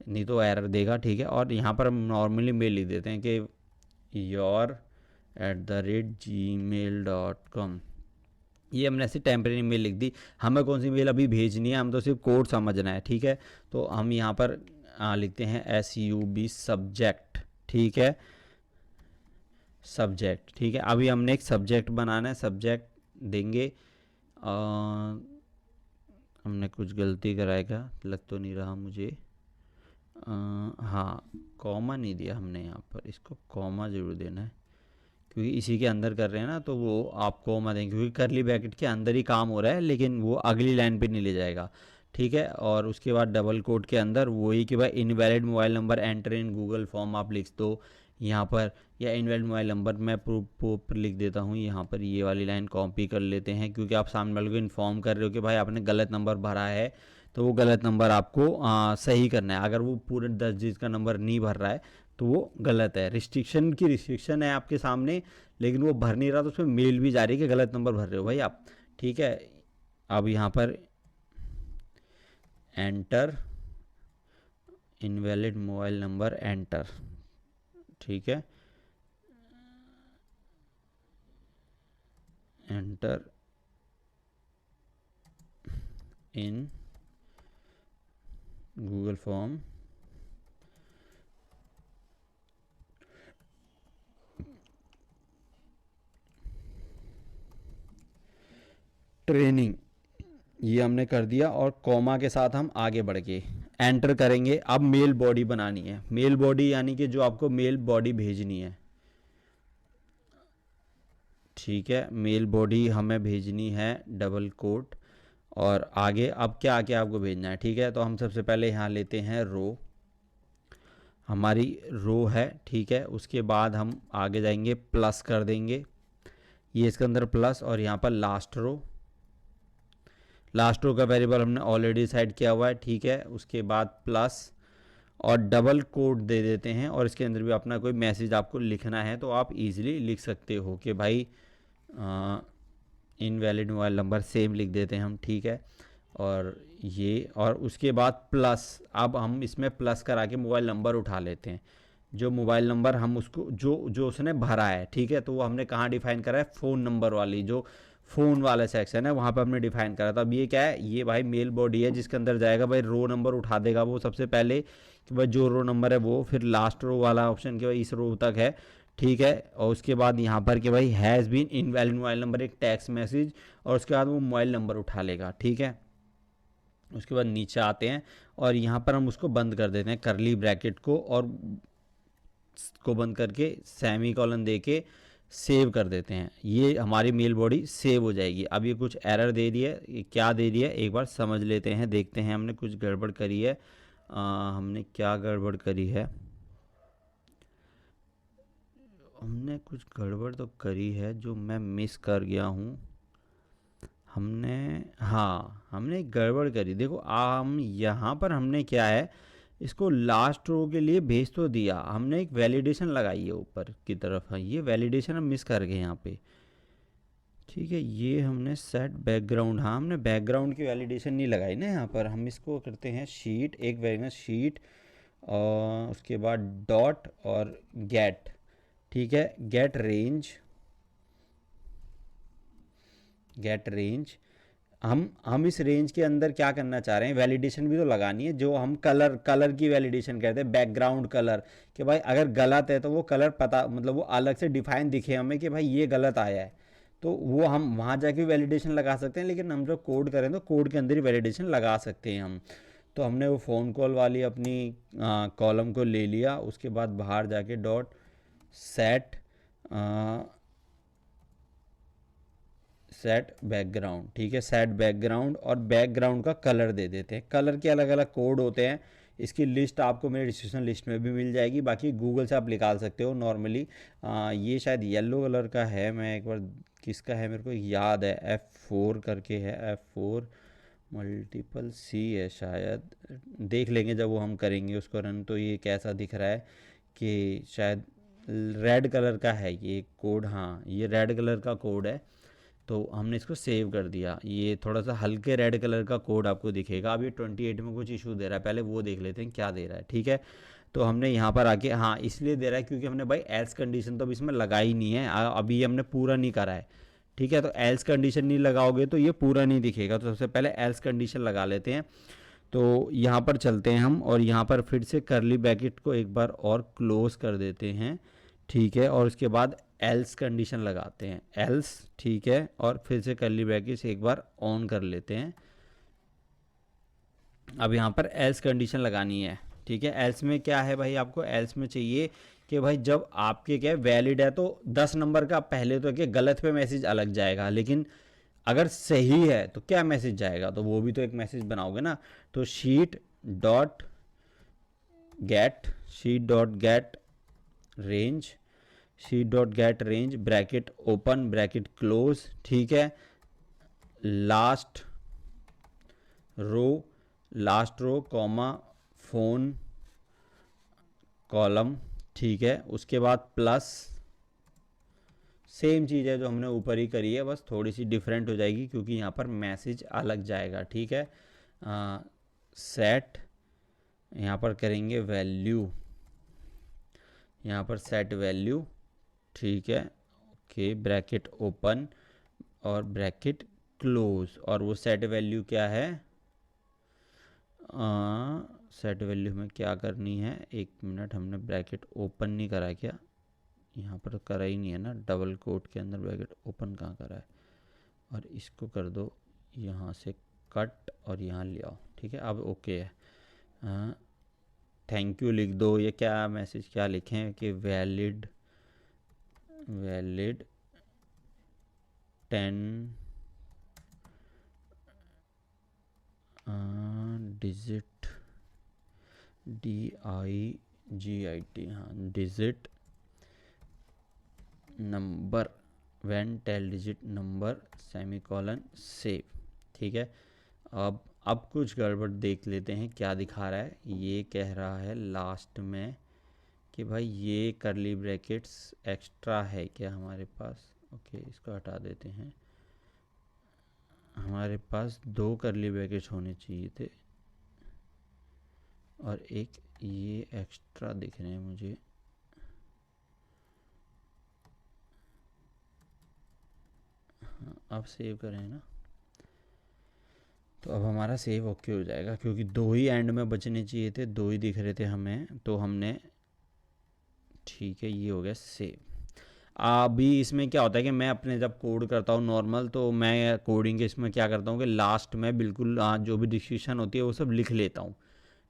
नहीं तो एरर देगा। ठीक है, और यहाँ पर हम नॉर्मली मेल लिख देते हैं कि your@gmail.com। ये हमने ऐसे टेम्परेरी मेल लिख दी। हमें कौन सी मेल अभी भेजनी है, हम तो सिर्फ कोड समझना है, ठीक है। तो हम यहाँ पर लिखते हैं SUB सब्जेक्ट, ठीक है, सब्जेक्ट, ठीक है। अभी हमने एक सब्जेक्ट बनाना है, सब्जेक्ट देंगे। अ, हमने कुछ गलती कराएगा, लग तो नहीं रहा मुझे। हाँ, कॉमा नहीं दिया हमने यहाँ पर, इसको कॉमा ज़रूर देना है, क्योंकि इसी के अंदर कर रहे हैं ना, तो वो आप कॉमा देंगे, क्योंकि करली ब्रैकेट के अंदर ही काम हो रहा है, लेकिन वो अगली लाइन पे नहीं ले जाएगा, ठीक है। और उसके बाद डबल कोट के अंदर वही कि भाई invalid mobile number enter in Google form आप लिख दो यहाँ पर, या इनवैलिड मोबाइल नंबर मैं प्रूफ लिख देता हूँ यहाँ पर। ये वाली लाइन कॉपी कर लेते हैं, क्योंकि आप सामने वाले को इन्फॉर्म कर रहे हो कि भाई आपने गलत नंबर भरा है, तो वो गलत नंबर आपको सही करना है। अगर वो पूरे 10 डिजिट का नंबर नहीं भर रहा है तो वो गलत है। रिस्ट्रिक्शन है आपके सामने, लेकिन वो भर नहीं रहा, तो उसमें मेल भी जा रही है कि गलत नंबर भर रहे हो भाई आप, ठीक है। अब यहाँ पर enter invalid mobile number enter, ठीक है, enter in Google form training, ये हमने कर दिया। और कॉमा के साथ हम आगे बढ़ के एंटर करेंगे। अब मेल बॉडी बनानी है, मेल बॉडी यानी कि जो आपको मेल बॉडी भेजनी है, ठीक है। मेल बॉडी हमें भेजनी है डबल कोट, और आगे अब क्या आके आपको भेजना है, ठीक है। तो हम सबसे पहले यहाँ लेते हैं रो, हमारी रो है, ठीक है। उसके बाद हम आगे जाएंगे, प्लस कर देंगे, ये इसके अंदर प्लस, और यहाँ पर लास्ट रो का वेरिएबल हमने ऑलरेडी डिसाइड किया हुआ है, ठीक है। उसके बाद प्लस और डबल कोट दे देते हैं, और इसके अंदर भी अपना कोई मैसेज आपको लिखना है तो आप इजीली लिख सकते हो कि भाई इनवैलिड मोबाइल नंबर सेम लिख देते हैं हम, ठीक है। और ये, और उसके बाद प्लस, अब हम इसमें प्लस करा के मोबाइल नंबर उठा लेते हैं, जो मोबाइल नंबर हम उसको जो जो उसने भरा है, ठीक है। तो वो हमने कहाँ डिफाइन करा है, फ़ोन नंबर वाली जो फ़ोन वाला सेक्शन है वहाँ पर हमने डिफाइन करा था। अब ये क्या है, ये भाई मेल बॉडी है जिसके अंदर जाएगा भाई, रो नंबर उठा देगा वो सबसे पहले कि भाई जो रो नंबर है वो, फिर लास्ट रो वाला ऑप्शन के भाई इस रो तक है, ठीक है। और उसके बाद यहाँ पर कि भाई has been invalid mobile number, एक टेक्स्ट मैसेज, और उसके बाद वो मोबाइल नंबर उठा लेगा, ठीक है। उसके बाद नीचे आते हैं और यहाँ पर हम उसको बंद कर देते हैं, करली ब्रैकेट को, और को बंद करके सेमी कॉलन दे के सेव कर देते हैं। ये हमारी मेल बॉडी सेव हो जाएगी। अब ये कुछ एरर दे रही है, ये क्या दे रही है एक बार समझ लेते हैं, देखते हैं हमने कुछ गड़बड़ करी है। हमने क्या गड़बड़ करी है, हमने कुछ गड़बड़ तो करी है जो मैं मिस कर गया हूँ। हमने, हाँ, हमने एक गड़बड़ करी, देखो हम यहाँ पर हमने क्या है, इसको लास्ट रो के लिए भेज तो दिया, हमने एक वैलिडेशन लगाई है ऊपर की तरफ, हाँ ये वैलिडेशन हम मिस कर गए यहाँ पे, ठीक है। ये हमने सेट बैकग्राउंड, हाँ हमने बैकग्राउंड की वैलिडेशन नहीं लगाई ना यहाँ पर। हम इसको करते हैं शीट, एक वेरिएबल शीट, और उसके बाद डॉट और गेट, ठीक है, गेट रेंज। हम इस रेंज के अंदर क्या करना चाह रहे हैं, वैलिडेशन भी तो लगानी है, जो हम कलर की वैलिडेशन कहते हैं, बैकग्राउंड कलर, कि भाई अगर गलत है तो वो कलर पता, मतलब वो अलग से डिफाइन दिखे हमें कि भाई ये गलत आया है, तो वो हम वहाँ जाके वैलिडेशन लगा सकते हैं। लेकिन हम जब कोड करें तो कोड के अंदर ही वैलिडेशन लगा सकते हैं हम। तो हमने वो फ़ोन कॉल वाली अपनी कॉलम को ले लिया, उसके बाद बाहर जाके डॉट सेट सेट बैकग्राउंड, ठीक है, सेट बैकग्राउंड, और बैकग्राउंड का कलर दे देते हैं। कलर के अलग अलग कोड होते हैं, इसकी लिस्ट आपको मेरे डिस्क्रिप्शन लिस्ट में भी मिल जाएगी, बाकी गूगल से आप निकाल सकते हो नॉर्मली। ये शायद येलो कलर का है, मैं एक बार किसका है मेरे को याद है, F4 करके है, F4 मल्टीपल सी है शायद, देख लेंगे जब वो हम करेंगे उसको रन। तो ये कैसा दिख रहा है कि शायद रेड कलर का है ये कोड, हाँ ये रेड कलर का कोड है। तो हमने इसको सेव कर दिया, ये थोड़ा सा हल्के रेड कलर का कोड आपको दिखेगा। अभी 28 में कुछ इशू दे रहा है, पहले वो देख लेते हैं क्या दे रहा है, ठीक है। तो हमने यहाँ पर आके, हाँ इसलिए दे रहा है क्योंकि हमने भाई एल्स कंडीशन तो अभी इसमें लगाई नहीं है, अभी हमने पूरा नहीं करा है, ठीक है। तो एल्स कंडीशन नहीं लगाओगे तो ये पूरा नहीं दिखेगा, तो सबसे पहले एल्स कंडीशन लगा लेते हैं। तो यहाँ पर चलते हैं हम और यहाँ पर फिर से करली ब्रैकेट को एक बार और क्लोज कर देते हैं, ठीक है। और उसके बाद एल्स कंडीशन लगाते हैं, एल्स, ठीक है। और फिर से करली ब्रैकेट एक बार ऑन कर लेते हैं। अब यहाँ पर एल्स कंडीशन लगानी है, ठीक है। एल्स में क्या है भाई, आपको एल्स में चाहिए कि भाई जब आपके क्या वैलिड है तो 10 नंबर का पहले तो क्या गलत पे मैसेज अलग जाएगा, लेकिन अगर सही है तो क्या मैसेज जाएगा, तो वो भी तो एक मैसेज बनाओगे ना। तो sheet dot get range bracket open bracket close, ठीक है। Last row comma phone column, ठीक है। उसके बाद प्लस, सेम चीज़ है जो हमने ऊपर ही करी है, बस थोड़ी सी डिफरेंट हो जाएगी क्योंकि यहाँ पर मैसेज अलग जाएगा, ठीक है। सेट, यहाँ पर करेंगे वैल्यू, यहाँ पर सेट वैल्यू, ठीक है। ओके, ब्रैकेट ओपन और ब्रैकेट क्लोज। और वो सेट वैल्यू क्या है, सेट वैल्यू हमें क्या करनी है, एक मिनट, हमने ब्रैकेट ओपन नहीं करा क्या, यहाँ पर करा ही नहीं है ना, डबल कोट के अंदर ब्रैकेट ओपन कहाँ करा है। और इसको कर दो यहाँ से कट और यहाँ ले आओ, ठीक है। अब ओके है। थैंक यू लिख दो, ये क्या मैसेज क्या लिखें कि वैलिड 10 डिजिट DIGIT, हाँ, digit number when 10 digit number semicolon save, ठीक है। अब कुछ गड़बड़ देख लेते हैं क्या दिखा रहा है। ये कह रहा है लास्ट में कि भाई ये करली ब्रैकेट्स एक्स्ट्रा है क्या हमारे पास। ओके, इसको हटा देते हैं। हमारे पास 2 करली ब्रैकेट्स होने चाहिए थे और एक ये एक्स्ट्रा दिख रहे हैं मुझे। हाँ, अब सेव करें ना, तो अब हमारा सेव ओके हो जाएगा क्योंकि 2 ही एंड में बचने चाहिए थे, 2 ही दिख रहे थे हमें, तो हमने, ठीक है, ये हो गया सेव। अभी इसमें क्या होता है कि मैं अपने जब कोड करता हूँ नॉर्मल, तो मैं कोडिंग के इसमें क्या करता हूँ कि लास्ट में बिल्कुल जो भी डिस्क्रिप्शन होती है वो सब लिख लेता हूँ,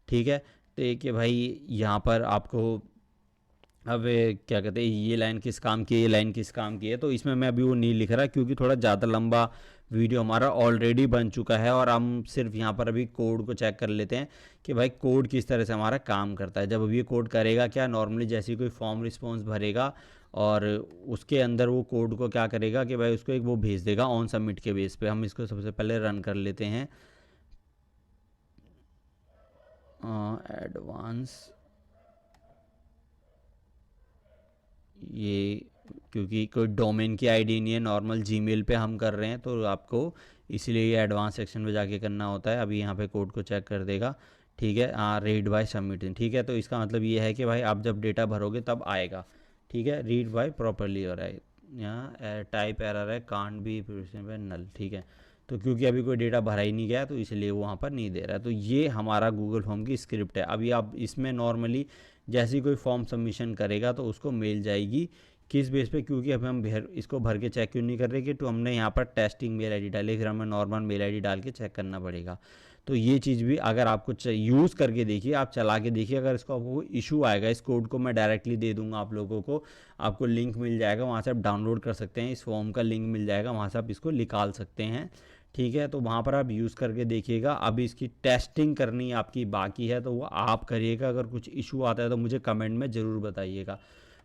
ठीक है। तो एक कि भाई यहाँ पर आपको अब क्या कहते हैं, ये लाइन किस काम की है, ये लाइन किस काम की है, तो इसमें मैं अभी वो नहीं लिख रहा क्योंकि थोड़ा ज़्यादा लंबा वीडियो हमारा ऑलरेडी बन चुका है और हम सिर्फ यहाँ पर अभी कोड को चेक कर लेते हैं कि भाई कोड किस तरह से हमारा काम करता है। जब अभी ये कोड करेगा क्या, नॉर्मली जैसे कोई फॉर्म रिस्पॉन्स भरेगा और उसके अंदर वो कोड को क्या करेगा कि भाई उसको एक वो भेज देगा ऑन सबमिट के बेस पे। हम इसको सबसे पहले रन कर लेते हैं। एडवांस, ये क्योंकि कोई डोमेन की आईडी नहीं है, नॉर्मल जीमेल पे हम कर रहे हैं, तो आपको इसीलिए ये एडवांस सेक्शन में जाके करना होता है। अभी यहाँ पे कोड को चेक कर देगा, ठीक है। रीड बाय सबमिटिंग, ठीक है। तो इसका मतलब ये है कि भाई आप जब डेटा भरोगे तब आएगा, ठीक है। रीड बाय प्रॉपरली हो रहा है, यहाँ टाइप एरर है, कांट बी नल, ठीक है। तो क्योंकि अभी कोई डेटा भरा ही नहीं गया तो इसलिए वो वहाँ पर नहीं दे रहा है। तो ये हमारा गूगल फॉर्म की स्क्रिप्ट है। अभी आप इसमें नॉर्मली जैसे ही कोई फॉर्म सबमिशन करेगा तो उसको मेल जाएगी, किस बेस पे, क्योंकि अभी हम इसको भर के चेक क्यों नहीं कर रहे कि तो हमने यहाँ पर टेस्टिंग मेल आईडी डाली, फिर हमें नॉर्मल मेल आईडी डाल के चेक करना पड़ेगा। तो ये चीज़ भी अगर आपको यूज़ करके देखिए, आप चला के देखिए, अगर इसको आपको इशू आएगा, इस कोड को मैं डायरेक्टली दे दूंगा आप लोगों को, आपको लिंक मिल जाएगा, वहाँ से आप डाउनलोड कर सकते हैं, इस फॉर्म का लिंक मिल जाएगा, वहाँ से आप इसको निकाल सकते हैं, ठीक है। तो वहाँ पर आप यूज़ करके देखिएगा। अभी इसकी टेस्टिंग करनी आपकी बाकी है तो वो आप करिएगा। अगर कुछ इशू आता है तो मुझे कमेंट में ज़रूर बताइएगा।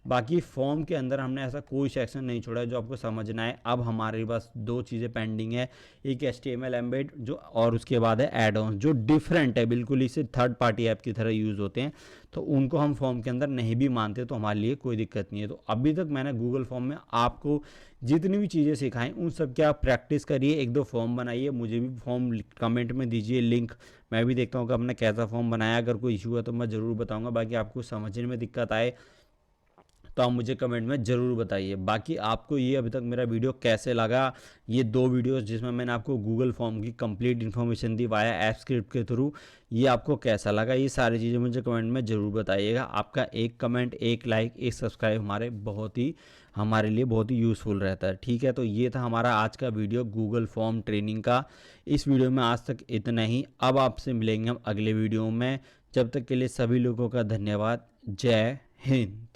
बाकी फॉर्म के अंदर हमने ऐसा कोई सेक्शन नहीं छोड़ा है जो आपको समझना है। अब हमारे पास 2 चीज़ें पेंडिंग है, एक HTML एम्बेड जो, और उसके बाद है एड ऑन जो डिफरेंट है बिल्कुल, इसे थर्ड पार्टी ऐप की तरह यूज़ होते हैं, तो उनको हम फॉर्म के अंदर नहीं भी मानते तो हमारे लिए कोई दिक्कत नहीं है। तो अभी तक मैंने गूगल फॉर्म में आपको जितनी भी चीज़ें सिखाएं उन सब की आप प्रैक्टिस करिए, 1-2 फॉर्म बनाइए, मुझे भी फॉर्म कमेंट में दीजिए लिंक, मैं भी देखता हूँ कि आपने कैसा फॉर्म बनाया। अगर कोई इशू है तो मैं ज़रूर बताऊँगा। बाकी आपको समझने में दिक्कत आए तो आप मुझे कमेंट में ज़रूर बताइए। बाकी आपको ये अभी तक मेरा वीडियो कैसे लगा, ये 2 वीडियोस जिसमें मैंने आपको गूगल फॉर्म की कंप्लीट इन्फॉर्मेशन दी वाया ऐप स्क्रिप्ट के थ्रू, ये आपको कैसा लगा, ये सारी चीज़ें मुझे कमेंट में ज़रूर बताइएगा। आपका एक कमेंट, एक लाइक, एक सब्सक्राइब हमारे लिए बहुत ही यूज़फुल रहता है। ठीक है, तो ये था हमारा आज का वीडियो गूगल फॉर्म ट्रेनिंग का। इस वीडियो में आज तक इतना ही। अब आपसे मिलेंगे हम अगले वीडियो में। जब तक के लिए सभी लोगों का धन्यवाद। जय हिंद।